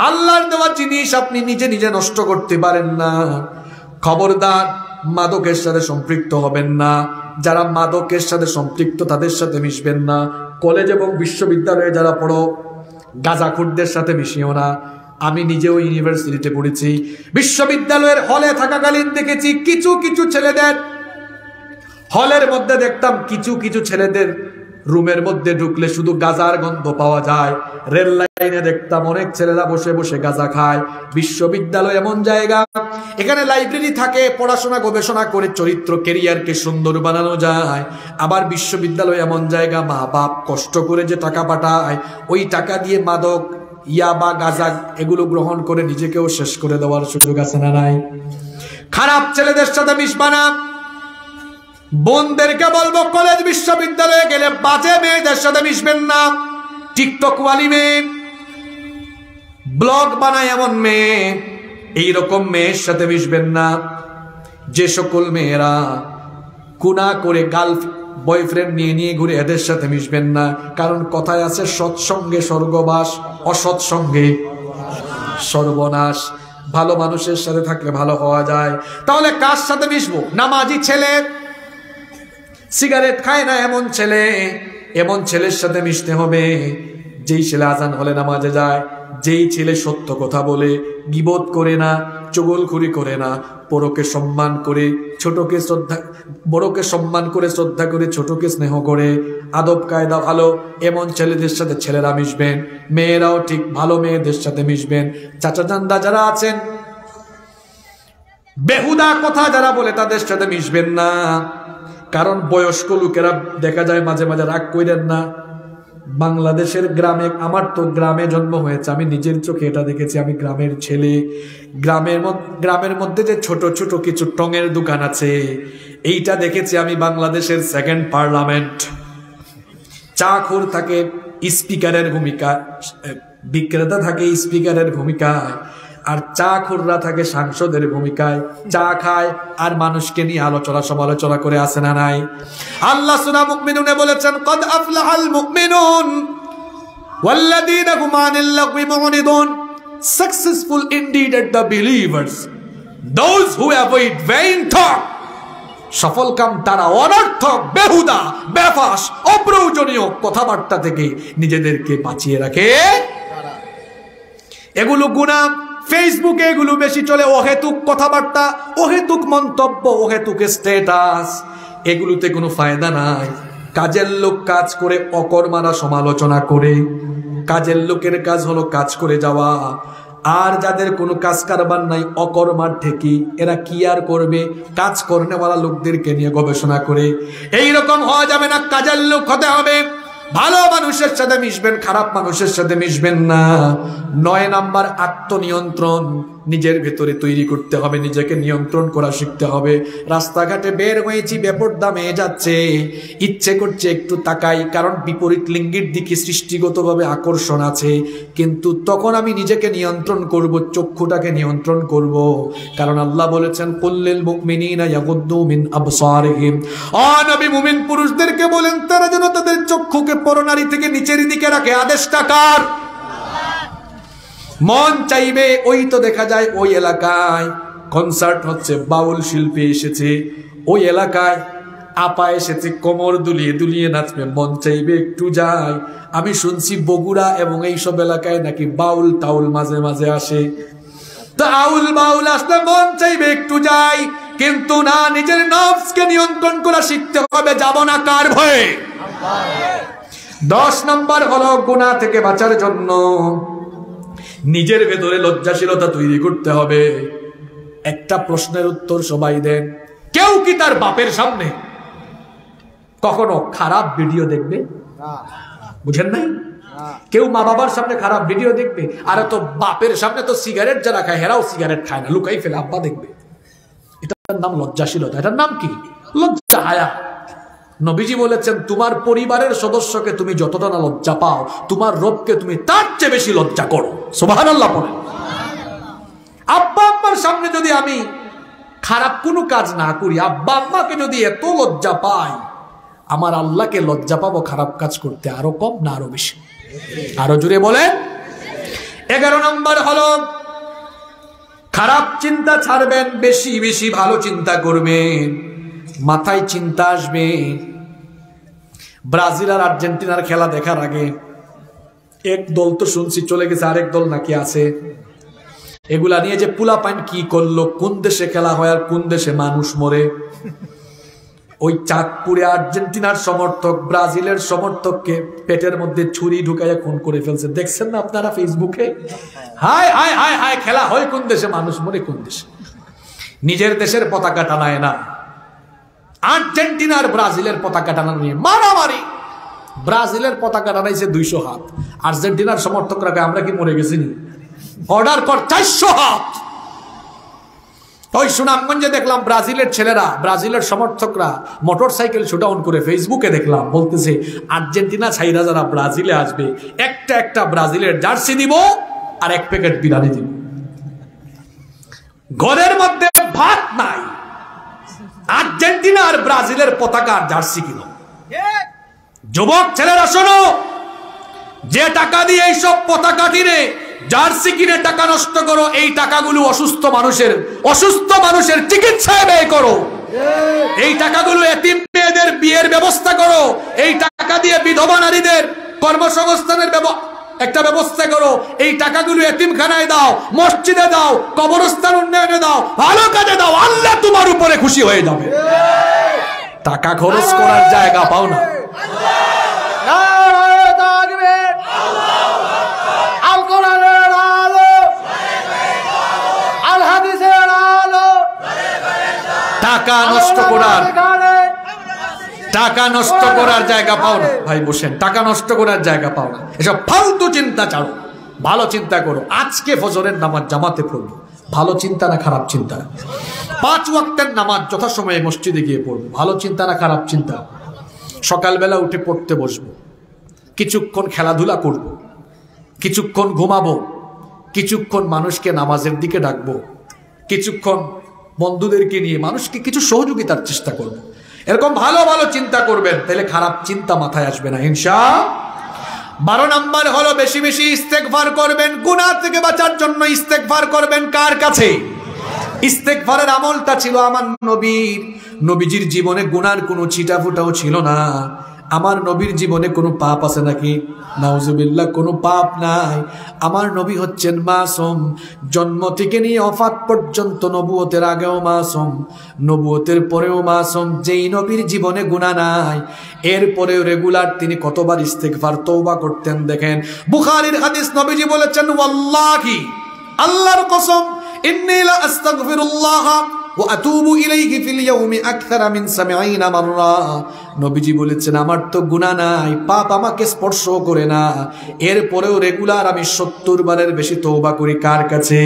আল্লাহর দেওয়া জিনিস আপনি নিজে নিজে নষ্ট করতে পারেন না। খবরদার মাদকের সাথে সম্পৃক্ত হবেন না। যারা মাদকের সাথে সম্পৃক্ত তাদের সাথে মিশবেন না। কলেজ এবং বিশ্ববিদ্যালয়ে যারা পড়ো, গাঁজাখুরদের সাথে মিশিও না। আমি নিজেও ইউনিভার্সিটিতে পড়েছি, বিশ্ববিদ্যালয়ের হলে থাকাকালীন দেখেছি কিছু কিছু ছেলেদের, হলের মধ্যে দেখতাম কিছু কিছু ছেলেদের রুমের মধ্যে ঢুকলে শুধু গাঁজার গন্ধ পাওয়া যায়। রেল লাইনে দেখতাম অনেক ছেলেরা বসে বসে গাঁজা খায়। বিশ্ববিদ্যালয় এমন জায়গা, এখানে লাইব্রেরি থাকে, পড়াশোনা গবেষণা করে চরিত্র ক্যারিয়ারকে সুন্দর বানানো যায়। আবার বিশ্ববিদ্যালয় এমন জায়গা, মা বাপ কষ্ট করে যে টাকা পাঠায়, ওই টাকা দিয়ে মাদক, ইয়াবা, গাঁজা এগুলো গ্রহণ করে নিজেকেও শেষ করে দেওয়ার সুযোগ আছে না নাই? খারাপ ছেলেদের সাথে মিশবা না। বোনদেরকে বলবো, কলেজ বিশ্ববিদ্যালয়ে গেলে বাজে মেয়েদের সাথে মিশবেন না। টিকটক ওয়ালি মেয়ে, ব্লগ বানায় এমন মেয়ে, এইরকম মেয়ের সাথে মিশবেন না। যে সকল মেয়েরা কুনা করে গার্ল বয়ফ্রেন্ড নিয়ে নিয়ে ঘুরে, এদের সাথে মিশবেন না। কারণ কথায় আছে সৎসঙ্গে স্বর্গবাস, অসৎসঙ্গে সর্বনাশ। ভালো মানুষের সাথে থাকলে ভালো হওয়া যায়। তাহলে কার সাথে মিশবো? নামাজি ছেলে, সিগারেট খায় না এমন ছেলে, এমন ছেলের সাথে মিশতে হবে। যেই ছেলে আজান হলে নামাজে যায়, যেই ছেলে সত্য কথা বলে, গীবত করে না, চুগলখুরি করে না, বড়কে সম্মান করে, ছোটকে শ্রদ্ধা, বড়কে সম্মান করে শ্রদ্ধা করে, ছোটকে স্নেহ করে, আদব কায়দা ভালো, এমন ছেলেদের সাথে ছেলেরা মিশবেন। মেয়েরাও ঠিক ভালো মেয়েদের সাথে মিশবেন। চাচা চান্দা যারা আছেন, বেহুদা কথা যারা বলে তাদের সাথে মিশবেন না। কারণ বয়স্ক লোকেরা দেখা যায় মাঝে মাঝে, রাগ কইরেন না, বাংলাদেশের গ্রামে, আমার তো গ্রামে জন্ম হয়েছে, আমি নিজের চোখে এটা দেখেছি, আমি গ্রামের ছেলে। গ্রামের মধ্যে যে ছোট ছোট কিছু টঙের দোকান আছে, এইটা দেখেছি আমি বাংলাদেশের 2nd পার্লামেন্ট। চা খোর থাকে স্পিকারের ভূমিকা, বিক্রেতা থাকে স্পিকারের ভূমিকায়, আর চা খুররা থাকে সাংসদের ভূমিকায়। চা খায় আর মানুষকে নিয়ে আলোচনা সমালোচনা করে, আসে না নাই? আল্লাহ সূরা মুমিনুনে বলেছেন, কদ আফলাহাল মুমিনুন ওয়াল্লাযীনা হুম আনিল লাগwi মুরিদুন, successful indeed are the believers, those who avoid vain talk। সফলকাম তারা অনর্থক, বেহুদা, বেফাস, অপ্রয়োজনীয় কথাবার্তা থেকে নিজেদেরকে বাঁচিয়ে রাখে। এগুলো গুনাহ। ফেসবুকে এগুলো বেশি চলে, অহেতুক কথাবার্তা, অহেতুক মন্তব্য, অহেতুক স্ট্যাটাস, এগুলোতে কোনো ফায়দা নাই। কাজের লোক কাজ করে, অকর্মারা সমালোচনা করে। কাজের লোকের কাজ হলো কাজ করে যাওয়া। আর যাদের কোনো কাজ কারবার নাই, অকর্মার ঠেকি, এরা কি আর করবে? কাজ করনেওয়ালা লোকদেরকে নিয়ে গবেষণা করে। এইরকম হওয়া যাবে না, কাজের লোক হতে হবে। ভালো মানুষের সাথে মিশবেন, খারাপ মানুষের সাথে মিশবেন না। 9 নাম্বার, আত্মনিয়ন্ত্রণ নিজের ভেতরে তৈরি করতে হবে, নিজেকে নিয়ন্ত্রণ করা শিখতে হবে। রাস্তাঘাটে বের হয়েছি, বেপরদা মেয়ে যাচ্ছে, ইচ্ছে করছে একটু তাকাই, কারণ বিপরীত লিঙ্গের দিকে সৃষ্টিগতভাবে আকর্ষণ আছে, কিন্তু তখন আমি নিজেকে নিয়ন্ত্রণ করব, চক্ষুটাকে নিয়ন্ত্রণ করব। কারণ আল্লাহ বলেছেন, কুল্লিল মুমিনিনা ইয়াগুদ্দু মিন আবসারিহিম, ও নবী মুমিন পুরুষদেরকে বলেন তারা যেন তাদের চক্ষুকে পরনারী থেকে নিচের দিকে রাখে। আদেশটা কার? মন চাইবে, ওই তো দেখা যায় ওই এলাকায় কনসার্ট হচ্ছে, বাউল শিল্পী এসেছে, ওই এলাকায় আপা এসেছে, কোমর দুলিয়ে দুলিয়ে নাচবে, মন চাইবে একটু যাই। আমি শুনছি বগুড়া এবং এইসব এলাকায় নাকি বাউল টাউল মাঝে মাঝে আসে, তো আউল বাউল আসলে মন চাইবে একটু যাই, কিন্তু না, নিজের নফসকে নিয়ন্ত্রণ করা শিখতে হবে। যাব না কার ভয়ে? 10 নম্বর হলো গুনাহ থেকে বাঁচার জন্য নিজের ভেতরে লজ্জাশীলতা তৈরি করতে হবে। একটা প্রশ্নের উত্তর সবাই দেন, কেউ কি তার বাপের সামনে কখনো খারাপ ভিডিও দেখবে? বুঝেন নাই? কেউ মা বাবার সামনে খারাপ ভিডিও দেখবে, আরে তো বাপের সামনে তো সিগারেট যারা খায় হেরাও সিগারেট খায় না, লুকাই ফেলে, আব্বা দেখবে। এটার নাম লজ্জাশীলতা, এটার নাম কি? লজ্জা, হায়া। নবীজি বলেছেন তোমার পরিবারের সদস্যকে তুমি যতটা না লজ্জা পাও, তোমার রবকে তুমি তার চেয়ে বেশি লজ্জা করো। সুবহানাল্লাহ পড়ে। আব্বা আম্মার সামনে যদি আমি খারাপ কোনো কাজ না করি, আব্বা আম্মাকে যদি এত লজ্জা পাই, আমার আল্লাহকে লজ্জা পাবো খারাপ কাজ করতে আরো কম না আরো বেশি? আরো জোরে বলেন। 11 নম্বর হলো খারাপ চিন্তা ছাড়বেন, বেশি বেশি ভালো চিন্তা করবেন। মাথায় চিন্তা আসবে। ব্রাজিল আর আর্জেন্টিনার খেলা দেখার আগে এক দল তো শুনছি চলে গেছে, আরেক দল নাকি আছে। এগুলা নিয়ে যে পোলাপাইন কি করলো, কোন দেশে খেলা হয় আর কোন দেশে মানুষ মরে। ওই চাঁদপুরে আর্জেন্টিনার সমর্থক ব্রাজিলের সমর্থককে পেটের মধ্যে ছুরি ঢুকাইয়া খুন করে ফেলছে, দেখছেন না আপনারা ফেসবুকে? হায় হায় হায় হায়, খেলা হয় কোন দেশে, মানুষ মরে কোন দেশে। নিজের দেশের পতাকা টানায় না, আর্জেন্টিনার ব্রাজিলের পতাকা টানা নিয়ে মারামারি। ব্রাজিলের পতাকা টানাইছে 200 হাত, আর্জেন্টিনার সমর্থকরা আমরা কি মরে গেছি? অর্ডার কর 400 হাত। ওই সুনামগঞ্জে দেখলাম ব্রাজিলের ছেলেরা, ব্রাজিলের সমর্থকরা মোটর সাইকেল শোডাউন করে ফেসবুকে দেখলাম বলতেছে আর্জেন্টিনা ছাইরা যারা ব্রাজিলে আসবে একটা একটা ব্রাজিলের জার্সি দিব আর 1 প্যাকেট বিরিয়ানি দিব। ঘরের মধ্যে ভাত নাই, আর্জেন্টিনা আর ব্রাজিলের পতাকা আর জার্সি কিনো। যুবক ছেলেরা শোনো, যে টাকা দিয়ে এইসব পতাকা কিনে জার্সি কিনে টাকা নষ্ট করো, এই টাকাগুলো অসুস্থ মানুষের চিকিৎসায় ব্যয় করো। এই টাকাগুলো এতিম মেয়েদের বিয়ের ব্যবস্থা করো। এই টাকা দিয়ে বিধবা নারীদের কর্মসংস্থানের একটা ব্যবস্থা করো। এই টাকাগুলো এতিমখানায় দাও, মসজিদে দাও, কবরস্থান উন্নয়নে দাও, ভালো কাজে দাও, আল্লাহ তোমার উপরে খুশি হয়ে যাবে। টাকা খরচ করার জায়গা পাও না। টাকা নষ্ট করার জায়গা পাও না ভাই, বসেন। টাকা নষ্ট করার জায়গা পাও না, এসব ফালতু চিন্তা ছাড়ো, ভালো চিন্তা করো। আজকে ফজরের নামাজ জামাতে পড়বো, ভালো চিন্তা না খারাপ চিন্তা? 5 ওয়াক্তের নামাজ যথাসময়ে মসজিদে গিয়ে পড়বো, ভালো চিন্তা না খারাপ চিন্তা? সকালবেলা উঠে পড়তে বসবো, কিছুক্ষণ খেলাধুলা করব, কিছুক্ষণ ঘুমাবো, কিছুক্ষণ মানুষকে নামাজের দিকে ডাকবো, কিছুক্ষণ বন্ধুদেরকে নিয়ে মানুষকে কিছু সহযোগিতার চেষ্টা করব। এরকম ভালো ভালো চিন্তা করবেন, তাহলে খারাপ চিন্তা মাথায় আসবে না ইনশাআল্লাহ। 12 নম্বর হলো বেশি বেশি ইস্তেগফার করবেন। গুনাহ থেকে বাঁচার জন্য ইস্তেগফার করবেন কার কাছে? ইস্তেগফারের আমলটা ছিল আমার নবীজির জীবনে গুনার কোনো ছিটা ফুটাও ছিল না। আমার নবীর জীবনে কোনো পাপ আছে নাকি? নাউজুবিল্লাহ, কোনো পাপ নাই। আমার নবী হচ্ছেন মাসুম, জন্ম থেকে নিয়ে ওফাত পর্যন্ত, নবুয়তের আগেও মাসুম, নবুয়তের পরেও মাসুম। যেই নবীর জীবনে গুনাহ নাই, এরপরেও রেগুলার তিনি কতবার ইস্তেগফার তওবা করতেন দেখেন। বুখারীর হাদিস, নবীজি বলেছেন ওয়াল্লাহি, আল্লাহর কসম, ইন্নী লা আস্তাগফিরুল্লাহ ওয়া আতুবু ইলাইহি ফিল ইয়াউমি আকসারা মিন 70 মাররা। নবীজি বলেছেন আমার তো গুনাহ নাই, পাপ আমাকে স্পর্শ করে না, এরপরেও রেগুলার আমি 70 বারের বেশি তওবা করি কার কাছে?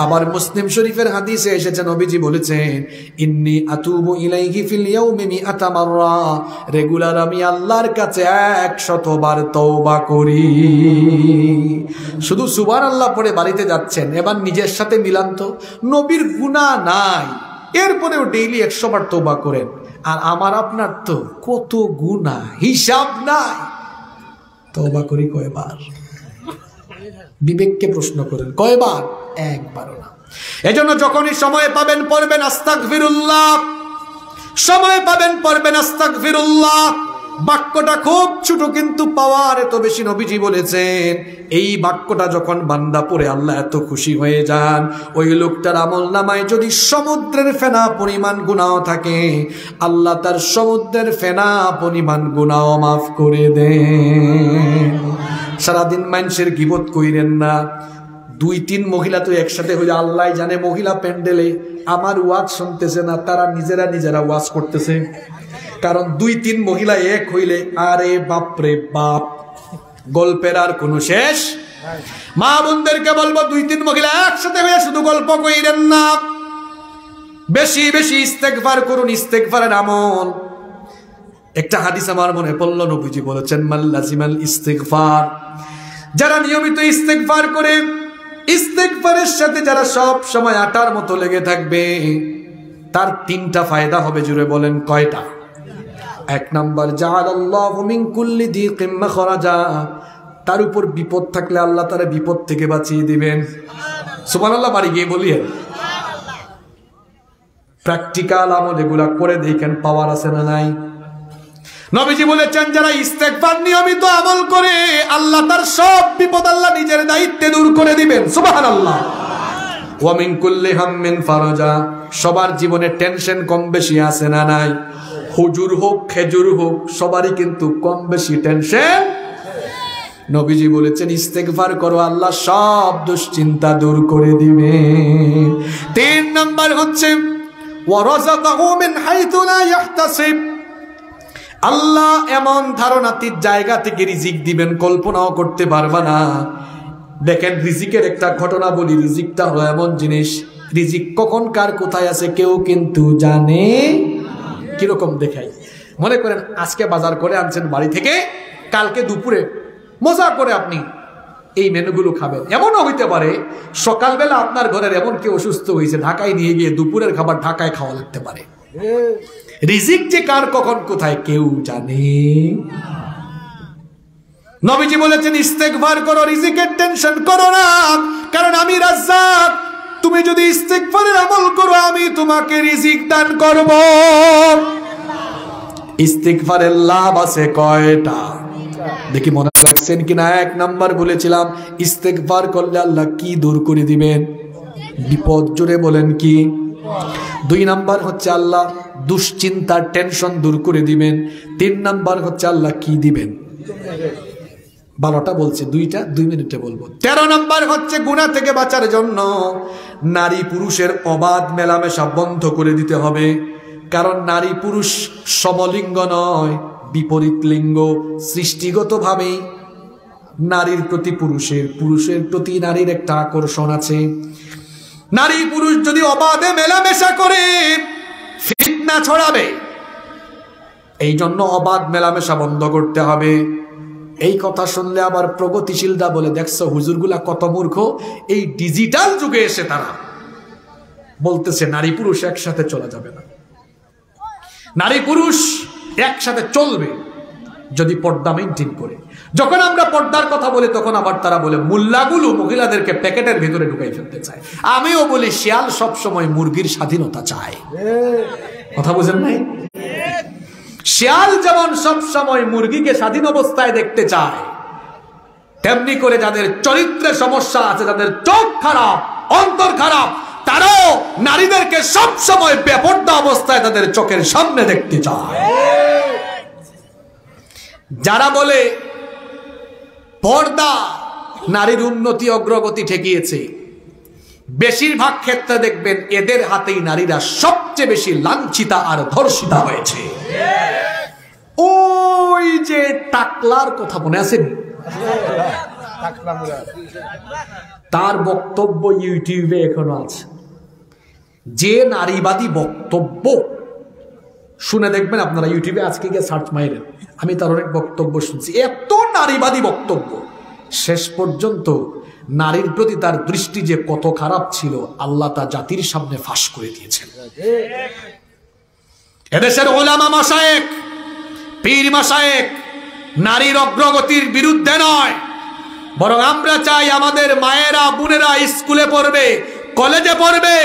আবার মুসলিম শরীফের হাদিসে এসেছে, নবীজি বলেছেন ইন্নী আতুবু ইলাইহি ফিল ইয়াউমি 100 মাররা, রেগুলার আমি আল্লাহর কাছে 100 বার তওবা করি। শুধু সুবহানাল্লাহ পড়ে বাড়িতে যাচ্ছেন, এবার নিজের সাথে মিলান তো, নবীর গুনাহ নাই, এরপরেও ডেইলি 100 বার তওবা করেন, আর আমার আপনার তো কত গুনাহ, হিসাব নাই। তওবা করি কয়বার? বিবেককে প্রশ্ন করেন, কয়বার? একবারও না। এজন্য যখনই সময় পাবেন পড়বেন আস্তাগফিরুল্লাহ, সময় পাবেন পড়বেন আস্তাগফিরুল্লাহ। বাক্যটা খুব ছোট কিন্তু পাওয়ার এত বেশি। নবীজি বলেছেন এই বাক্যটা যখন বান্দা পড়ে আল্লাহ এত খুশি হয়ে যান, ওই লোকটার আমলনামায় যদি সমুদ্রের ফেনা পরিমাণ গুনাহ থাকে, আল্লাহ তার সমুদ্রের ফেনা পরিমাণ গুনাহ মাফ করে দেন। সারাদিন মানুষের গীবত কইরেন না। 2-3 মহিলা তো একসাথে হইলে আল্লাহ জানে, মহিলা প্যান্ডেলে আমার ওয়াজ শুনতেছে না, তারা নিজেরা ওয়াজ করতেছে। কারণ 2-3 মহিলা এক হইলে আরে বাপরে বাপ, গল্পের আর কোনো শেষ। মা বোনদেরকে বলবো 2-3 মহিলা একসাথে হয়ে শুধু গল্প কইরেন না, বেশি বেশি ইস্তেগফার করুন, ইস্তেগফারের আমল। একটা হাদিস আমার মনে পড়ল, নবীজি বলেছেন মাল্লাজিমাল ইস্তেগফার, যারা নিয়মিত ইস্তেগফার করে, ইস্তেগফারের সাথে যারা সব সময় আটার মতো লেগে থাকবে, তার 3টা ফায়দা হবে। জুড়ে বলেন কয়টা? 1 নাম্বার, জাআলাল্লাহু মিন কুল্লি দিকিম মাখরাজা, তার উপর বিপদ থাকলে আল্লাহ তার বিপদ থেকে বাঁচিয়ে দিবেন। সুবহানাল্লাহ, বাড়ি গিয়ে বলিয়েন। প্র্যাকটিক্যাল আমল এগুলা করে দেখেন, পাওয়ার আছে না নাই? নবীজি বলেছেন যারা ইস্তেগফার নিয়মিত আমল করে, আল্লাহ তার সব বিপদ আল্লাহ নিজের দায়িত্বে দূর করে দিবেন। সুবহানাল্লাহ। ওয়া মিন কুল্লি হাম্মিন ফারাজা, সবার জীবনে টেনশন কম বেশি আছে না নাই? হুজুর হোক খেজুর হোক, সবারই কিন্তু কম বেশি টেনশন। নবীজি বলেছেন ইস্তেগফার করো, আল্লাহ সব দুশ্চিন্তা দূর করে দিবেন। 3 নাম্বার হচ্ছে ওয়া রাযাকাহু মিন হাইতু লা ইয়াহতাসিব, আল্লাহ এমন ধারণাতীত জায়গা থেকে রিজিক দিবেন, কল্পনাও করতে পারবা না। দেখেন রিজিকের একটা ঘটনা বলি, রিজিকটা হলো এমন জিনিস, রিজিক কখন কার কোথায় আছে কেউ কিন্তু জানে। কিরকম দেখাই, মনে করেন আজকে বাজার করে আনছেন বাড়ি থেকে, কালকে দুপুরে মজা করে আপনি এই মেনুগুলো খাবেন। এমনও হইতে পারে সকালবেলা আপনার ঘরের এমন কেউ অসুস্থ হয়েছে, ঢাকায় নিয়ে গিয়ে দুপুরের খাবার ঢাকায় খাওয়া লাগতে পারে। রিজিক যে কার কখন কোথায় কেউ জানে। নবীজি বলেছেন ইস্তেগফার করো, রিজিকের টেনশন করো না, কারণ আমি রাজ্জাক। তুমি যদি ইস্তেগফারের আমল করো, আমি তোমাকে রিজিক দান করব। ইস্তেগফারের লাভ আছে কয়টা দেখি, মনে রাখছেন কিনা? 1 নাম্বার বলেছিলাম ইস্তেগফার করলে আল্লাহ কি দূর করে দিবেন? বিপদ। জোরে বলেন কি? 2 নাম্বার হচ্ছে আল্লাহ দুশ্চিন্তার টেনশন দূর করে দিবেন। 3 নাম্বার হচ্ছে আল্লাহ কি দিবেন? 12টা বলছে, 2টা 2 মিনিটে বলবো। 13 নাম্বার হচ্ছে গুনাহ থেকে বাঁচার জন্য নারী পুরুষের অবাধ মেলামেশা বন্ধ করে দিতে হবে। কারণ নারী পুরুষ সমলিঙ্গ নয়, বিপরীত লিঙ্গ। সৃষ্টিগতভাবেই নারীর প্রতি পুরুষের, পুরুষের প্রতি নারীর একটা আকর্ষণ আছে। নারী পুরুষ যদি অবাধে মেলামেশা করে ফিতনা ছড়াবে, এই জন্য অবাধ মেলামেশা বন্ধ করতে হবে। এই কথা শুনলে আবার প্রগতিশীলরা বলে, দেখছো হুজুরগুলা কত মূর্খ, এই ডিজিটাল যুগে এসে তারা বলতেছে নারী পুরুষ একসাথে চলা যাবে না। নারী পুরুষ একসাথে চলবে যদি পর্দা মেইনটেইন করে। যখন আমরা পর্দার কথা বলি তখন আবার তারা বলে মুল্লাগুলো মহিলাদেরকে প্যাকেটের ভিতরে ঢুকাই ফেলতে চায়। আমিও বলি শিয়াল সব সময় মুরগির স্বাধীনতা চায়। কথা বুঝেন নাই? শিয়াল যেমন সব সময় মুরগিকে স্বাধীন অবস্থায় দেখতে চায়, তেমনি করে যাদের চরিত্রে সমস্যা আছে, যাদের চোখ খারাপ, অন্তর খারাপ, তারাও নারীদেরকে সব সময় বেপর্দা অবস্থায় তাদের চোখের সামনে দেখতে চায়। যারা বলে পর্দা নারীর উন্নতি অগ্রগতি ঠেকিয়েছে, বেশিরভাগ ক্ষেত্রে দেখবেন এদের হাতেই নারীরা সবচেয়ে বেশি লাঞ্ছিতা আর ধর্ষিতা হয়েছে। ওই যে টাকলার কথা মনে আছে? তার বক্তব্য ইউটিউবে এখনো আছে। যে নারীবাদী বক্তব্য শুনে দেখবেন আপনারা, ইউটিউবে আজকে গিয়ে সার্চ মাইরেন, আমি তার অনেক বক্তব্য শুনছি। এত নারীবাদী বক্তব্য, শেষ পর্যন্ত নারীর প্রতি তার দৃষ্টি যে কত খারাপ ছিল আল্লাহ তা জাতির সামনে ফাঁস করে দিয়েছেন। এদেশের ওলামা মাশায়েখ, পীর মাশায়েখ নারীর অগ্রগতির বিরুদ্ধে নয়, বরং আমরা চাই আমাদের মায়েরা বোনেরা স্কুলে পড়বে, কলেজে পড়বে,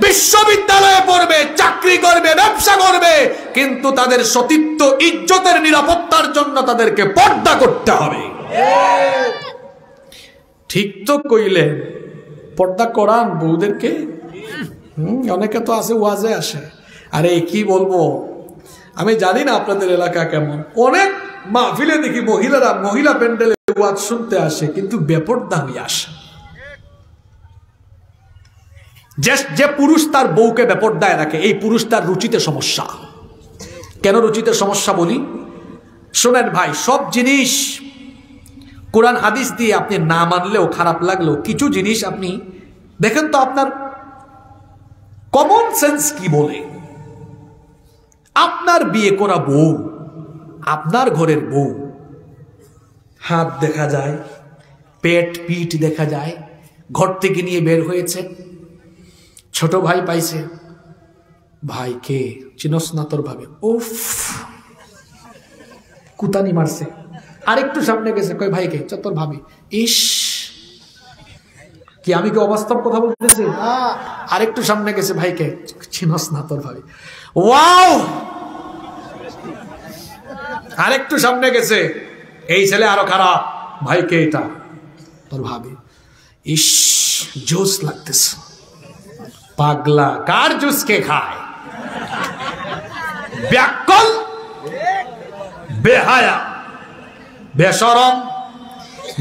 বিশ্ববিদ্যালয়ে পড়বে, চাকরি করবে, ব্যবসা করবে, কিন্তু তাদের সতীত্ব ইজ্জতের নিরাপত্তার জন্য তাদেরকে পর্দা করতে হবে। ঠিক তো কইলেন, পর্দা করান বউদেরকে। অনেকে তো আছে ওয়াজে আসে, আরে কি বলবো, আমি জানি না আপনাদের এলাকা কেমন, অনেক মাহফিলে দেখি মহিলারা মহিলা প্যান্ডেলে ওয়াজ শুনতে আসে, কিন্তু বেপর্দা হয়ে আসে। যে পুরুষ তার বউকে বেপর্দায় রাখে, এই পুরুষ তার রুচিতে সমস্যা। কেন রুচিতে সমস্যা বলি? শোনেন ভাই, সব জিনিস কোরআন হাদিস দিয়ে আপনি না মানলেও, খারাপ লাগলেও কিছু জিনিস আপনি দেখেন তো আপনার কমন সেন্স কি বলে। আপনার বিয়ে করা বউ, আপনার ঘরের বউ, হাত দেখা যায়, পেট পিঠ দেখা যায়, ঘর থেকে নিয়ে বের হয়েছে, ছোট ভাই পাইছে, ভাই কে চিনস না তোর ভাবে, উফ কুতানি মারছে, আরেকটু সামনে গেছে, কই ভাই কে তোর ভাবি, ইস কি আমি কি অবাস্তব কথা বলতেছি, আরেকটু সামনে গেছে, ভাইকে চিনস না তোর ভাবি, ওয়াও, আরেকটু সামনে গেছে, এই ছেলে আরো খারাপ, ভাইকে এটা তোর ভাবি, ইস জুস লাগতেছে, পাগলা কার জুস কে খায়, ব্যাকল বেহায়া বেশরম।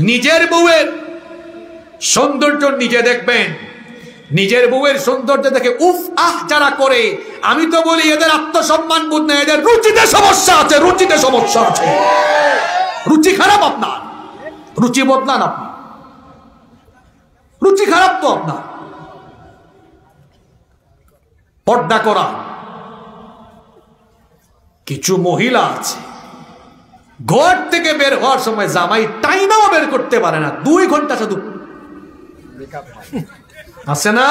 নিজের বউয়ের সৌন্দর্য নিজে দেখবেন, নিজের বউয়ের সৌন্দর্য দেখে উফ আহ যারা করে, আমি তো বলি এদের আত্মসম্মান বোধ নেই, এদের রুচিতে সমস্যা আছে, রুচিতে সমস্যা আছে, রুচি খারাপ আপনার, রুচি বদলান আপনি, রুচি খারাপ তো আপনার। পর্দা করা কিছু মহিলা আছে, ঘর থেকে বের হওয়ার সময় জামাই টাইনাও বের করতে পারে না, 2 ঘন্টা শুধু আছে না।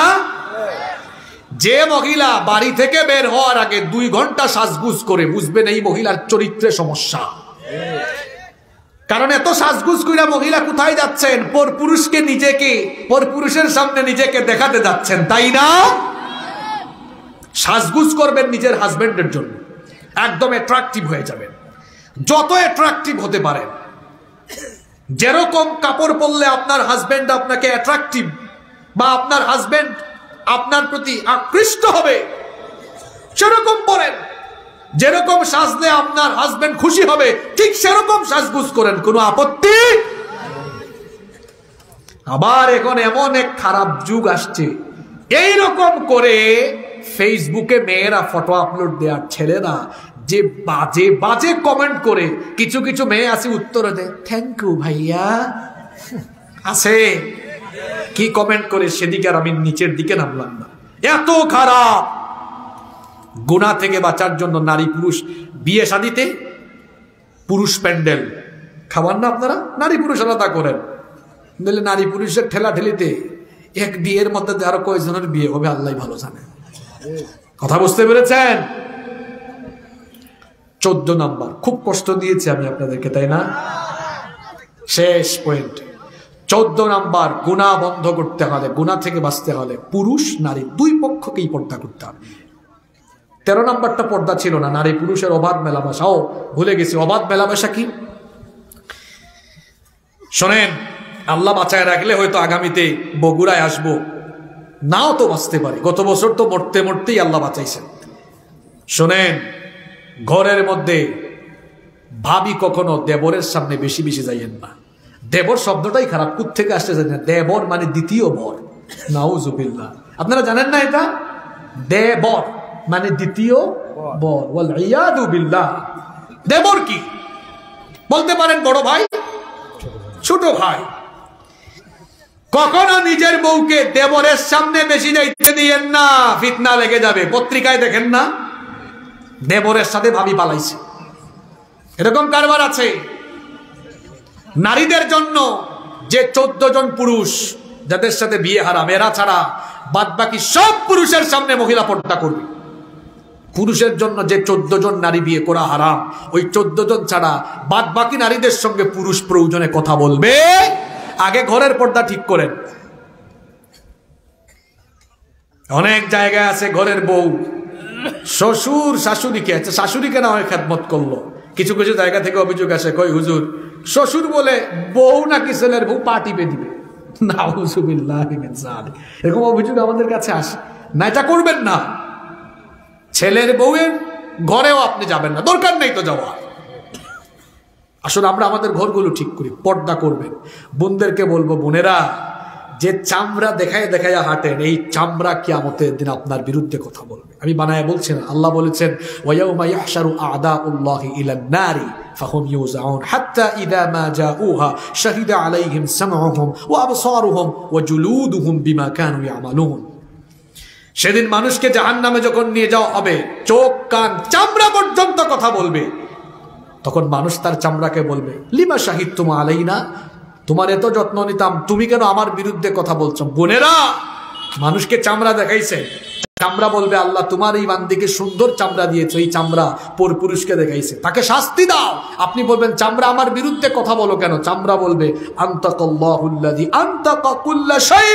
যে মহিলা বাড়ি থেকে বের হওয়ার আগে 2 ঘন্টা সাজগুজ করে, বুঝবেন এই মহিলার চরিত্রে সমস্যা। কারণ এত সাজগুজ কইরা মহিলা কোথায় যাচ্ছেন, পরপুরুষকে নিজেকে, পরপুরুষের সামনে নিজেকে দেখাতে যাচ্ছেন, তাই না। সাজগুজ করবেন নিজের হাজবেন্ডের জন্য, একদম অ্যাট্রাকটিভ হয়ে যাবেন, যত অ্যাট্রাকটিভ হতে পারেন। যেরকম কাপড় পরলে আপনার হাজবেন্ড আপনাকে অ্যাট্রাকটিভ, বা আপনার হাজবেন্ড আপনার প্রতি আকৃষ্ট হবে, সেরকম পরেন। যেরকম সাজলে আপনার হাজবেন্ড খুশি হবে, ঠিক সেরকম সাজগুজ করেন, কোনো আপত্তি। আবার এখন এমন এক খারাপ যুগ আসছে, এইরকম করে ফেসবুকে মেয়েরা ফটো আপলোড দেওয়ার, ছেলেরা যে বাজে বাজে কমেন্ট করে, কিছু কিছু মেয়ে আছে উত্তর দেয় থ্যাংক ইউ ভাইয়া, আছে কি কমেন্ট করে, সেদিকে আর আমি নিচের দিকে নামলাম না। এত খারাপ। গুনাহ থেকে বাঁচার জন্য নারী পুরুষ বিয়ে শাদীতে পুরুষ প্যান্ডেল খাবার না আপনারা, নারী পুরুষ আলাদা করেন, নাহলে নারী পুরুষের ঠেলা ঠেলিতে এক বিয়ের মধ্যে আরো কয়েকজনের বিয়ে হবে আল্লাহ ভালো জানে। কথা বুঝতে পেরেছেন? 14 নম্বর, খুব কষ্ট দিয়েছি আমি আপনাদেরকে, তাই না? শেষ পয়েন্ট 14 নম্বর, গুনাহ বন্ধ করতে হলে, গুনাহ থেকে বাঁচতে হলে পুরুষ নারী 2 পক্ষকেই পর্দা করতে হবে। 13 নম্বরটা পর্দা ছিল না, নারী পুরুষের অবাধ মেলামেশাও ভুলে গেছি। অবাধ মেলামেশা কি শোনেন, আল্লাহ বাঁচায় রাখলে হয়তো আগামীতে বগুড়ায় আসবো, নাও তো বাঁচতে পারি। গত বছর তো মরতে মরতেই আল্লাহ বাঁচাইছেন। শোনেন, ঘরের মধ্যে ভাবি কখনো দেবরের সামনে বেশি বেশি যাইয়েন না। দেবর শব্দটাই খারাপ, কোত্থেকে আসতে জানেন না, দেবর মানে দ্বিতীয় বর, নাউজুবিল্লাহ। আপনারা জানেন না এটা? দেবর মানে দ্বিতীয় বর, ওয়াল ইয়াদু বিল্লাহ। দেবর কি বলতে পারেন? বড় ভাই, ছোট ভাই। কখনো নিজের বউকে দেবরের সামনে বেশি যাইতে দিয়েন না, ফিতনা লেগে যাবে। পত্রিকায় দেখেন না, দেবরের সাথে ভাবি পালাইছে, এরকম কারবার আছে। নারীদের জন্য যে 14 জন পুরুষ যাদের সাথে বিয়ে হারাম, এরা ছাড়া বাদ বাকি সব পুরুষের সামনে মহিলা পর্দা করবে। পুরুষের জন্য যে 14 জন নারী বিয়ে করা হারাম, ওই 14 জন ছাড়া বাদ বাকি নারীদের সঙ্গে পুরুষ প্রয়োজনে কথা বলবে। আগে ঘরের পর্দা ঠিক করেন। অনেক জায়গায় আছে ঘরের বউ শ্বশুর শাশুড়িকে, আচ্ছা শাশুড়িকে না হয় খেদমত করলো, কিছু কিছু জায়গা থেকে অভিযোগ আসে, কই হুজুর শ্বশুর বলে বউ নাকি ছেলের বউ পা টিপে দিবে, নাউজুবিল্লাহ মিন যালিক, এরকম অভিযোগ আমাদের কাছে আসে। না, এটা করবেন না। ছেলের বউয়ের ঘরেও আপনি যাবেন না, দরকার নেই তো যাওয়া। আসলে আমরা আমাদের ঘরগুলো ঠিক করি, পর্দা করবেন। বোনদেরকে বলবো, বোনেরা যে চামড়া দেখায় দেখায় হাঁটেন, এই চামড়া কিয়ামতের দিন আপনার বিরুদ্ধে কথা বলবে। আমি বানায় বলছি না, আল্লাহ বলেছেন ওয়ায়াউমা ইয়াহশারু আ'দাউল্লাহি ইলান নারি ফাহুম ইউজাউন হাত্তা ইযা মা জাউহা শাহিদা আলাইহিম সামউহুম ওয়া আবসারুহুম ওয়া জুলুদুহুম বিমা কানু ইয়ামালুন। সেদিন মানুষকে জাহান্নামে যখন নিয়ে যাওয়া হবে, চোখ কান চামড়া পর্যন্ত কথা বলবে, তখন মানুষ তার চামড়াকে বলবে লিমা শাহিদতুম আলাইনা, তোমার এত যত্ন নিতাম, তুমি কেন আমার বিরুদ্ধে কথা বলছো? বোনেরা, মানুষকে চামড়া দেখাইছে, চামড়া বলবে আল্লাহ তোমার এই বান্দিকে সুন্দর চামড়া দিয়েছো, এই চামড়া পরপুরুষকে দেখাইছে, তাকে শাস্তি দাও। আপনি বলবেন চামড়া আমার বিরুদ্ধে কথা বলো কেন? চামড়া বলবে আনতাকাল্লাহুল্লাযী আনতাকা কুল্লা শাই,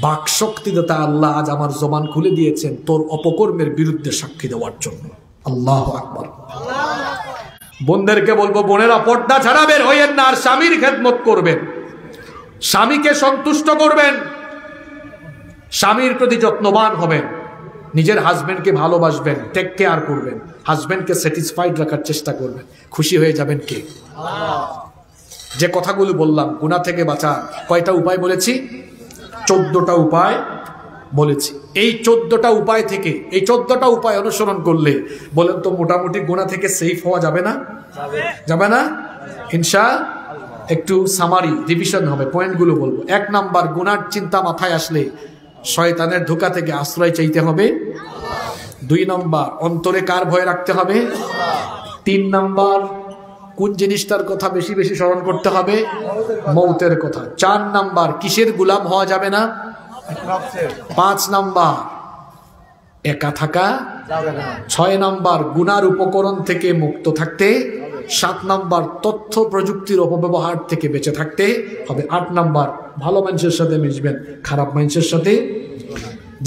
বাকশক্তিদাতা আল্লাহ আজ আমার জবান খুলে দিয়েছেন তোর অপকর্মের বিরুদ্ধে সাক্ষী দেওয়ার জন্য। আল্লাহু আকবার। বোনদেরকে বলবো, বোনেরা পর্দা ছাড়া বের হইয়েন না, আর স্বামীর খেদমত করবেন, স্বামীকে সন্তুষ্ট করবেন, স্বামীর প্রতি যত্নবান হবেন, নিজের হাজবেন্ডকে ভালোবাসবেন, টেক কেয়ার করবেন, হাজবেন্ডকে স্যাটিসফাইড রাখার চেষ্টা করবেন। খুশি হয়ে যাবেন কে? যে কথাগুলো বললাম গুনাহ থেকে বাঁচা, কয়টা উপায় বলেছি? 14টা উপায় বলেছি। এই 14টা উপায় থেকে, এই 14টা উপায় অনুসরণ করলে বলেন তো মোটামুটি গুনাহ থেকে সেফ হওয়া যাবে না? যাবে না ইনশাআল্লাহ। একটু সামারি রিভিশন হবে, পয়েন্টগুলো বলবো। 1 নাম্বার, গুনার চিন্তা মাথায় আসলে শয়তানের ধোঁকা থেকে আশ্রয় চাইতে হবে। 2 নাম্বার, অন্তরে কার ভয় রাখতে হবে? 3 নাম্বার, কোন জিনিসটার কথা বেশি বেশি স্মরণ করতে হবে? মৌতের কথা। 4 নাম্বার, কিসের গোলাম হওয়া যাবে না? 5 নাম্বার, একা থাকা যাবে না। 6 নাম্বার, গুনার উপকরণ থেকে মুক্ত থাকতে। 7 নাম্বার, তথ্য প্রযুক্তির অপব্যবহার থেকে বেঁচে থাকতে হবে। 8 নাম্বার, ভালো মানুষের সাথে মিশবেন, খারাপ মানুষের সাথে,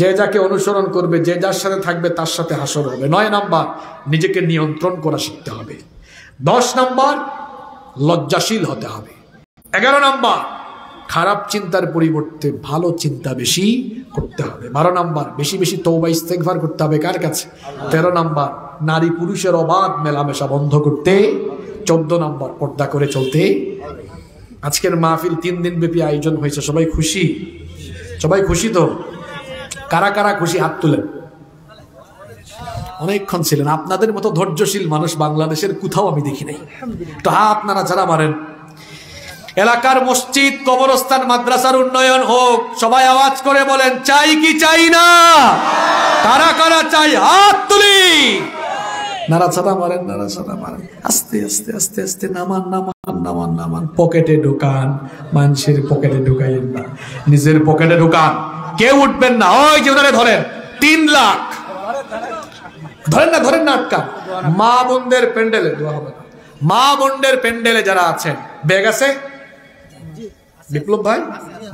যে যাকে অনুসরণ করবে, যে যার সাথে থাকবে তার সাথে হাসর হবে। 9 নাম্বার, নিজেকে নিয়ন্ত্রণ করা শিখতে হবে। 10 নাম্বার, লজ্জাশীল হতে হবে। 11 নাম্বার, খারাপ চিন্তার পরিবর্তে ভালো চিন্তা বেশি করতে হবে। 12 নাম্বার, বেশি বেশি তওবা ইস্তেগফার করতে হবে কার কাছে? 13 নাম্বার, নারী পুরুষের অবাধ মেলামেশা বন্ধ করতে। 14 নাম্বার, পর্দা করে চলতে। আজকের মাহফিল 3 দিন ব্যাপী আয়োজন হয়েছে, সবাই খুশি? সবাই খুশি তো? কারা কারা খুশি হাত তুলেন। অনেকক্ষণ ছিলেন, আপনাদের মতো ধৈর্যশীল মানুষ বাংলাদেশের কোথাও আমি দেখি নাই। তো হাত নাড়া ছাড়া মারেন। এলাকার মসজিদ, কবরস্থান, মাদ্রাসার উন্নয়ন হোক, সবাই আওয়াজ করে বলেন চাই কি চাই না? কারা কারা চাই হাত তুলি। নাড়াচাড়া মারেন, নাড়াচাড়া মারেন, আস্তে আস্তে আস্তে আস্তে নামান নামান নামান নামান। পকেটে ঢুকান, মানুষের পকেটে ঢুকাইয়েন না, নিজের পকেটে ঢুকান। কেউ উঠবেন না। ওই যে ওনারে ধরেন, 3 লাখ ধরেন না, ধরেন না, আটকা। মা বোনদের প্যান্ডেলে দোয়া হবে না। মা বোনদের প্যান্ডেলে যারা আছেন, ব্যাগ আছে? বিপ্লব ভাই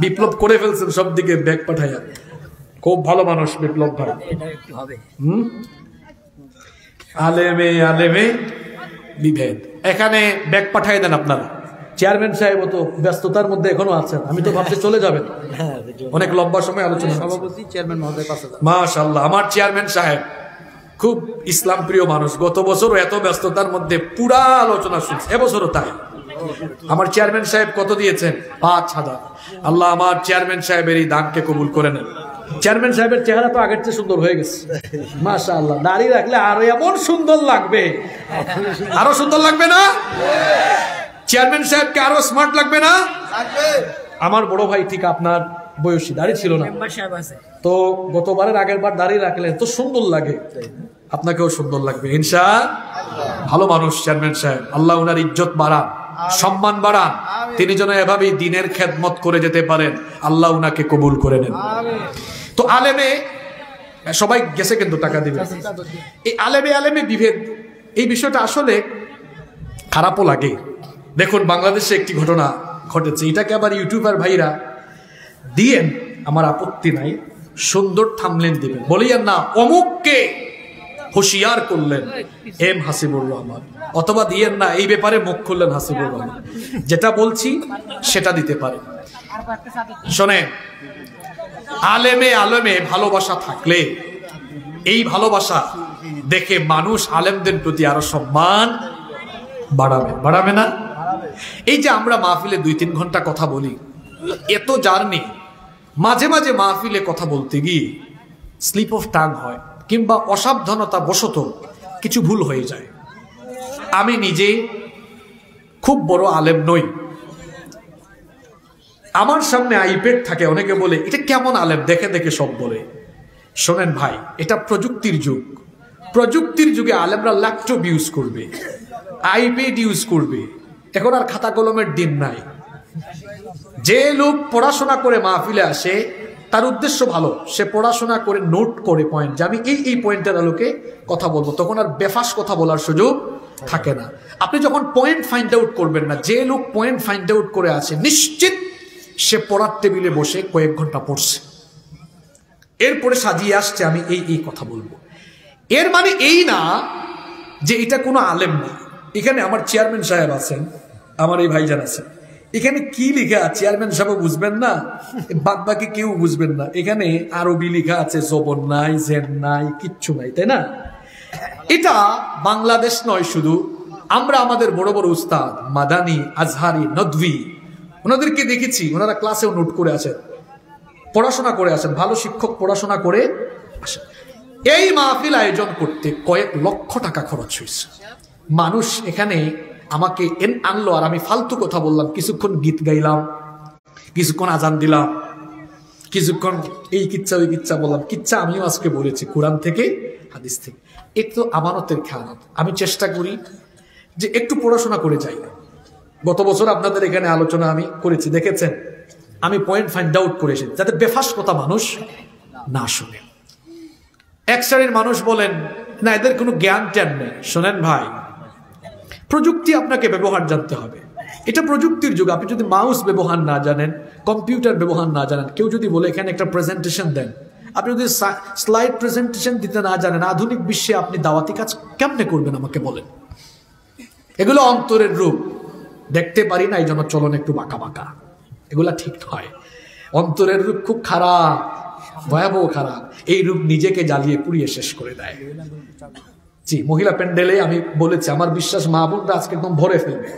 বিপ্লব করে ফেলছেন সব দিকে ব্যাগ পাঠাইয়া, খুব ভালো মানুষ বিপ্লব ভাই। আলেমে আলেমে বিভেদ, এখানে ব্যাগ পাঠাই দেন আপনারা। চেয়ারম্যান সাহেব তো ব্যস্ততার মধ্যে এখনো আছেন, আমি তো ভাবছি চলে যাবেন, অনেক লম্বা সময় আলোচনা। সভাপতি চেয়ারম্যান মহোদয়, মাশাআল্লাহ, আমার চেয়ারম্যান সাহেব খুব ইসলাম প্রিয় মানুষ। গত বছরও এত ব্যস্ততার মধ্যে পুরা আলোচনা শুনছে, এবছরও তাই। আমার চেয়ারম্যান সাহেব কত দিয়েছেন? 5,000। আল্লাহ আমার চেয়ারম্যান সাহেবের এই দানকে কবুল করে নেন। চেয়ারম্যান সাহেবের চেহারা তো আগের চেয়ে সুন্দর হয়ে গেছে, মাশাআল্লাহ। দাড়ি রাখলে আরো এমন সুন্দর লাগবে, আরো সুন্দর লাগবে না? চেয়ারম্যান সাহেবকে আরো স্মার্ট লাগবে না? আমার বড় ভাই ঠিক আপনার বয়সী, দাড়ি ছিল না তো গতবারের আগের বার দাড়ি রাখলেন, তো সুন্দর লাগে, আপনাকেও সুন্দর লাগবে ইনশাআল্লাহ। ভালো মানুষ চেয়ারম্যান সাহেব, আল্লাহ ওনার ইজ্জত বাড়ান, সম্মান বাড়ান, তিনি যেন এভাবেই দিনের খেদমত করে যেতে পারেন, আল্লাহ ওনাকে কবুল করে নেন। তো আলেমে সবাই গেছে কিন্তু টাকা দিবে। এই আলেমে আলেমে বিভেদ, এই বিষয়টা আসলে খারাপও লাগে। দেখুন বাংলাদেশে একটি ঘটনা ঘটেছে, এটাকে আবার ইউটিউবার ভাইরা দিয়েন, আমার আপত্তি নাই, সুন্দর থামলেন দিবেন, বলিয়েন না অমুককে হুঁশিয়ার করলেন এম হাসিবুর রহমান, অথবা দিয়েন না এই ব্যাপারে মুখ খুললেন হাসিবুর রহমান। যেটা বলছি সেটা দিতে পারে। শোনেন, আলেমে আলেমে ভালোবাসা থাকলে এই ভালোবাসা দেখে মানুষ আলেমদের প্রতি আরো সম্মান বাড়াবে, বাড়াবে না? এই যে আমরা মাহফিলে 2-3 ঘন্টা কথা বলি, এত জার্নি, মাঝে মাঝে মাহফিলে কথা বলতে গিয়ে স্লিপ অফ টাং হয় কিংবা অসাবধানতা বশত কিছু ভুল হয়ে যায়। আমি নিজে খুব বড় আলেম নই, আমার সামনে আইপ্যাড থাকে, অনেকে বলে এটা কেমন আলেম, দেখে দেখে সব বলে। শোনেন ভাই, এটা প্রযুক্তির যুগ। প্রযুক্তির যুগে আলেমরা ল্যাপটপ ইউজ করবে, আইপ্যাড ইউজ করবে, এখন আর খাতা কলমের দিন নাই। যে লোক পড়াশোনা করে মাহফিলে আসে তার উদ্দেশ্য ভালো, সে পড়াশোনা করে নোট করে পয়েন্ট, যে আমি এই পয়েন্টের আলোকে কথা বলবো, তখন আর বেফাস কথা বলার সুযোগ থাকে না। আপনি যখন পয়েন্ট ফাইন্ড আউট করবেন না, যে লোক পয়েন্ট ফাইন্ড আউট করে আসে নিশ্চিত সে পড়ার টেবিলে বসে কয়েক ঘন্টা পড়ছে, এরপরে সাজিয়ে আসছে আমি এই কথা বলবো। এর মানে এই না যে এটা কোনো আলেম না। এখানে আমার চেয়ারম্যান সাহেব আছেন, আমার এই ভাইজান আছেন, এখানে কি লেখা চেয়ারম্যান সাহেব বুঝবেন না, বাদ বাকি কেউ বুঝবেন না। এখানে আরবি লেখা আছে, জবর নাই, জেন নাই, কিচ্ছু নাই, তাই না? এটা বাংলাদেশ নয় শুধু, আমরা আমাদের বড় বড় উস্তাদ মাদানি, আজহারি, নদভি, ওনাদেরকে দেখেছি, ওনারা ক্লাসেও নোট করে আসেন, পড়াশোনা করে আসেন, ভালো শিক্ষক পড়াশোনা করে আসেন। এই মাহফিল আয়োজন করতে কয়েক লক্ষ টাকা খরচ হয়েছে। মানুষ এখানে আমাকে আনলো আর আমি ফালতু কথা বললাম, কিছুক্ষণ গীত গাইলাম, কিছুক্ষণ আজান দিলাম, কিছুক্ষণ এই কিচ্ছা ওই কিচ্ছা বললাম। কিচ্ছা আমিও আজকে বলেছি কোরআন থেকে হাদিস থেকে। একটু আমানতের খেয়ানত। আমি চেষ্টা করি যে একটু পড়াশোনা করে যাই। গত বছর আপনাদের এখানে আলোচনা আমি করেছি, দেখেছেন, আমি পয়েন্ট ফাইন্ড আউট করেছি যাতে বেফাস কথা মানুষ না শুনে। এক শ্রেণীর মানুষ বলেন না, এদের কোনো জ্ঞান ট্যান নেই। শোনেন ভাই, প্রযুক্তি আপনাকে ব্যবহার জানতে হবে, এটা প্রযুক্তির যুগ। আপনি যদি মাউস ব্যবহার না জানেন, কম্পিউটার ব্যবহার না জানেন, কেউ যদি বলে এখানে একটা প্রেজেন্টেশন দেন, আপনি যদি স্লাইড প্রেজেন্টেশন দিতে না জানেন, আধুনিক বিশ্বে আপনি দাওয়াতি কাজ কেমনে করবেন আমাকে বলেন? এগুলো অন্তরের রূপ, দেখতে পারি না এই জন্য চলন একটু বাঁকা বাঁকা, এগুলা ঠিক নয়। অন্তরের রূপ খুব খারাপ, ভয়াবহ খারাপ। এই রূপ নিজেকে জ্বালিয়ে পুড়িয়ে শেষ করে দেয়। জি, মহিলা প্যান্ডেলে আমি বলেছি, আমার বিশ্বাস মা বোনরা আজকে একদম ভরে ফেলবে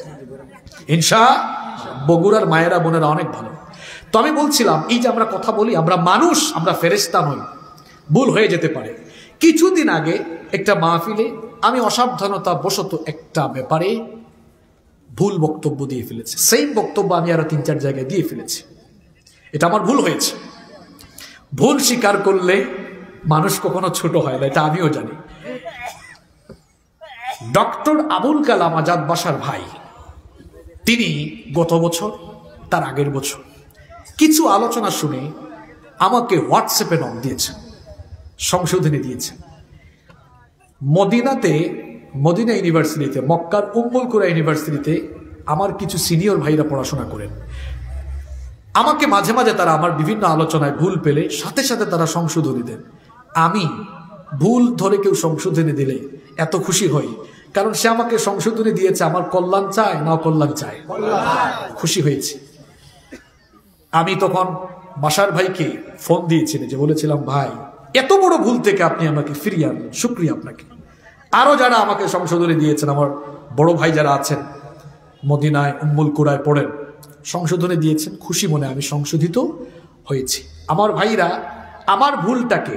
ইনশাআল্লাহ। বগুড়ার মায়েরা বোনেরা অনেক ভালো। তো আমি বলছিলাম, এই যে আমরা কথা বলি, আমরা মানুষ, আমরা ফেরেশতা নই, ভুল হয়ে যেতে পারে। কিছুদিন আগে একটা মাহফিলে আমি অসাবধানতা বশত একটা ব্যাপারে ভুল বক্তব্য দিয়ে ফেলেছি। সেম বক্তব্য আমি আরো 3-4 জায়গায় দিয়ে ফেলেছি। এটা আমার ভুল হয়েছে। ভুল স্বীকার করলে মানুষ কখনো ছোট হয় না, এটা আমিও জানি। ডক্টর আবুল কালাম আজাদ বাসার ভাই, তিনি গত বছর, তার আগের বছর কিছু আলোচনা শুনে আমাকে হোয়াটসঅ্যাপে নক দিয়েছেন, সংশোধনী দিয়েছেন। মদিনা ইউনিভার্সিটিতে, মক্কার উম্মুল কুরা ইউনিভার্সিটিতে আমার কিছু সিনিয়র ভাইরা পড়াশোনা করেন। আমাকে মাঝে মাঝে তারা আমার বিভিন্ন আলোচনায় ভুল পেলে সাথে সাথে তারা সংশোধনী দেন। আমি ভুল ধরে কেউ সংশোধনী দিলে এত খুশি হই, কারণ সে আমাকে সংশোধনী দিয়েছে, আমার কল্যাণ চায় না অকল্যাণ চায়, খুশি হয়েছে। আমি তখন বাসার ভাইকে ফোন দিয়েছিলাম, যে বলেছিলাম, ভাই এত বড় ভুল থেকে আপনি আমাকে ফিরিয়ে আনলেন, শুকরিয়া আপনাকে। আরো যারা আমাকে সংশোধনী দিয়েছেন, আমার বড় ভাই যারা আছেন মদিনায় উম্মুল কুরায় পড়েন, সংশোধনী দিয়েছেন, খুশি মনে আমি সংশোধিত হয়েছি। আমার ভাইরা আমার ভুলটাকে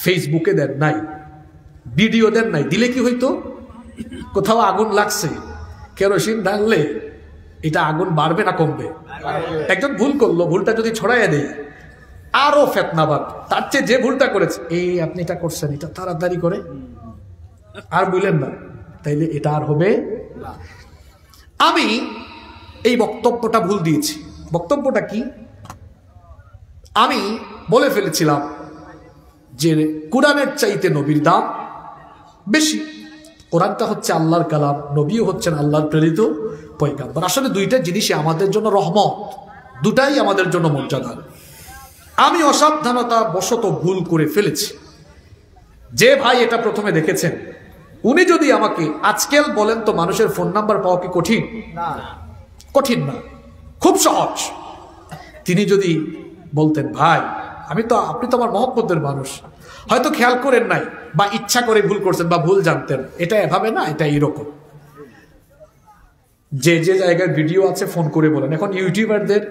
ফেসবুকে দেন নাই, ভিডিও দেন নাই। দিলে কি হইতো, কোথাও আগুন লাগছে, কেরোসিন ঢাললে এটা আগুন বাড়বে না কমবে? একজন ভুল করলো, ভুলটা যদি ছড়াইয়া দেয় আরো ফেতনাবাদ। তার চেয়ে যে ভুলটা করেছে, আপনি এটা করছেন, এটা তাড়াতাড়ি করে আর বললেন না, তাইলে এটা আর হবে না। আমি এই বক্তব্যটা ভুল দিয়েছি। বক্তব্যটা কি? আমি বলে ফেলেছিলাম যে কোরআনের চাইতে নবীর দাম বেশি। কোরআনটা হচ্ছে আল্লাহর কালাম, নবীও হচ্ছেন আল্লাহর প্রেরিত পয়গাম্বর। আসলে দুইটা জিনিসই আমাদের জন্য রহমত, দুটাই আমাদের জন্য মর্যাদা। আমি অসাবধানতা বশত ভুল করে ফেলেছি। যে ভাই এটা প্রথমে দেখেছেন, উনি যদি আমাকে আজকাল বলেন তো মানুষের ফোন নাম্বার পাওয়া কি কঠিন? কঠিন না, খুব সহজ। তিনি যদি বলতেন, ভাই আপনি তো আমার মহব্বতের মানুষ, হয়তো খেয়াল করেন নাই বা ইচ্ছা করে ভুল করছেন বা ভুল জানতেন, এটা এভাবে না, এটা এইরকম। যে জায়গায় ভিডিও আছে ফোন করে বলেন। এখন ইউটিউবারদের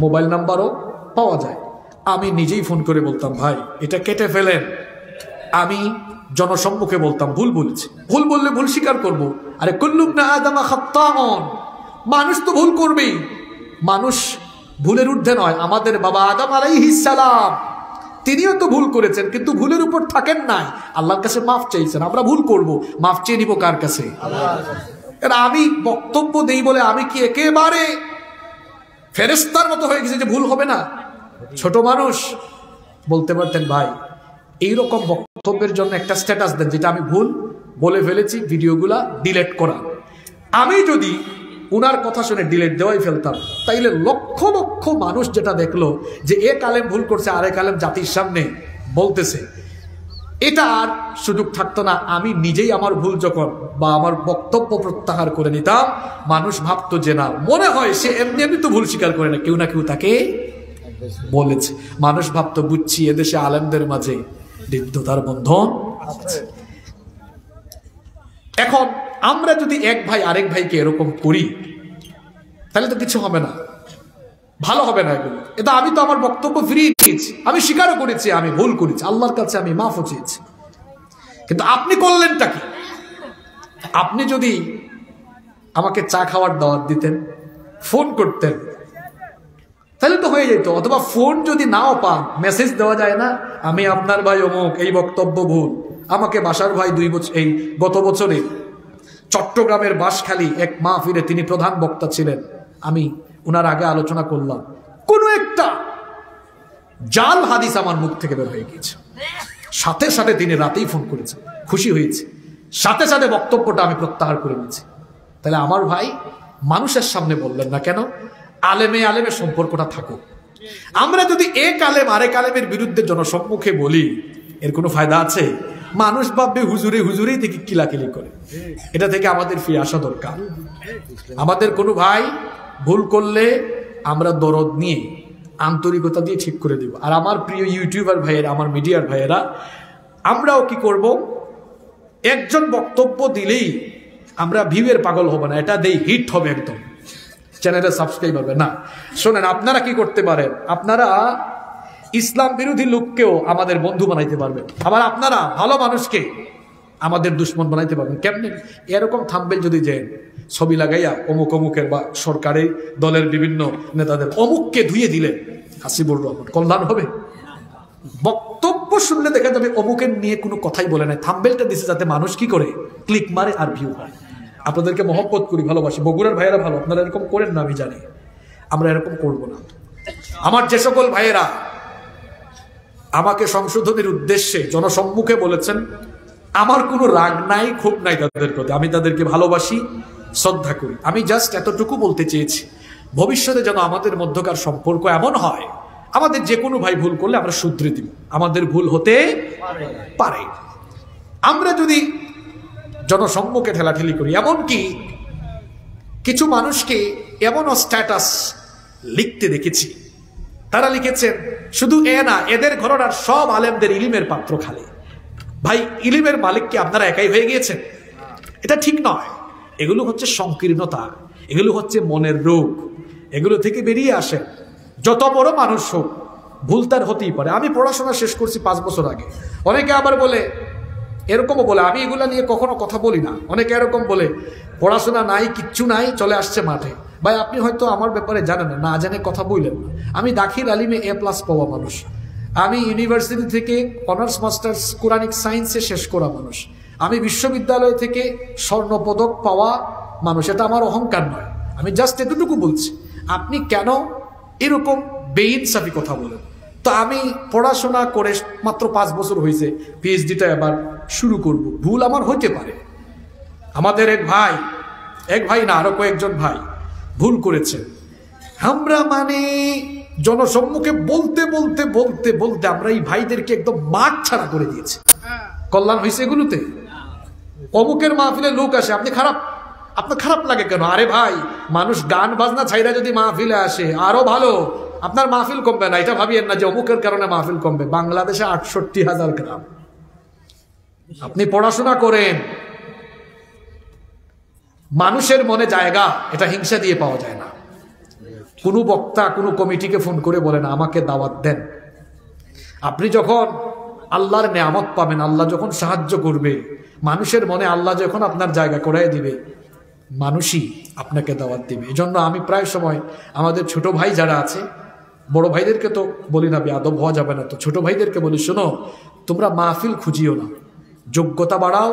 মোবাইল নাম্বারও পাওয়া যায়। আমি নিজেই ফোন করে বলতাম, ভাই এটা কেটে ফেলেন। আমি জনসম্মুখে বলতাম, ভুল বলেছি। ভুল বললে ভুল স্বীকার করব। আরে কুল্লু ইবনে আদম খাত্তাউন, মানুষ তো ভুল করবেই। মানুষ ভুলের ঊর্ধ্বে নয়। আমাদের বাবা আদম আলাইহিস সালাম তিনিও তো ভুল করেছেন, কিন্তু ভুলের উপর থাকেন নাই, আল্লাহর কাছে মাফ চাইছেন। আমরা ভুল করব, মাফ চেয়ে নিব কার কাছে? আমি বক্তব্য দেই বলে আমি কি একেবারে ফেরেশতার মতো হয়ে গেছে যে ভুল হবে না? ছোট মানুষ বলতে পারতেন, ভাই এইরকম বক্তব্যের জন্য একটা স্ট্যাটাস দেন যেটা আমি ভুল বলে ফেলেছি, ভিডিওগুলা ডিলিট করা। আমি যদি উনার কথা শুনে ডিলিট দেওয়াই ফেলতাম, তাইলে লক্ষ লক্ষ মানুষ যেটা দেখলো যে এক আলেম ভুল করছে, আরেক আলেম জাতির সামনে বলতেছে, এটা আর সুযোগ থাকতো না। আমি নিজেই আমার ভুল যখন বা আমার বক্তব্য প্রত্যাহার করে নিতাম, মানুষ ভাবতো যে না, মনে হয় সে এমনি এমনি তো ভুল স্বীকার করে না, কেউ না কেউ তাকে বলেছে। মানুষ ভাবতো, বুঝছি এদেশে আলেমদের মাঝে হৃদ্যতার বন্ধন আছে। এখন আমরা যদি এক ভাই আরেক ভাইকে এরকম করি, তাহলে তো কিছু হবে না, ভালো হবে না এগুলো। এটা আমি তো আমার বক্তব্য ফিরিয়ে দিয়েছি, আমি স্বীকারও করেছি আমি ভুল করেছি, আল্লাহর কাছে আমি মাফও চেয়েছি। কিন্তু আপনি করলেনটা কি? আপনি যদি আমাকে চা খাওয়ার দাওয়াত দিতেন, ফোন করতেন, তাহলে তো হয়ে যেত। অথবা ফোন যদি নাও পান, মেসেজ দেওয়া যায় না, আমি আপনার ভাই অমুক, এই বক্তব্য ভুল। আমাকে বাসার ভাই গত বছরে চট্টগ্রামের বাঁশখালী এক মাহফিলে তিনি প্রধান বক্তা ছিলেন। আমি উনার আগে আলোচনা করলাম, কোন একটা জাল হাদিস আমার মুখ থেকে বের হয়ে গিয়েছে। সাথে সাথে তিনি রাতেই ফোন করেছেন, খুশি হয়েছে, সাথে সাথে বক্তব্যটা আমি প্রত্যাহার করে নিয়েছি। তাহলে আমার ভাই মানুষের সামনে বললেন না কেন? আলেমে আলেমের সম্পর্কটা থাকুক। আমরা যদি এক আলেম আরেক আলেমের বিরুদ্ধে জনসম্মুখে বলি, এর কোনো ফায়দা আছে? মানুষ ভাববে হুজুরে হুজুরেই থেকে কিলাকিলি করে। এটা থেকে আমাদের ফিরে আসা দরকার। আমাদের কোনো ভাই ভুল করলে আমরা দরদ নিয়ে আন্তরিকতা দিয়ে ঠিক করে দিব। আর আমার প্রিয় ইউটিউবার ভাইয়েরা, আমার মিডিয়ার ভাইয়েরা, আমরাও কি করব? একজন বক্তব্য দিলেই আমরা ভিউয়ের পাগল হব না, এটা দেই হিট হবে একদম, চ্যানেলে সাবস্ক্রাইব হবে না। শোনেন, আপনারা কি করতে পারেন? আপনারা ইসলাম বিরোধী লোককেও আমাদের বন্ধু বানাইতে পারবেন, আবার আপনারা ভালো মানুষকে আমাদের দুশ্মন বানাইতে পারবেন। কেমনে? এরকম থাম্বনেল যদি দেন, ছবি লাগাইয়া অমুক অমুকের বা সরকারি দলের বিভিন্ন নেতাদের অমুককে ধুয়ে দিলেন, হাসিবুর রহমান, কল্যাণ হবে? বক্তব্য শুনলে দেখা যাবে অমুকের নিয়ে কোনো কথাই বলে নাই, থাম্বনেলটা দিছে যাতে মানুষ কি করে, ক্লিক মারে আর ভিউ হয়। আপনাদেরকে মহব্বত করি, ভালোবাসি, বগুড়ার ভাইয়েরা ভালো, আপনারা এরকম করেন না আমি জানি, আমরা এরকম করব না। আমার যে সকল ভাইয়েরা আমাকে সংশোধনের উদ্দেশ্যে জনসম্মুখে বলেছেন, আমার কোনো রাগ নাই, ক্ষোভ নাই তাদের প্রতি, আমি তাদেরকে ভালোবাসি, শ্রদ্ধা করি। আমি জাস্ট এতটুকু বলতে চেয়েছি, ভবিষ্যতে যেন আমাদের মধ্যকার সম্পর্ক এমন হয়, আমাদের যে কোনো ভাই ভুল করলে আমরা শুধরে দিব, আমাদের ভুল হতে পারে। আমরা যদি জনসম্মুখে ঠেলাঠেলি করি, এমনকি কিছু মানুষকে এমনও স্ট্যাটাস লিখতে দেখেছি, তারা লিখেছেন শুধু এ না, এদের ঘরনার সব আলেমদের ইলিমের পাত্র খালি। ভাই, ইলিমের মালিক কি আপনারা একাই হয়ে গিয়েছেন? এটা ঠিক নয়। এগুলো হচ্ছে সংকীর্ণতা, এগুলো হচ্ছে মনের রোগ, এগুলো থেকে বেরিয়ে আসেন। যত বড় মানুষ হোক, ভুল তার হতেই পারে। আমি পড়াশোনা শেষ করছি 5 বছর আগে। অনেকে আবার বলে, এরকমও বলে, আমি এগুলা নিয়ে কখনো কথা বলি না। অনেকে এরকম বলে, পড়াশোনা নাই, কিচ্ছু নাই, চলে আসছে মাঠে। ভাই, আপনি হয়তো আমার ব্যাপারে জানেন না, জানে কথা বললেন না। আমি দাখিল আলিমে A+ পাওয়া মানুষ, আমি ইউনিভার্সিটি থেকে অনার্স মাস্টার্স কোরআনিক সায়েন্সে শেষ করা মানুষ, আমি বিশ্ববিদ্যালয় থেকে স্বর্ণপদক পাওয়া মানুষ। এটা আমার অহংকার নয়, আমি জাস্ট এতটুকু বলছি। আপনি কেন এরকম বেইনসাফি কথা বলেন? তো আমি পড়াশোনা করে মাত্র 5 বছর হয়েছে, পিএইচডিটা এবার শুরু করব, ভুল আমার হইতে পারে। আমাদের এক ভাই না, আরো কয়েকজন ভাই ভুল করেছে। আমরা মানে জনসম্মুখে বলতে বলতে বলতে বলতে আমরা এই ভাইদেরকে একদম মাঠ ছাড়া করে দিয়েছি। কল্যাণ হয়েছে এগুলোতে? অমুকের মাহফিলে লোক আসে, আপনার খারাপ লাগে কেন? আরে ভাই, মানুষ গান বাজনা ছাইরা যদি মাহফিলে আসে আরো ভালো, আপনার মাহফিল কমবে না। এটা ভাবিয়েন না যে অমুকের কারণে মাহফিল কমবে। বাংলাদেশে 68,000 গ্রাম। আপনি পড়াশোনা করেন, মানুষের মনে জায়গা, এটা হিংসা দিয়ে পাওয়া যায় না। কোনো বক্তা কোনো কমিটিকে ফোন করে বলেন আমাকে দাওয়াত দেন। আপনি যখন আল্লাহর নেয়ামত পাবেন, আল্লাহ যখন সাহায্য করবে, মানুষের মনে আল্লাহ যখন আপনার জায়গা করাই দিবে, মানুষই আপনাকে দাওয়াত দিবে। এজন্য আমি প্রায় সময় আমাদের ছোট ভাই যারা আছে, বড় ভাইদেরকে তো বলি না, বেয়াদব হওয়া যাবে না, তো ছোট ভাইদেরকে বলি, শোনো তোমরা মাহফিল খুঁজিও না, যোগ্যতা বাড়াও,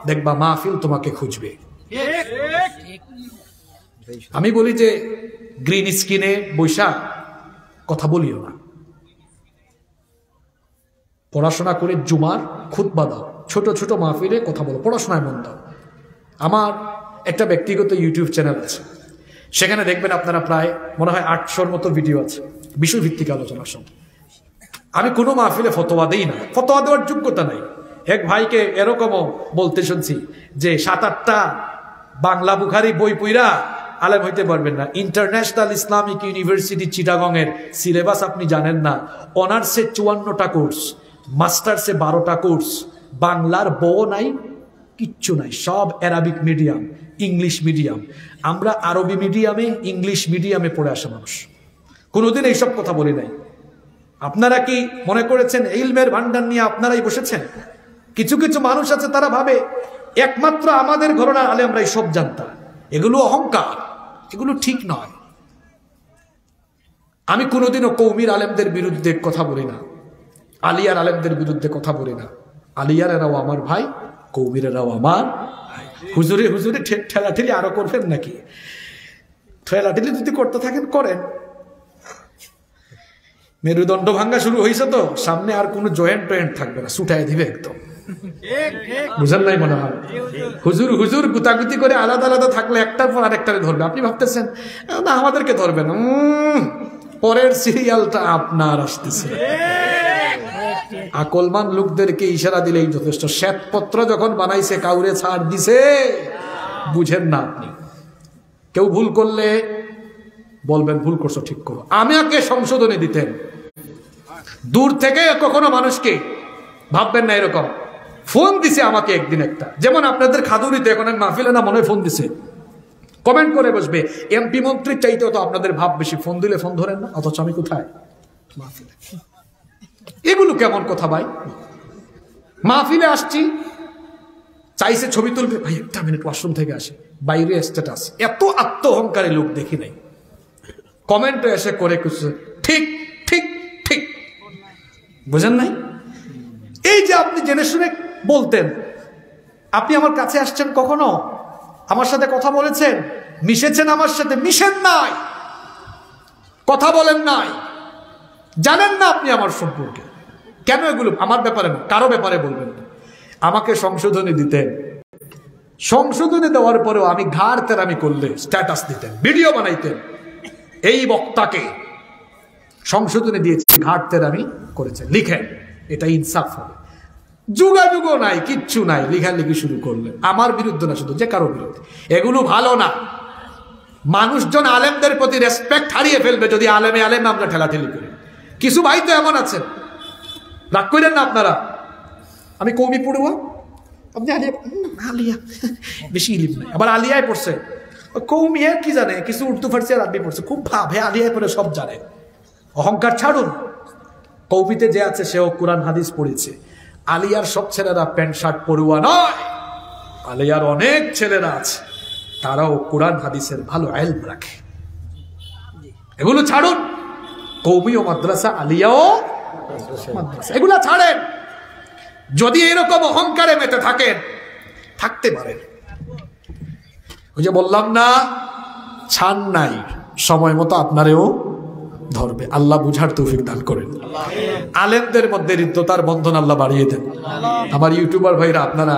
দেখবা মাহফিল তোমাকে খুঁজবে। আমি বলি যে গ্রিন স্ক্রিনে বৈশা কথা বলিও না, পড়াশোনা করে জুমার খুতবা দাও, ছোট ছোট মাহফিলে কথা বলো, পড়াশোনায় মন দাও। আমার একটা ব্যক্তিগত ইউটিউব চ্যানেল আছে, সেখানে দেখবেন আপনারা প্রায় মনে হয় 800-র মতো ভিডিও আছে বিষয়ভিত্তিক আলোচনার সঙ্গে। আমি কোনো মাহফিলে ফতোয়া দেই না, ফতোয়া দেওয়ার যোগ্যতা নাই। এক ভাইকে এরকমও বলতে শুনছি যে 7-8টা বাংলা বুখারি বই পইরা আলেম হইতে পারবেন না। ইন্টারন্যাশনাল ইসলামিক ইউনিভার্সিটি চিটাগংয়ের সিলেবাস আপনি জানেন না, অনার্সে 54টা কোর্স, মাস্টার্সে 12টা কোর্স, বাংলার বও নাই, কিচ্ছু নাই, সব অ্যারাবিক মিডিয়াম, ইংলিশ মিডিয়াম। আমরা আরবি মিডিয়ামে, ইংলিশ মিডিয়ামে পড়ে আসা মানুষ, কোনোদিন এইসব কথা বলি নাই। আপনারা কি মনে করেছেন ইলমের ভান্ডার নিয়ে আপনারাই বসেছেন? কিছু কিছু মানুষ আছে তারা ভাবে একমাত্র আমাদের ঘরানার আলেমরাই সব জানতা। এগুলো অহংকার, এগুলো ঠিক নয়। আমি কোনোদিনও কৌমির আলেমদের বিরুদ্ধে কথা বলি না, আলিয়ার আলেমদের বিরুদ্ধে কথা বলি না। আলিয়ার এরাও আমার ভাই, কৌমির এরাও আমার। হুজুরে হুজুরে ঠেলাঠেলি আরো করবেন নাকি? ঠেলাঠেলি যদি করতে থাকেন করেন। মেরুদণ্ড ভাঙ্গা শুরু হয়েছে তো, সামনে আর কোনো জয়েন্ট টয়েন্ট থাকবে না, ছুটাই দিবে একদম। বুঝেন নাই মনে হয়? হুজুর হুজুর গুতাগুতি করে আলাদা আলাদা থাকলে একটার পর আরেকটারে ধরবে। আপনি ভাবতেছেন না আমাদেরকে ধরবে না, পরের সিরিয়ালটা আপনার আসতেছে। আকলমান লোকদেরকে ইশারা দিলেই যথেষ্ট। শ্বেতপত্র যখন বানাইছে কাউরে ছাড় দিছে, বুঝেন না আপনি। কেউ ভুল করলে বলবেন ভুল করছো, ঠিক করো, আমাকে সংশোধনে দিতেন। দূর থেকে কখনো মানুষকে ভাববেন না এরকম। ফোন দিছে আমাকে একদিন একটা, যেমন আপনাদের খাদুরিতে এখন মাহফিলে না মনে ফোন দিছে, কমেন্ট করে বসবে এমপি মন্ত্রীর চাইতেও তো আপনাদের ভাব বেশি, ফোন দিলে ফোন ধরেন না, অথচ আমি কোথায় মাহফিলে। এগুলো কেমন কথা ভাই? মাহফিলে আসছি, চাইছে ছবি তুলবে, ভাই একটা মিনিট ওয়াশরুম থেকে আসে, বাইরে স্ট্যাটাস। এত আত্ম অহংকারী লোক দেখি নাই। কমেন্টে এসে করে কিছু ঠিক ঠিক ঠিক, বুঝেন নাই? এই যে আপনি জেনে শুনে বলতেন, আপনি আমার কাছে আসছেন কখনো, আমার সাথে কথা বলেছেন, মিশেছেন আমার সাথে? মিশেন নাই, কথা বলেন নাই, জানেন না আপনি আমার সম্পর্কে। কেন এগুলো আমার ব্যাপারে না, কারো ব্যাপারে বলবেন না। আমাকে সংশোধনী দিতেন, সংশোধনী দেওয়ার পরেও আমি ঘাড় তেরামি করলে স্ট্যাটাস দিতেন, ভিডিও বানাইতেন। এই বক্তাকে সংশোধনী দিয়েছে, ঘাড় তেরামি করেছে, লিখেন, এটা ইনসাফ হবে। যুগাযুগ নাই, কিচ্ছু নাই, লিখালিখি শুরু করলেন আমার বিরুদ্ধে না, শুধু যে কারো বিরুদ্ধে। এগুলো ভালো না। মানুষজন আলেমদের প্রতি রেসপেক্ট হারিয়ে ফেলবে যদি আলেমে আলেমে আমরা ঠেলাঠেলি করি। কিছু ভাই তো এমন আছেন, রাগ করেন না আপনারা, আমি কৌমি পড়ুয়া, আপনি আলিয়া, আলিয়া বেশি ইলিম নাই, আবার আলিয়ায় পড়ছে, কৌমি আর কি জানে, কিছু উর্দু ফার্সি আর আরবি পড়ছে, খুব ভাবে আলিয়ায় পড়ে সব জানে। অহংকার ছাড়ুন। কৌমিতে যে আছে সেও কোরআন হাদিস পড়েছে। আলিয়ার সব ছেলেরা প্যান্ট শার্ট পড়ুয়া নয়, আলিয়ার অনেক ছেলেরা আছে, তারাও কোরআন হাদিসের ভালো ইলম রাখে। এগুলো ছাড়ুন। কৌমিও মাদ্রাসা, আলিয়াও মাদ্রাসা, এগুলা ছাড়েন। যদি এরকম অহংকারে মেতে থাকেন, থাকতে পারেন। ওই যে বললাম না, ছাড় নাই, সময় মতো আপনারেও ধরবে। আল্লাহ বুঝার তৌফিক দান করেন। আলেমদের মধ্যে হৃদ্যতার বন্ধন আল্লাহ বাড়িয়ে দেন। আমার ইউটিউবার ভাইরা, আপনারা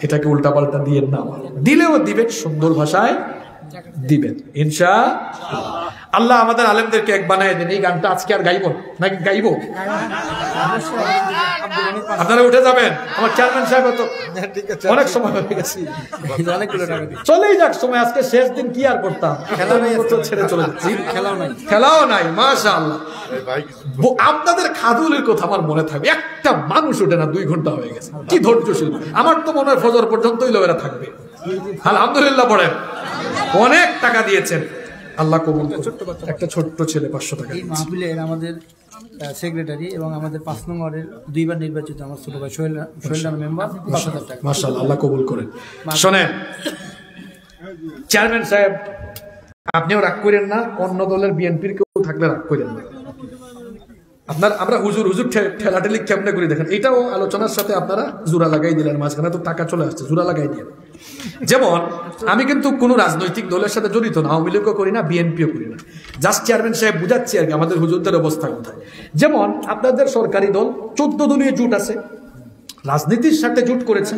এটাকে উল্টাপাল্টা দিয়েন না, দিলেও দিবেন, সুন্দর ভাষায় দিবেন ইনশাআল্লাহ। আল্লাহ আমাদের আলেমদেরকে এক বানায় দেন। এই গানটা আজকে আর গাইব নাকি গাইব? আপনারা উঠে যাবেন। আমার চেয়ারম্যান সাহেব তো অনেক সময় হয়ে গেছে, চলেই যাক সময়, আজকে শেষ দিন, কি আর করতাম, খেলা নাই, ছেড়ে চলে যাচ্ছি, খেলাও নাই। মাশাআল্লাহ, আপনাদের খাদুলের কথা আমার মনে থাকবে। একটা মানুষ ওঠে না, 2 ঘন্টা হয়ে গেছে, কি ধৈর্যশীল। আমার তো মনে হয় ফজর পর্যন্তই লোকেরা থাকবে। আলহামদুলিল্লাহ পড়েন, অনেক টাকা দিয়েছেন, আল্লাহ কবুল করুন। একটা ছোট্ট ছেলে 500 টাকা এই মাহফিলের আমাদের সেক্রেটারি এবং আমাদের 5 নং ওয়ার্ডের 2 বার নির্বাচিত আমার ছোট ভাই সোহেল মেম্বার 10,000 টাকা। মাশাআল্লাহ, আল্লাহ কবুল করেন। শোনেন চেয়ারম্যান সাহেব, আপনিও রাগ করেন না, অন্য দলের বিএনপির কেউ থাকলে রাগ করেন না। আমরা হুজুর ঠেলাঠেলি কেমনে করে দেখেন, এটাও আলোচনার সাথে আপনারা জোড়া লাগাই দিলেন, মাঝখানে তো টাকা চলে আসছে, জোড়া লাগাই দিয়ে। যেমন আমি কিন্তু কোনো রাজনৈতিক দলের সাথে জড়িত না, আওয়ামী লীগও করি না, বিএনপিও করি না, জাস্ট চেয়ারম্যান সাহেব বুঝাচ্ছি আর কি আমাদের হুজুরদের অবস্থা কোথায়। যেমন আপনাদের সরকারি দল 14 দলীয় জোট আছে, রাজনীতির সাথে জোট করেছে,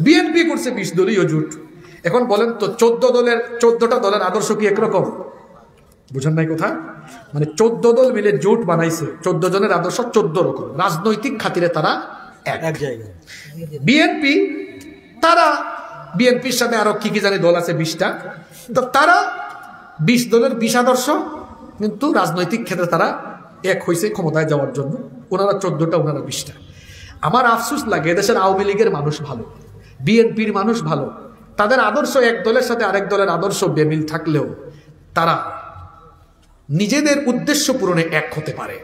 বিএনপি করছে 20 দলীয় জোট। এখন বলেন তো 14টা দলের আদর্শ কি একরকম? বুঝেন নাই কথা? মানে 14 দল মিলে জোট বানাইছে, 14 জনের আদর্শ 14 রকম, রাজনৈতিক খাতিরে তারা এক জায়গায়। বিএনপির সাথে আরো কি জানি দল আছে 20টা, তো তারা 20 দলের 20 আদর্শ, কিন্তু রাজনৈতিক ক্ষেত্রে তারা এক হয়েছে ক্ষমতায় যাওয়ার জন্য। ওনারা 14টা, ওনারা 20টা। আমার আফসোস লাগে, এদেশের আওয়ামী লীগের মানুষ ভালো, বিএনপির মানুষ ভালো, তাদের আদর্শ এক দলের সাথে আরেক দলের আদর্শ বেমিল থাকলেও তারা নিজেদের উদ্দেশ্য পূরণে এক হতে পারে।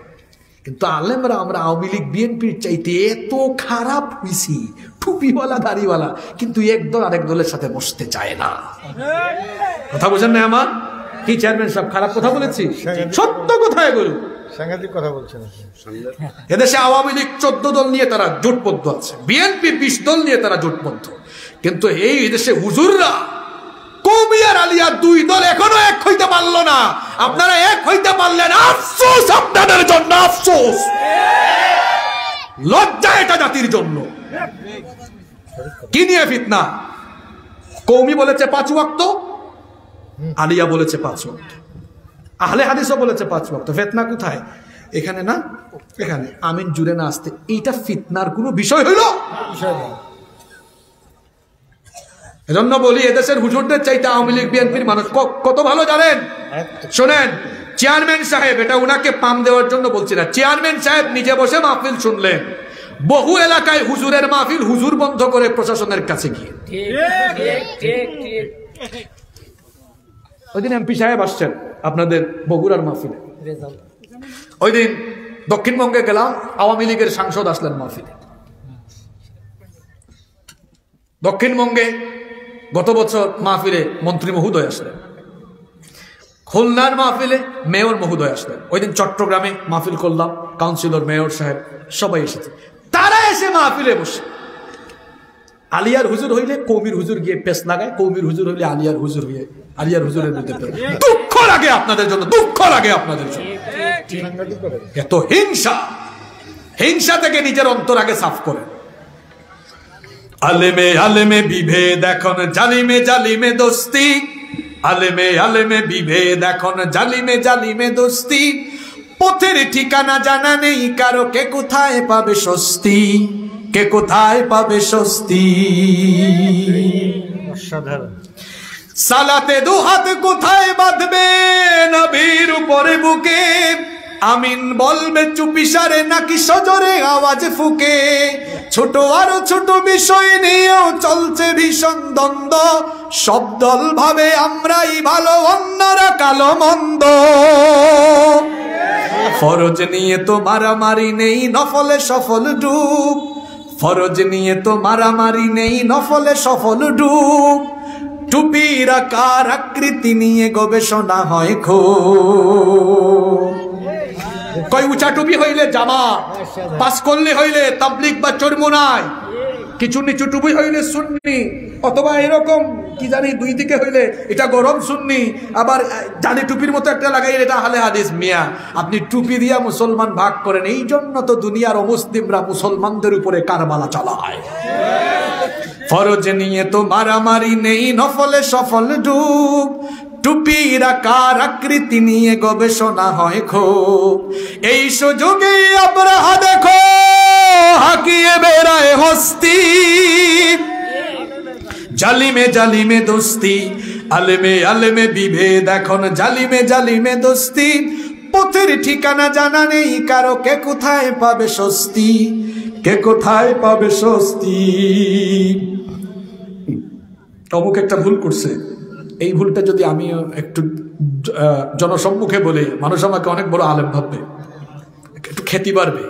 কিন্তু আলেমরা আমরা আওয়ামী লীগ বিএনপির চাইতে এত খারাপ হইছি, টুপিওয়ালা দাড়িওয়ালা, কিন্তু এক দল আরেক দলের সাথে বসতে চায় না। কথা বোঝেন না আমার? কি চেয়ারম্যান সাহেব খারাপ কথা বলেছি? সত্য কথা এগুলো, সাংঘাতিক কথা বলছেন। এদেশে আওয়ামী লীগ 14 দল নিয়ে তারা জোটবদ্ধ আছে, বিএনপি 20 দল নিয়ে তারা জোটবদ্ধ, কিন্তু এই দেশে হুজুররা কওমি আর আলিয়া 2 দল এখনো এক হইতে পারলো না। আপনারা এক হইতে পারলেন, আফসোস আপনাদের জন্য, আফসোস, লজ্জা এটা জাতির জন্য। কি নিয়ে ফিতনা? কওমি বলেছে 5 ওয়াক্ত, আলিয়া বলেছে 5 ওয়াক্ত, আহলে হাদিসও বলেছে 5 ওয়াক্ত। ফিতনা কোথায়? এখানে না, এখানে আমিন জুড়ে না আসতে, এইটা ফিতনার কোনো বিষয় হইল? এজন্য বলি এদেশের হুজুরদের চাইতে আওয়ামী লীগ বিএনপির মানুষ কত ভালো জানেন। শোনেন, চেয়ারম্যান সাহেব, এটা উনাকে পাম দেওয়ার জন্য বলছি না, চেয়ারম্যান সাহেব নিজে বসে মাহফিল শুনলেন। বহু এলাকায় হুজুরের মাহফিল হুজুর বন্ধ করে প্রশাসনের কাছে গিয়ে। ওই দিন এমপি সাহেব আসছেন আপনাদের বগুড়ার মাহফিলে, ওই দিন দক্ষিণবঙ্গে গেলাম, আওয়ামী লীগের সাংসদ আসলেন মাহফিলে। দক্ষিণবঙ্গে গত বছর মাহফিলে মন্ত্রী মহোদয় আসলেন, খুলনার মাহফিলে মেয়র মহোদয় আসলেন। ওই দিন চট্টগ্রামে মাহফিল করলাম, কাউন্সিলর, মেয়র সাহেব সবাই এসেছে। তারা এসে মাহফিলে বসে আলিয়ার হুজুর হইলে কওমির হুজুর গিয়ে পেশ লাগায়, কওমির হুজুর হইলে আলিয়ার হুজুর হইয়ে আলিয়ার হুজুরের মধ্যে। দুঃখ লাগে আপনাদের জন্য, দুঃখ লাগে আপনাদের জন্য। এত হিংসা, হিংসা থেকে নিজের অন্তর আগে সাফ করে। আলেমে আলেমে বিভেদ এখন, জালিমে জালিমে দোস্তি, আলেমে আলেমে বিভেদ এখন, জালিমে জালিমে দোস্তি, পথের ঠিকানা জানা নেই কারো, কে কোথায় পাবে স্বস্তি, কে কোথায় পাবে স্বস্তি। সালাতে 2 হাত কোথায় বাঁধবে নবীর উপরে বুকে, আমিন বলবে চুপিসারে নাকি সজরে আওয়াজ ফুকে, ছোট আরো ছোট বিষয় নিয়েও চলছে ভীষণ দ্বন্দ্ব, সব দল ভাবে আমরাই ভালো, অন্যরা কালো মন্দ, ফরজ নিয়ে তো মারামারি নেই, নফলে সফল ডুব, ফরজ নিয়ে তো মারামারি নেই, নফলে সফল ডুব, টুপির আকার আকৃতি নিয়ে গবেষণা হয় খুব। কই উঁচা টুপি হইলে জামা, পাস করলে হইলে তাবলিগ বা চরমোনাই, কিছু নিচু টুপি হইলে সুন্নি, অথবা এরকম কি জানি 2 দিকে হইলে এটা গরম সুন্নি, আবার জালি টুপির মতো একটা লাগাই এটা আহলে হাদিস। মিয়া আপনি টুপি দিয়া মুসলমান ভাগ করেন, এই জন্য তো দুনিয়ার অমুসলিমরা মুসলমানদের উপরে কারবালা চালায়। ফরজ নিয়ে তো মারামারি নেই, নফলে সফল ডুব, টুপির আকার আকৃতি নিয়ে গবেষণা হয় খুব, এই সুযোগে আবরাহা দেখো হাকিয়ে বেড়ায় হস্তি, জালিমে জালিমে দোস্তি, আলেমে আলেমে বিভেদ এখন, জালিমে জালিমে দোস্তি, পথের ঠিকানা জানা নেই কারো, কে কোথায় পাবে স্বস্তি, কে কোথায় পাবে স্বস্তি। অমুক একটা ভুল করছে, এই ভুলটা যদি আমি একটু জনসম্মুখে বলি, মানুষ আমাকে অনেক বড় আলেম ভাববে, একটু খ্যাতি বাড়বে।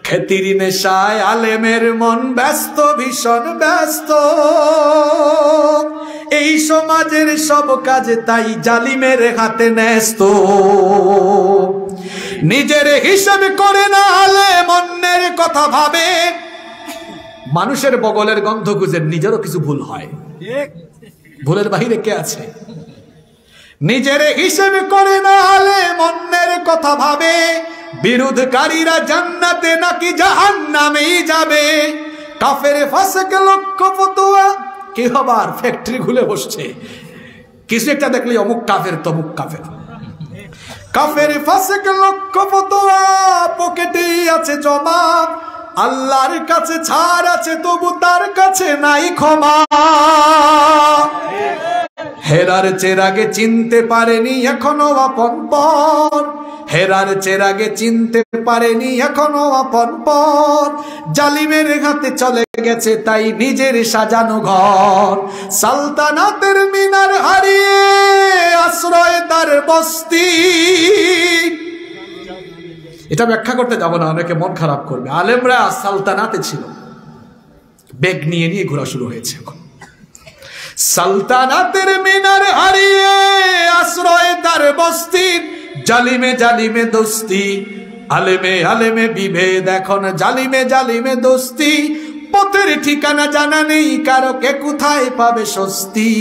খ্যাতির নেশায় আলেমের মন ব্যস্ত, ভীষণ ব্যস্ত, এই সমাজের সব কাজে তাই জালিমের হাতে ন্যস্ত। নিজের হিসাব করে না আলেম, অন্যের কথা ভাবে। মানুষের বগলের গন্ধ খুঁজে নিজেরও কিছু ভুল হয়, ভুলের বাহিরে কে আছে? নিজের হিসাব করে না আলেম, অন্যের কথা ভাবে। বিরোধকারীরা জান্নাতে নাকি জাহান্নামেই যাবে। কাফের ফাসেক লক্ষ ফতোয়া, কি হবার ফ্যাক্টরি খুলে বসছে, কিছু একটা দেখলে অমুক কাফের তমুক কাফের। কাফের ফাসেক লক্ষ ফতোয়া, পকেটেই আছে জমা। আল্লাহর কাছে ছাড় আছে, তবু তার কাছে নাই ক্ষমা। হেরার চেরাগে চিনতে পারেনি এখনো আপন পর, হেরার চেরাগে চিনতে পারেনি এখনো আপন পর। জালিমের হাতে চলে গেছে তাই নিজের সাজানো ঘর। সালতানাতের মিনার হারিয়ে আশ্রয় তার বস্তি। এটা ব্যাখ্যা করতে যাব না, অনেকে মন খারাপ করবে। আলেমরা সালতানাতে ছিল, বেগ নিয়ে নিয়ে ঘোরা শুরু হয়েছে এখন। সালতানাতের মিনার হারিয়ে আশ্রয় তার বস্তি। জালিমে জালিমে দোস্তি, আলেমে আলেমে বিভেদ, এখন জালিমে জালিমে দোস্তি। পথের ঠিকানা জানা নেই কারো, কে কোথায় পাবে স্বস্তি,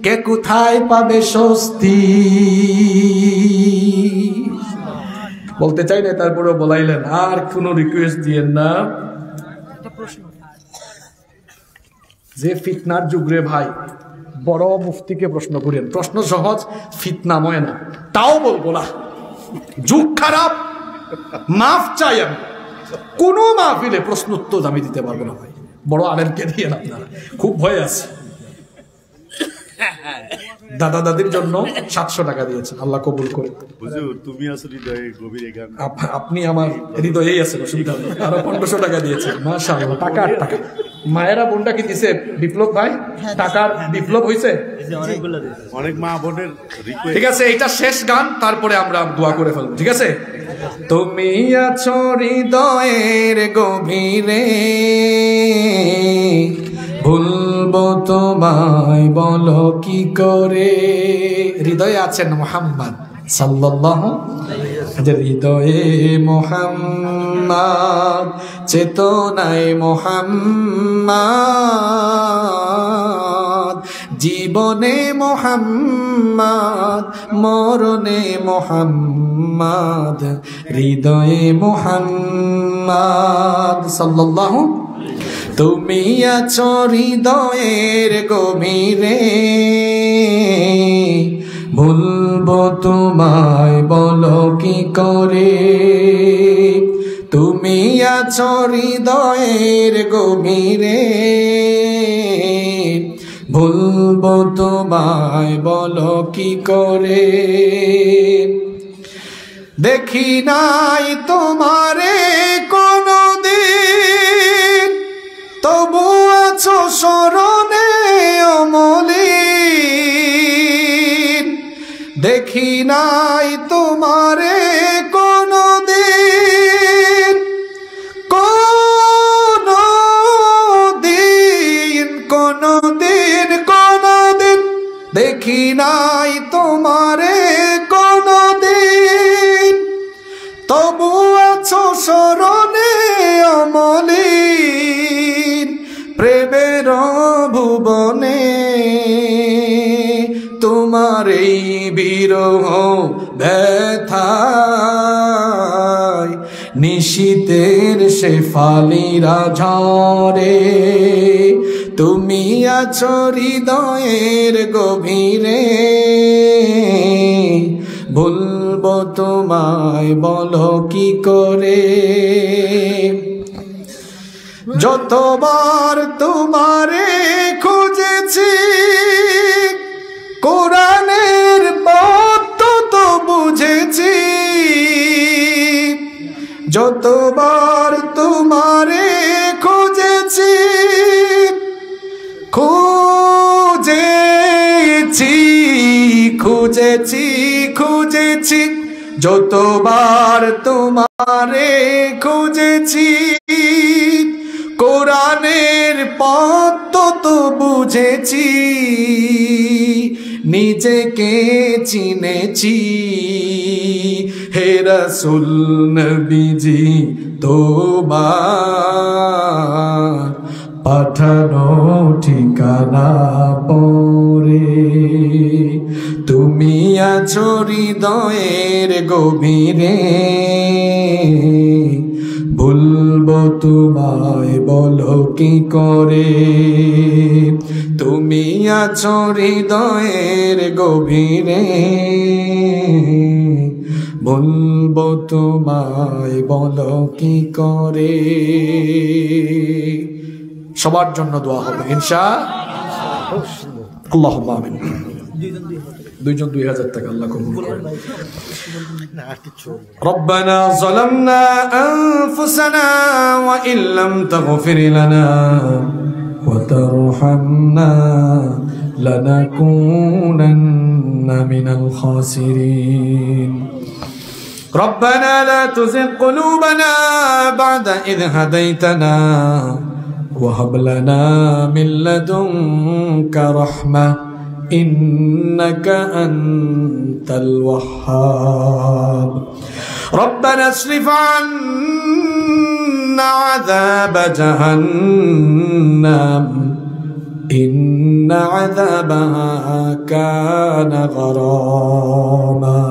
কে কোথায় পাবে স্বস্তি। বলতে চাই না, তারপরে বলাইলেন আর কোনো রিকোয়েস্ট দিয়েন না। যে ফিতনার যুগ রে ভাই, বড় মুফতিকে প্রশ্ন করেন, প্রশ্ন সহজ, ফিতনাময় না, তাও বলবো না। যুগ খারাপ, মাফ চাই আমি। কোন মাহফিলে প্রশ্ন উত্তর আমি দিতে পারবো না ভাই, বড় আলেমকে দিয়ে আপনারা খুব ভয় আছে। দাদা দাদির জন্য 700 টাকা দিয়েছেন, আল্লাহ কবুল করে। আপনি আমার হৃদয়েই আছেন, অসুবিধা নেই। আরো 1500 টাকা দিয়েছেন, মাশাআল্লাহ। টাকা টাকা মায়েরা বোনটা কি দিছে? বিপ্লব ভাই টাকার বিপ্লব হয়েছে অনেক মা বোনের। ঠিক আছে, এটা শেষ গান, তারপরে আমরা দোয়া করে ফেলবো, ঠিক আছে? তুমি আছো হৃদয়ের গভীরে, ভুলবো তোমায় বলো কি করে। হৃদয়ে আছেন মুহাম্মদ সাল্লাল্লাহু আলাইহি, হৃদয়ে মুহাম্মদ, চেতনায় মুহাম্মদ, জীবনে মুহাম্মদ, মরণে মুহাম্মদ, হৃদয়ে মুহাম্মদ সাল্লাল্লাহু। তুমি আছো হৃদয়ের গভীরে, ভুলবো তোমায় বলো কি করে। তুমি আছো হৃদয়ের গভীরে, ভুলবো তোমায় বলো কি করে। দেখি নাই তোমারে কোনদিন, তবু আছো স্মরণে অমলিন। দেখি নাই তোমারে কোনদিন, কোনদিন কোনদিন কোনদিন। দেখি নাই তোমারে কোনদিন, তবু আছো স্মরণে অমলিন। প্রেমের ভুবনে তোমার এই বিরহ ব্যথায়, নিশীতের শেফালিরা ঝরে। তুমি আছো হৃদয়ের গভীরে, ভুলবো তোমায় বলো কি করে। যতবার তোমারে খুঁজেছি, কোরআনের পথ তো বুঝেছি। যতবার তোমারে খুঁজেছি, খুঁজেছি খুঁজেছি খুঁজেছি যতবার তোমারে খুঁজেছি, কোরআনের পথ তো বুঝেছি, নিজেকে চিনেছি। হে রাসূল নবীজি তোমার পাঠানো ঠিকানা পরে, তুমি আছো হৃদয়ের গভীরে, ভুলবো তোমায় বলো কি করে। তুমি আছো হৃদয়ের গভীরে, ভুলবো তোমায় বলো কি করে। সবার জন্য দোয়া হবে ইনশাআল্লাহ। আল্লাহুম্মা আমিন। দুইজন 2000 টাকা আল্লাহ কবুল করুন। রব্বানা যালামনা আনফুসানা ওয়া ইল্লাম তাগফির লানা ওয়া তারহামনা লানাকুনান্না মিনাল খাসিরিন। ربنا لا تزغ قلوبنا بعد إذ هديتنا وهب لنا من لدنك رحمة إنك أنت الوهاب. ربنا اصرف عنا عذاب جهنم إن عذابها كان غراما.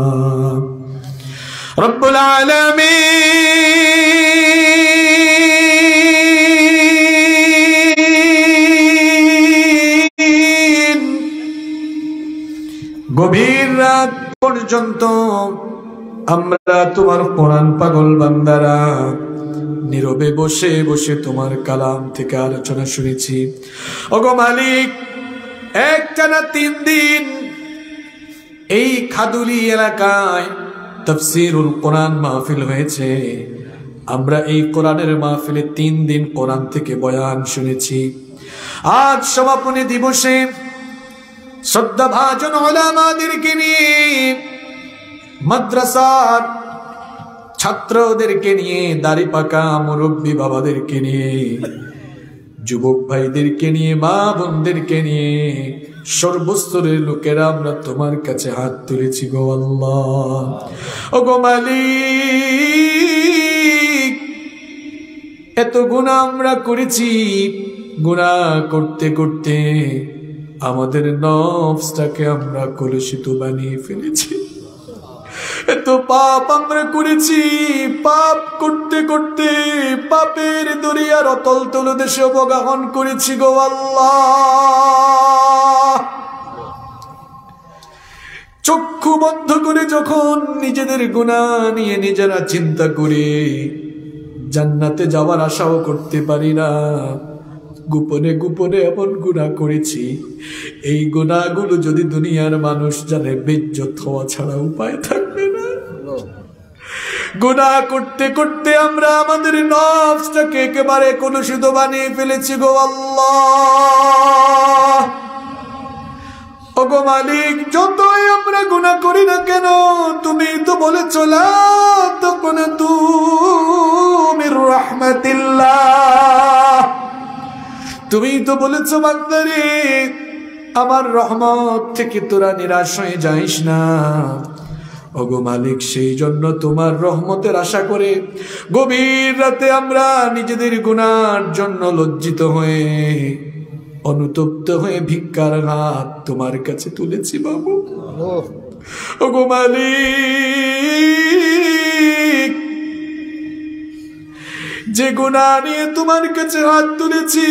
رب العالمين গভীর রাত পর্যন্ত আমরা তোমার কোরআন পাগল বান্দারা নীরবে বসে বসে তোমার কালাম থেকে আলোচনা শুনেছি। ওগো মালিক, একটানা 3 দিন এই খাদুলি এলাকায় তাফসীরুল কোরআন মাহফিল হয়েছে। আমরা এই কোরআনের মাহফিলে 3 দিন কোরআন থেকে বয়ান শুনেছি। আজ সমাপনী দিবসে শ্রদ্ধাভাজন উলামাদেরকে নিয়ে, মাদ্রাসার ছাত্রদেরকে নিয়ে, দাড়ি পাকা মুরব্বী বাবাদেরকে নিয়ে, যুবক ভাইদেরকে নিয়ে, মা বোনদেরকে নিয়ে, সর্বস্তরের লোকেরা আমরা তোমার কাছে হাত তুলেছি গো আল্লাহ। ও গো মালিক, এত গুনাহ আমরা করেছি, গুনাহ করতে করতে আমাদের নফসটাকে আমরা কলুষিত বানিয়ে ফেলেছি। এত পাপ আমরা করেছি, পাপ করতে করতে পাপের দরিয়ার অতল তলদেশে অবগাহন করেছি গো আল্লাহ। চক্ষু বন্ধ করে যখন নিজেদের গুনাহ নিয়ে নিজেরা চিন্তা করে জান্নাতে যাওয়ার আশাও করতে পারি না, গোপনে গোপনে এমন গুনাহ করেছি, এই গুনাহগুলো যদি দুনিয়ার মানুষ জানে বেইজ্জত হওয়া ছাড়া উপায় থাকবে না। গুনাহ করতে করতে আমরা আমাদের নফসটাকে একেবারে কলুষিত বানিয়ে ফেলেছি গো আল্লাহ। ওগো মালিক, যতই আমরা গুনাহ করি না কেন, তুমি তো বলেছো লা তাকুনাতু মির রাহমাতিল্লাহ, তুমি তো বলেছো বান্দারে আমার রহমত থেকে তোরা নিরাশ হয়ে যাইস না। ওগো মালিক, সেই জন্য তোমার রহমতের আশা করে গভীর রাতে আমরা নিজেদের গুনার জন্য লজ্জিত হয়ে অনুতপ্ত হয়ে ভিক্ষার হাত তোমার কাছে তুলেছি বাবু। ওগো মালিক, যে গুনাহ নিয়ে তোমার কাছে হাত তুলেছি,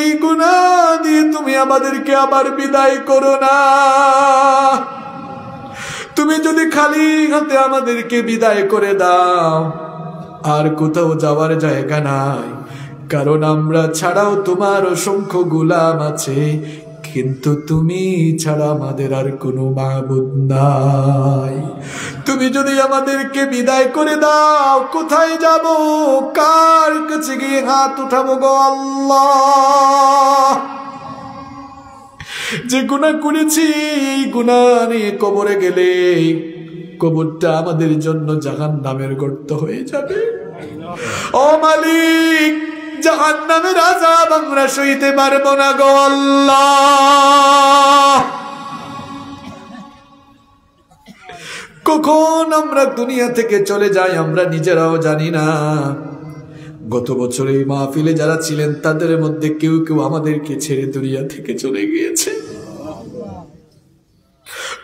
এই গুনাহ দিয়ে তুমি আমাদেরকে আবার বিদায় করো না। তুমি যদি খালি হাতে আমাদেরকে বিদায় করে দাও, আর কোথাও যাওয়ার জায়গা নাই, কারণ আমরা ছাড়াও তোমার অসংখ্য গোলাম আছে, কিন্তু তুমি ছাড়া আমাদের আর কোনো মাবুদ নাই। তুমি যদি আমাদেরকে বিদায় করে দাও, কোথায় যাব, কার কাছে গিয়ে হাত উঠাবো গো আল্লাহ? যে গুনাহ করেছি এই গুনাহ নিয়ে কবরে গেলে কবরটা আমাদের জন্য জাহান্নামের গর্ত হয়ে যাবে। ও মালিক, জাহান্নামের আযাব আমরা সইতে পারবো না গো আল্লাহ। কখন আমরা দুনিয়া থেকে চলে যাই আমরা নিজেরাও জানি না। গত বছর এই মাহফিলে যারা ছিলেন তাদের মধ্যে কেউ কেউ আমাদেরকে ছেড়ে দুনিয়া থেকে চলে গিয়েছে।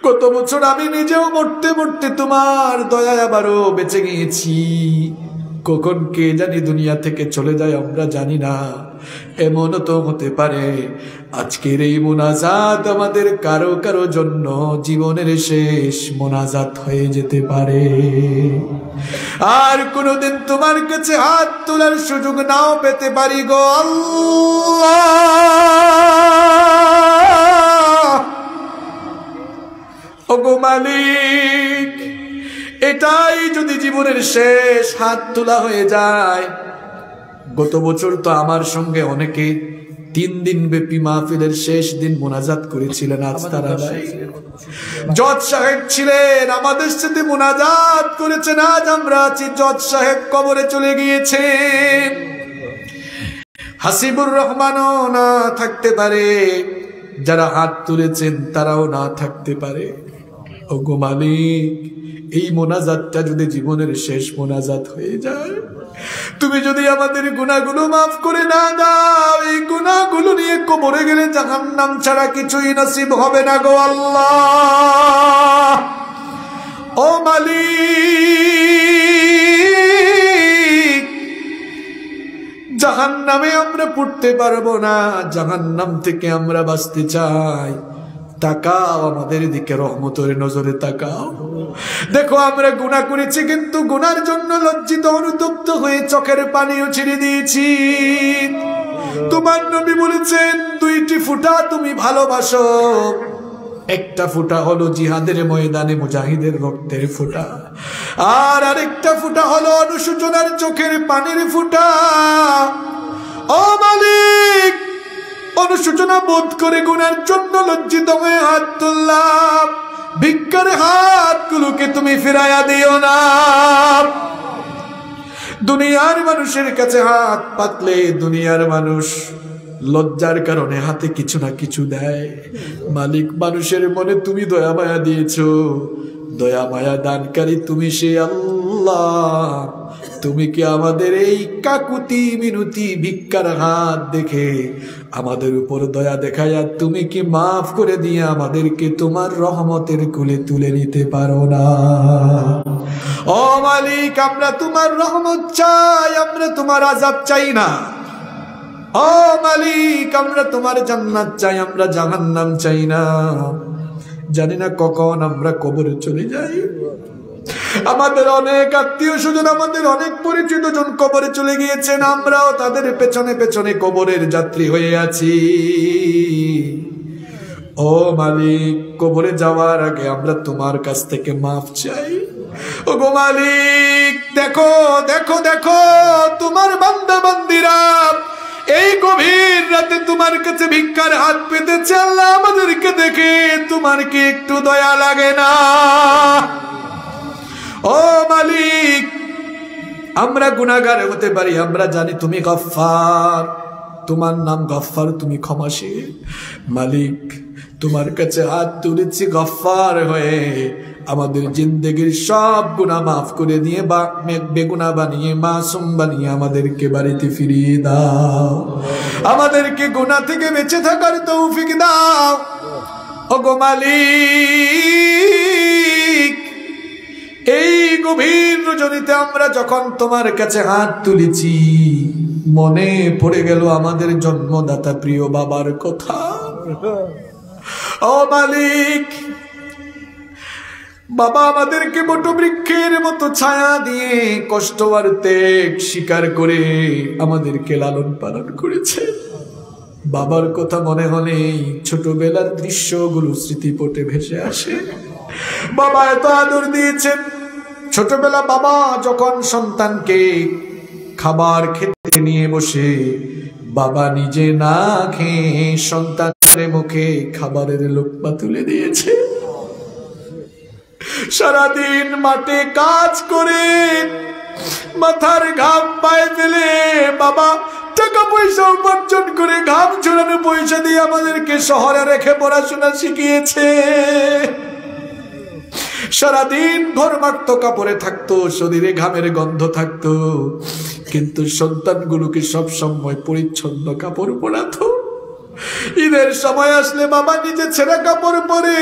গত বছর আমি নিজেও মরতে মরতে তোমার দয়ায় আবারও বেঁচে গিয়েছি। কখন কে জানি দুনিয়া থেকে চলে যায় আমরা জানি না। এমনও তো হতে পারে আজকের এই মোনাজাত আমাদের কারো কারো জন্য জীবনের শেষ মোনাজাত হয়ে যেতে পারে। আর কোনোদিন তোমার কাছে হাত তোলার সুযোগ নাও পেতে পারি গো আল্লাহ। ওগো মালিক, এটাই যদি জীবনের শেষ হাত তোলা হয়ে যায়। গত বছর তো আমার সঙ্গে অনেকে 3 দিন ব্যাপী মাহফিলের শেষ দিন মোনাজাত করেছিলেন। আজ তারা জজ সাহেব ছিলেন, আমাদের সাথে মোনাজাত করেছেন। আজ আমরা আছি, জজ সাহেব কবরে চলে গিয়েছেন। হাসিবুর রহমানও না থাকতে পারে, যারা হাত তুলেছেন তারাও না থাকতে পারে। ওগো মালিক, এই মোনাজাতটা যদি জীবনের শেষ মোনাজাত হয়ে যায়, তুমি যদি আমাদের গুনাহগুলো মাফ করে না দাও, এই গুনাহগুলো নিয়ে কবরে গেলে জাহান্নাম ছাড়া কিছুই নসিব হবে না গো আল্লাহ। ও মালিক, জাহান্নামে আমরা পড়তে পারবো না, জাহান্নাম থেকে আমরা বাঁচতে চাই। তাকাও আমাদের দিকে, রহমতের নজরে তাকাও। দেখো আমরা গুনাহ করেছি, কিন্তু গুনার জন্য লজ্জিত অনুতপ্ত হয়ে চোখের পানিও ছেড়ে দিয়েছি। তোমার নবী বলেছেন 2টি ফুঁটা তুমি ভালোবাসো, একটা ফুঁটা হলো জিহাদের ময়দানে মুজাহিদের রক্তের ফুঁটা, আর আরেকটা ফুঁটা হলো অনুশোচনার চোখের পানির ফুঁটা। ও মালিক, অনুশোচনা বোধ করে গুনার জন্য লজ্জিত হয়ে হাত তুললাম, ভিক্ষার হাতগুলোকে তুমি ফিরাইয়া দিও না। দুনিয়ার মানুষের কাছে হাত পাতলে দুনিয়ার মানুষ লজ্জার কারণে হাতে কিছু না কিছু দেয়। মালিক, মানুষের মনে তুমি দয়া মায়া দিয়েছো, দয়া মায়া দানকারী তুমি সে আল্লাহ। তুমি কি আমাদের এই কাকুতি মিনতি ভিক্ষার হাত দেখে আমাদের উপর দয়া দেখায়া তুমি কি মাফ করে দিয়ে আমাদেরকে তোমার রহমতের কোলে তুলে নিতে পারো না? ও মালিক, আমরা তোমার রহমত চাই, আমরা তোমার আযাব চাই না। ও মালিক, আমরা তোমার জান্নাত চাই, আমরা জাহান্নাম চাই না। জানি না কখন আমরা কবরে চলে যাই। আমাদের অনেক আত্মীয় স্বজন, আমাদের অনেক পরিচিত জন কবরে চলে গিয়েছেন, আমরাও তাদের পেছনে পেছনে কবরের যাত্রী হয়ে আছি। ও মালিক, কবরে যাওয়ার আগে আমরা তোমার কাছ থেকে মাফ চাই। ও গো মালিক, দেখো দেখো দেখো, তোমার বান্দা বান্দিরা এই গভীর রাতে তোমার কাছে ভিক্ষার হাত পেতেছে। আল্লাহ, আমাদেরকে দেখে তোমার কি একটু দয়া লাগে না? ও মালিক, আমরা গুনাহগার হতে পারি, আমরা জানি তুমি গফফার, তোমার নাম গফফার, তুমি ক্ষমাশীল। মালিক, তোমার কাছে হাত তুলেছি গফফার হয়ে, আমাদের জিন্দেগির সব গুনাহ মাফ করে দিয়ে বেগুনাহ বানিয়ে মাসুম বানিয়ে আমাদেরকে বাড়িতে ফিরিয়ে দাও। আমাদেরকে গুনাহ থেকে বেঁচে থাকার তৌফিক দাও। ওগো মালিক, এই গভীর রজনীতে আমরা যখন তোমার কাছে হাত তুলেছি, মনে পড়ে গেল আমাদের জন্মদাতা প্রিয় বাবার কথা। ও মালিক, বাবা আমাদেরকে বটবৃক্ষের মতো ছায়া দিয়ে কষ্ট আর ত্যাগ স্বীকার করে আমাদেরকে লালন পালন করেছে। বাবার কথা মনে হলে ছোটবেলার দৃশ্যগুলো স্মৃতিপটে ভেসে আসে। বাবা এত আদর দিয়েছেন। ছোটবেলা বাবা যখন সন্তানকে খাবার খেতে নিয়ে বসে বাবা নিজে না খেয়ে সন্তানের মুখে খাবারের লোকমা তুলে দিয়েছে। সারাদিন মাঠে কাজ করে মাথার ঘাম পায়ে ফেলে বাবা টাকা পয়সা উপার্জন করে ঘাম ঝরানো পয়সা দিয়ে আমাদেরকে শহরে রেখে পড়াশোনা শিখিয়েছে। সারাদিন ঘরমাক্ত কাপড়ে থাকতো, শরীরে ঘামের গন্ধ থাকতো, কিন্তু সন্তানগুলোকে সব সময় পরিচ্ছন্ন কাপড় পরাতো। ঈদের সময় আসলে বাবা নিজে ছেঁড়া কাপড় পরে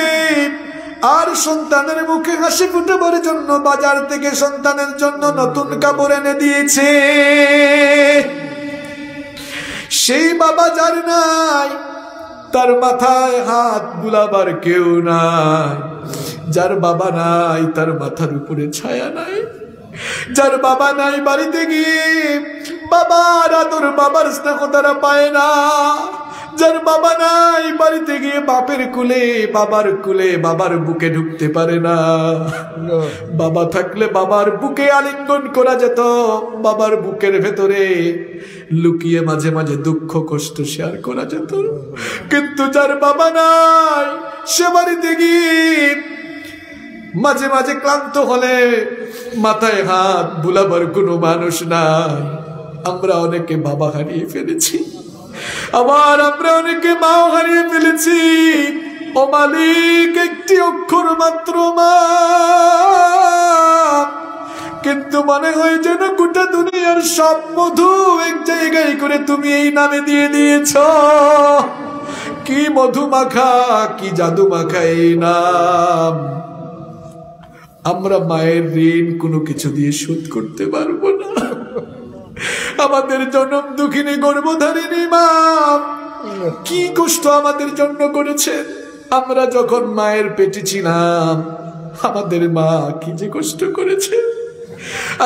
আর সন্তানের মুখে হাসি ফুটাবার জন্য বাজার থেকে সন্তানের জন্য নতুন কাপড় এনে দিয়েছে। সেই বাবা যার নাই তার মাথায় হাত বুলাবার কেউ নাই, যার বাবা নাই তার মাথার উপরে ছায়া নাই, যার বাবা নাই বাড়িতে গিয়ে বাবার আদর বাবার স্নেহ তারা পায় না, যার বাবা নাই বাড়িতে গিয়ে বাপের কুলে বাবার বুকে ঢুকতে পারে না। বাবা থাকলে বাবার বুকে আলিঙ্গন করা যেত, বাবার বুকের ভেতরে লুকিয়ে মাঝে মাঝে দুঃখ কষ্ট শেয়ার করা যেত। কিন্তু যার বাবা নাই সে বাড়িতে গিয়ে মাঝে মাঝে ক্লান্ত হলে মাথায় হাত বুলাবার কোনো মানুষ নাই। আমরা অনেকে বাবা হারিয়ে ফেলেছি, আবার আমরা অনেকে মাও হারিয়ে ফেলেছি। ও মালিক, একটি অক্ষর মাত্র মা, কিন্তু মনে হয় যেন গোটা দুনিয়ার সব মধু এক জায়গায় করে তুমি এই নামে দিয়ে দিয়েছ। কি মধু মাখা, কি জাদু মাখা এই নাম। আমরা মায়ের ঋণ কোনো কিছু দিয়ে শোধ করতে পারবো না। আমাদের জনম দুঃখিনী গর্ভধারিণী মা কি কষ্ট আমাদের জন্য করেছে। আমরা যখন মায়ের পেটে ছিলাম আমাদের মা কি যে কষ্ট করেছে।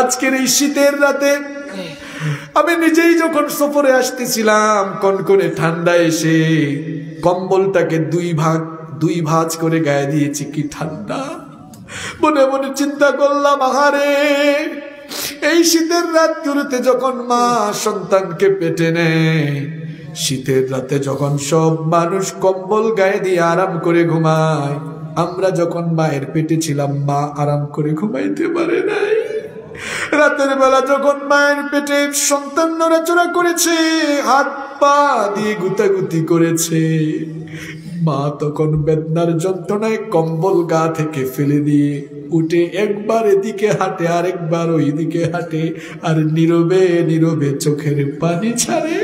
আজকের এই শীতের রাতে আমি নিজেই যখন সফরে আসতেছিলাম, কনকনে ঠান্ডা এসে কম্বলটাকে দুই ভাঁজ করে গায়ে দিয়েছি, কি ঠান্ডা। মনে মনে চিন্তা করলাম, আহারে এই শীতের রাতগুলোতে যখন মা সন্তানকে পেটে নেয়, শীতের রাতে যখন সব মানুষ কম্বল গায়ে দিয়ে আরাম করে ঘুমায়, আমরা যখন মায়ের পেটে ছিলাম মা আরাম করে ঘুমাইতে পারে নাই। রাতের বেলা যখন মায়ের পেটে সন্তান নড়াচড়া করেছে, হাত পা দিয়ে গুতাগুতি করেছে, মা তখন বেদনার যন্ত্রণায় কম্বল গা থেকে ফেলে দিয়ে উঠে একবার এদিকে হাঁটে আর একবার ওইদিকে হাঁটে, আর নীরবে নীরবে চোখের পানি ছাড়ে।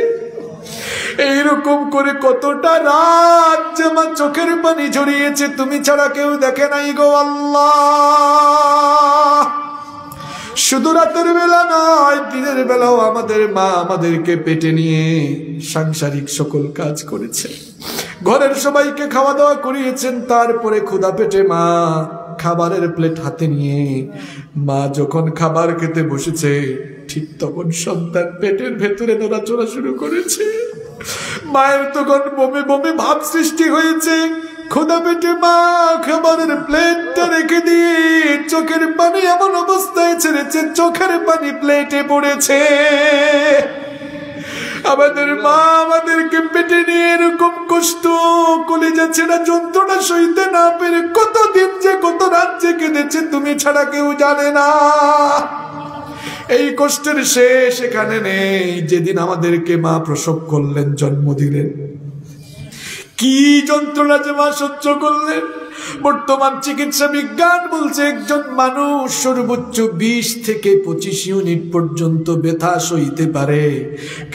এইরকম করে কতটা রাত যে মা চোখের পানি ঝরিয়েছে তুমি ছাড়া কেউ দেখে নাই গো আল্লাহ। শুধু রাতের বেলা নয়, দিনের বেলাও আমাদের মা আমাদেরকে পেটে নিয়ে সাংসারিক সকল কাজ করেছে, ঘরের সবাইকে খাওয়া দাওয়া করিয়েছেন। তারপরে ক্ষুধা পেটে মা খাবারের প্লেট হাতে নিয়ে মা যখন খাবার খেতে বসেছে, ঠিক তখন সন্তান পেটের ভেতরে নড়াচড়া শুরু করেছে। মায়ের তখন বমি বমি ভাব সৃষ্টি হয়েছে। ক্ষুধা পেটে মা খাবারের প্লেটটা রেখে দিয়ে চোখের পানি এমন অবস্থায় ছেড়েছে, চোখের পানি প্লেটে পড়েছে। আমাদের মা আমাদেরকে পেটে নিয়ে এরকম কষ্ট কলিজা ছেড়া যন্ত্রণা সইতে না পেরে কতদিন যে কত রাত যে কেঁদেছে তুমি ছাড়া কেউ জানে না। এই কষ্টের শেষ এখানে নেই। যেদিন আমাদেরকে মা প্রসব করলেন, জন্ম দিলেন, কি যন্ত্রণা যে মা সহ্য করলেন। বর্তমান চিকিৎসা বিজ্ঞান বলছে একজন মানুষ সর্বোচ্চ 20 থেকে 25 ইউনিট পর্যন্ত ব্যথা সইতে পারে,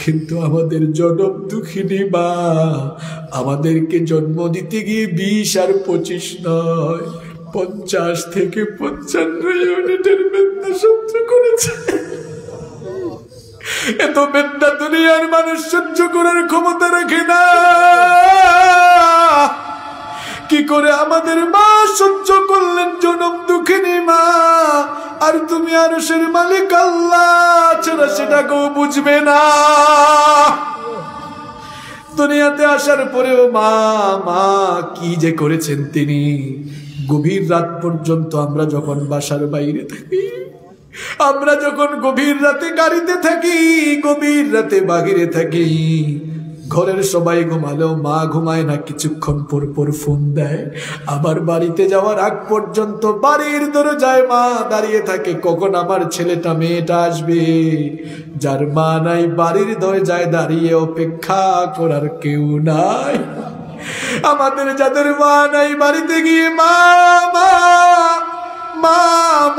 কিন্তু আমাদের জনম দুঃখিনী মা আমাদেরকে জন্ম দিতে গিয়ে 20 আর 25 নয়, 50 থেকে 55 ইউনিটের বেদনা সহ্য করেছে। এত বেদনা দুনিয়ার মানুষ সহ্য করার ক্ষমতা রাখে না। কি করে আমাদের মা সহ্য করলেন জনম দুঃখিনী মা, আর তুমি আরশের মালিক আল্লাহ ছাড়া সেটা কেউ বুঝবে না। দুনিয়াতে আসার পরেও মা মা কি যে করেছেন তিনি। গভীর রাত পর্যন্ত আমরা যখন বাসার বাইরে থাকি, আমরা যখন গভীর রাতে গাড়িতে থাকি, গভীর রাতে বাহিরে থাকি, ঘরের সবাই ঘুমালেও মা ঘুমায় না, কিছুক্ষণ পর পর ফোন দেয়। আবার বাড়িতে যাওয়ার আগ পর্যন্ত বাড়ির দরজায় মা দাঁড়িয়ে থাকে, কখন আমার ছেলেটা মেয়েটা আসবে। যার মা নাই বাড়ির দরজায় দাঁড়িয়ে অপেক্ষা করার কেউ নাই। আমাদের যাদের মা নাই বাড়িতে গিয়ে মা মা মা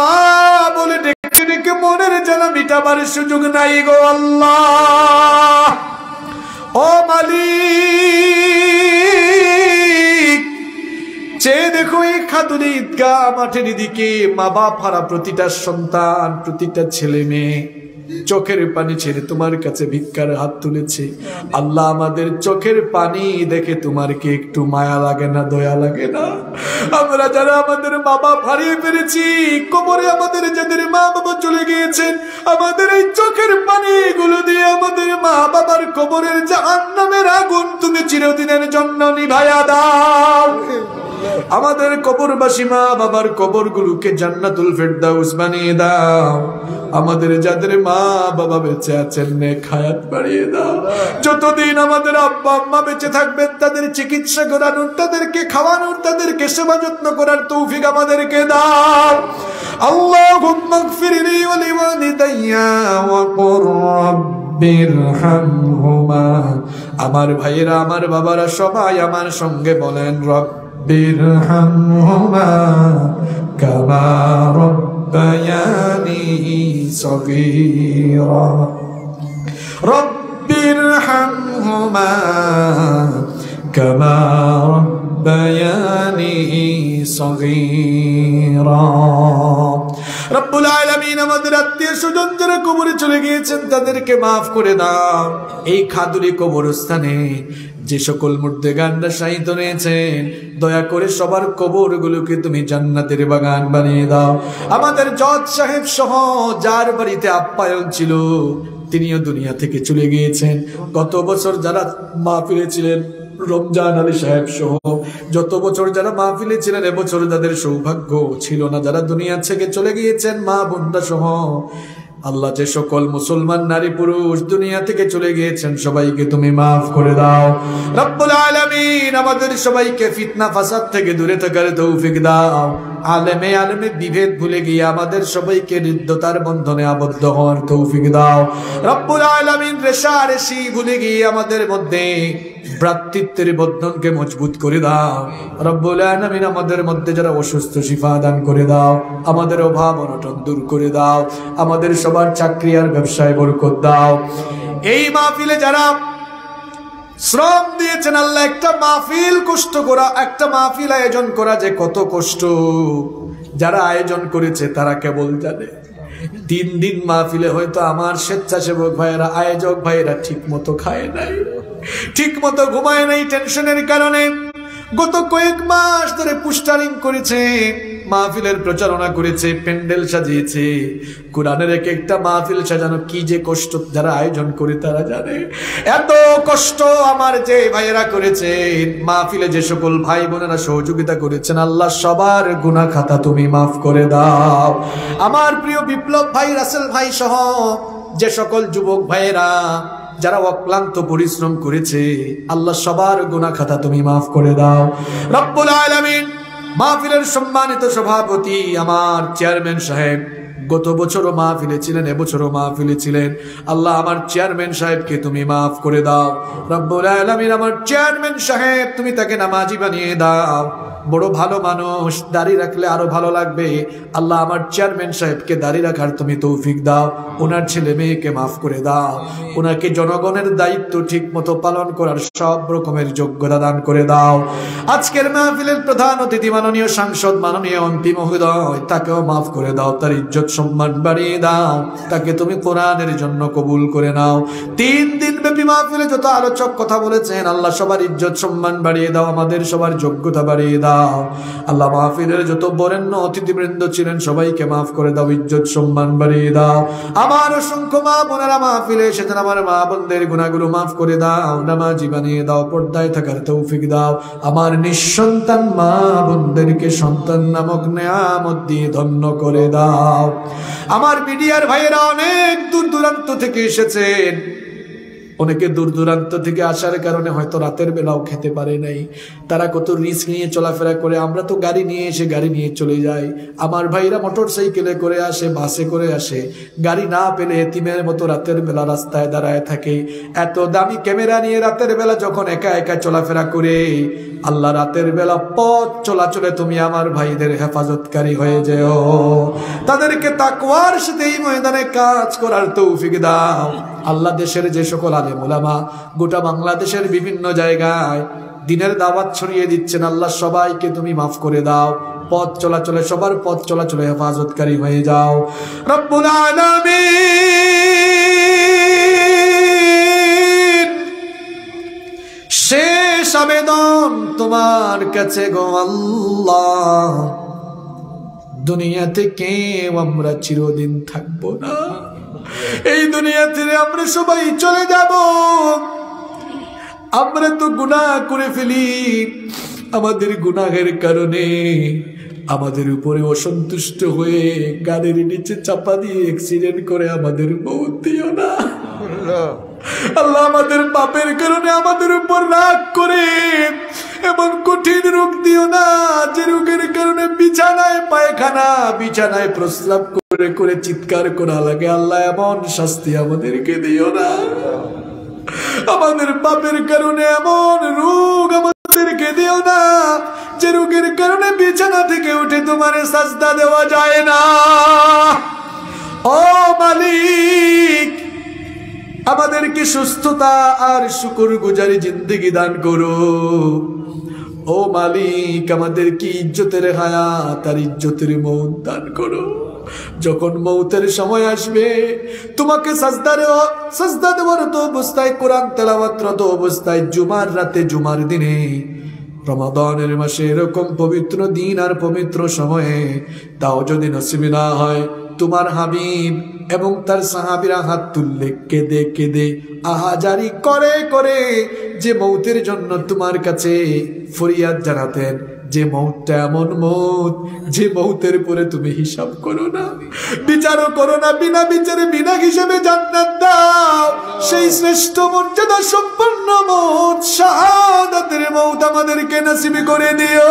মা বলে ডেকে ডেকে মনের জ্বালা মিটাবার সুযোগ নাই গো আল্লাহ। ও মালিক, চেয়ে দেখো এই খাতুনে ঈদগাহ মাঠের দিকে মা বাপ হারা প্রতিটা সন্তান, প্রতিটা ছেলে মেয়ে চোখের পানি ছেড়ে তোমার কাছে ভিক্ষার হাত তুলেছে। আল্লাহ, আমাদের চোখের পানি দেখে তোমার কি একটু মায়া লাগে না, দয়া লাগে না? আমরা যারা আমাদের মা বাপ হারিয়ে ফেলেছি, কবরে আমাদের যাদের মা বাবা চলে গিয়েছেন, আমাদের এই চোখের পানি গুলো দিয়ে আমাদের মা বাবার কবরের জাহান্নামের আগুন তুমি চিরদিনের জন্য নিভাইয়া দাও। আমাদের কবরবাসী মা বাবার কবরগুলোকে জান্নাতুল ফেরদাউস বানিয়ে দাও। আমাদের যাদের মা বাবা বেঁচে আছেন নেক হায়াত বাড়িয়ে দাও। যতদিন আমাদের আব্বা আম্মা বেঁচে থাকবেন তাদের চিকিৎসা করানোর, তাদেরকে খাওয়ানোর, তাদেরকে সেবা যত্ন করার তৌফিক আমাদেরকে দাও। আল্লাহুম্মা গফিরলি ওয়া লিওয়ালিদাইয়া ওয়া কুর রাব্বিরহামহুমা। আমার ভাইয়েরা, আমার বাবারা সবাই আমার সঙ্গে বলেন, রব্বিরহামহুমা কামা রব্বায়ানি সগীরা। রব্বিরহামহুমা কামা রব্বায়ানি সগীরা। রব্বুল আলামিন আমাদের আত্মীয় স্বজন যারা কবরে চলে গিয়েছেন তাদেরকে মাফ করে দাও। এই খাদুলি কবরস্থানে যে সকল মুর্দেগানরা শাহিদ রয়েছেন, দয়া করে সবার কবরগুলোকে তুমি জান্নাতের বাগান বানিয়ে দাও। আমাদের জজ সাহেব সহ যার বাড়িতে আপ্যায়ন ছিল তিনিও দুনিয়া থেকে চলে গিয়েছেন। গত বছর যারা মাহফিলে ছিলেন, রমজান আলী সাহেব সহ যত বছর যারা মাহফিলে ছিলেন, এবছর যাদের সৌভাগ্য ছিল না, যারা দুনিয়া থেকে চলে গিয়েছেন, মা বোনরা সহ, আল্লাহ যে সকল মুসলমান নারী পুরুষ দুনিয়া থেকে চলে গিয়েছেন সবাইকে তুমি মাফ করে দাও। রব্বুল আলামিন আমাদের সবাইকে ফিতনা ফাসাদ থেকে দূরে থাকার তৌফিক দাও। আলেমে আলেমে বিভেদ ভুলে গিয়ে আমাদের সবাইকে হৃদ্যতার বন্ধনে আবদ্ধ হওয়ার তৌফিক দাও। রব্বুল আলামিন রেশারেশি ভুলে গিয়ে আমাদের মধ্যে ভ্রাতৃত্বের বন্ধনকে মজবুত করে দাও। রব্বুল আলামিন আমাদের মধ্যে যারা অসুস্থ শিফা দান করে দাও। আমাদের অভাব অনটন দূর করে দাও। আমাদের সবার চাকরি আর ব্যবসায় বরকত দাও। এই মাহফিলে যারা শ্রম দিয়েছেন আল্লাহ, একটা মাহফিল কষ্ট করা, একটা মাহফিল আয়োজন করা যে কত কষ্ট, যারা আয়োজন করেছে তারা কেবল জানে। 3 দিন মাহফিলে হয়তো আমার স্বেচ্ছাসেবক ভাইয়েরা, আয়োজক ভাইয়েরা ঠিক মতো খায় নাই, ঠিক মতো ঘুমায় নাই টেনশনের কারণে। গত কয়েক মাস ধরে পোস্টারিং করেছে, মাহফিলের প্রচারণা করেছে, প্যান্ডেল সাজিয়েছে। কোরআনের এক একটা মাহফিল সাজানো কি যে কষ্ট যারা আয়োজন করে তারা জানে। এত কষ্ট আমার যে ভাইয়েরা করেছে, মাহফিলে যে সকল ভাই বোনেরা সহযোগিতা করেছেন, আল্লাহ সবার গুনাহ খাতা তুমি মাফ করে দাও। আমার প্রিয় বিপ্লব ভাই, রাসেল ভাই সহ যে সকল যুবক ভাইয়েরা যারা অক্লান্ত পরিশ্রম করেছে, আল্লাহ সবার গুনাহ খাতা তুমি মাফ করে দাও। রব্বুল আলামিন মাহফিলের সম্মানিত সভাপতি আমার চেয়ারম্যান সাহেব গত বছরও মাহফিলে ছিলেন, এবছরও মাহফিলে ছিলেন। আল্লাহ আমার চেয়ারম্যান সাহেবকে তুমি মাফ করে দাও। রব্বুল আলামিন আমার চেয়ারম্যান সাহেব তুমি তাকে নামাজি বানিয়ে দাও। বড় ভালো মানুষ, দাড়ি রাখলে আরো ভালো লাগবে। আল্লাহ আমার চেয়ারম্যান সাহেবকে দাড়ি রাখার তুমি তৌফিক দাও। ওনার ছেলে মেয়েকে মাফ করে দাও। ওনাকে জনগণের দায়িত্ব ঠিক মতো পালন করার সব রকমের যোগ্যতা দান করে দাও। আজকের মাহফিলের প্রধান অতিথি মাননীয় সাংসদ, মাননীয় এমপি মহোদয়, তাকেও মাফ করে দাও। তার ইজ্জত সম্মান বাড়িয়ে দাও। তাকে তুমি কোরআনের জন্য কবুল করে নাও। 3 দিন ব্যাপী মাহফিলে যত আলোচক কথা বলেছেন, আল্লাহ সবার ইজ্জত সম্মান বাড়িয়ে দাও। আমাদের সবার যোগ্যতা বাড়িয়ে দাও। আল্লাহ মাহফিলের যত বরেণ্য অতিথিবৃন্দ ছিলেন সবাইকে মাফ করে দাও, ইজ্জত সম্মান বাড়িয়ে দাও। আমার অসংখ্য মা বোনেরা মাহফিলে এসেছেন, আমার মা বোনদের গুনাহগুলো মাফ করে দাও, নামাজি বানিয়ে দাও, পর্দায় থাকার তৌফিক দাও। আমার নিঃসন্তান মা বোনদেরকে সন্তান নামক নেয়ামত দিয়ে ধন্য করে দাও। আমার মিডিয়ার ভাইয়েরা অনেক দূর দূরান্ত থেকে এসেছেন, অনেকে দূর দূরান্ত থেকে আসার কারণে হয়তো রাতের বেলাও খেতে পারে নাই। তারা কত রিস্ক নিয়ে চলাফেরা করে, আমরা তো গাড়ি নিয়ে এসে গাড়ি নিয়ে চলে যাই। আমার ভাইরা মোটর সাইকেলে করে আসে, বাসে করে আসে, গাড়ি না পেলে এতিমের মতো রাতের বেলা রাস্তায় দাঁড়ায় থাকে। এত দামি ক্যামেরা নিয়ে রাতের বেলা যখন একা একা চলাফেরা করে, আল্লাহ রাতের বেলা পথ চলাচলে তুমি আমার ভাইদের হেফাজতকারী হয়ে যেও, তাদেরকে তাকওয়ার সাথে এই ময়দানে কাজ করার তৌফিক দাও। আল্লাহ দেশের যে সকল আলেম ওলামা গোটা বাংলাদেশের বিভিন্ন জায়গায় দিনের দাওয়াত ছড়িয়ে দিচ্ছেন, আল্লাহ সবাইকে তুমি মাফ করে দাও, পথ চলাচলে সবার পথ চলাচলে হেফাজতকারী হয়ে যাও রব্বুল আলামিন। শেষ আবেদন তোমার কাছে গো আল্লাহ, দুনিয়াতে কেউ আমরা চিরদিন থাকবো না, এই দুনিয়া থেকে আমরা সবাই চলে যাব। আমরা তো গুনাহ করে ফেলি, আমাদের গুনাহের কারণে আমাদের উপরে অসন্তুষ্ট হয়ে গাড়ির নিচে চাপা দিয়ে অ্যাক্সিডেন্ট করে আমাদের মৌত দিও না আল্লাহ। আমাদের পাপের কারণে আমাদের উপর রাগ করে এমন কঠিন রোগ দিও না, যে রোগের কারণে বিছানায় পায়খানা, বিছানায় প্রস্রাব করে করে চিৎকার করা লাগে। আল্লাহ এমন শাস্তি আমাদেরকে দিও না। আমাদের পাপের কারণে এমন রোগ আমাদেরকে দিও না, যে রোগের কারণে বিছানা থেকে উঠে তোমার সাজদা দেওয়া যায় না। ও মালিক, আমাদেরকে সুস্থতা আর শুকরগুজারি জিন্দেগি দান করো। ও মালিক, আমাদেরকে ইজ্জতের হায়াত আর ইজ্জতের মৌত দান করো। যখন মৌতের সময় আসবে, তোমাকে সাজদা দেওয়ার তো অবস্থায়, কোরআন তেলাওয়াতরত অবস্থায়, জুমার রাতে, জুমার দিনে, রমাদানের মাসে এরকম পবিত্র দিন আর পবিত্র সময়ে, তাও যদি নসিব না হয়, তোমার হাবিব এবং তার সাহাবীরা হাত তুললে কেঁদে কেঁদে আহাজারি করে করে যে মৌতের জন্য তোমার কাছে ফরিয়াদ জানাতেন, যে মৌতটা এমন মৌত যে মৌতের পরে তুমি হিসাব করো না, বিচারও করো না, বিনা বিচারে বিনা হিসেবে জান্নাত দাও। সেই শ্রেষ্ঠ মর্যাদা সম্পন্ন মৌত, শাহাদাতের মৌত আমাদেরকে নসিব করে দিও।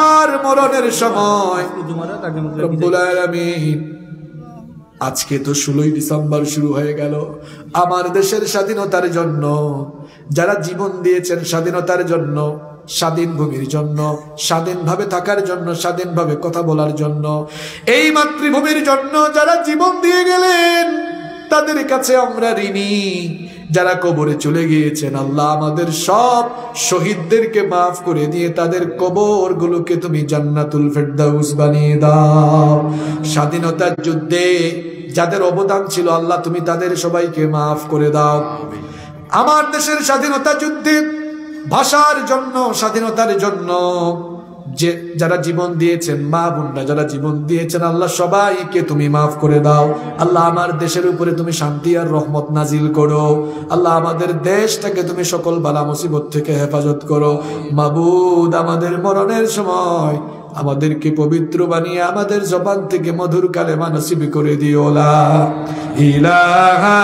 আর মরণের সময় রব্বুল আলামিন, আজকে তো 16 ডিসেম্বর শুরু হয়ে গেল। আমার দেশের স্বাধীনতার জন্য যারা জীবন দিয়েছেন, স্বাধীনতার জন্য, স্বাধীন ভূমির জন্য, স্বাধীনভাবে থাকার জন্য, স্বাধীনভাবে কথা বলার জন্য, এই মাতৃভূমির জন্য যারা জীবন দিয়ে গেলেন, তাদের কাছে আমরা ঋণী। যারা কবরে চলে গিয়েছেন, আল্লাহ আমাদের সব শহীদদেরকে মাফ করে দিয়ে তাদের কবর গুলোকে তুমি জান্নাতুল ফেরদাউস বানিয়ে দাও। স্বাধীনতার যুদ্ধে যাদের অবদান ছিল, আল্লাহ তুমি তাদের সবাইকে মাফ করে দাও। আমার দেশের স্বাধীনতা যুদ্ধে ভাষার জন্য, স্বাধীনতার জন্য যে যারা জীবন দিয়েছেন, মা বোনরা যারা জীবন দিয়েছেন, আল্লাহ সবাইকে তুমি মাফ করে দাও। আল্লাহ আমার দেশের উপরে তুমি শান্তি আর রহমত নাজিল করো। আল্লাহ আমাদের দেশটাকে তুমি সকল বালা মুসিবত থেকে হেফাজত করো। মাবুদ, আমাদের মরণের সময় আমাদেরকে পবিত্র বানিয়ে আমাদের জবান থেকে মধুর কালেমা নসিব করে দিও। লা ইলাহা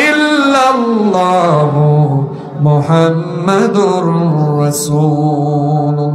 ইল্লাল্লাহু মুহাম্মাদুর রাসূলুল্লাহ।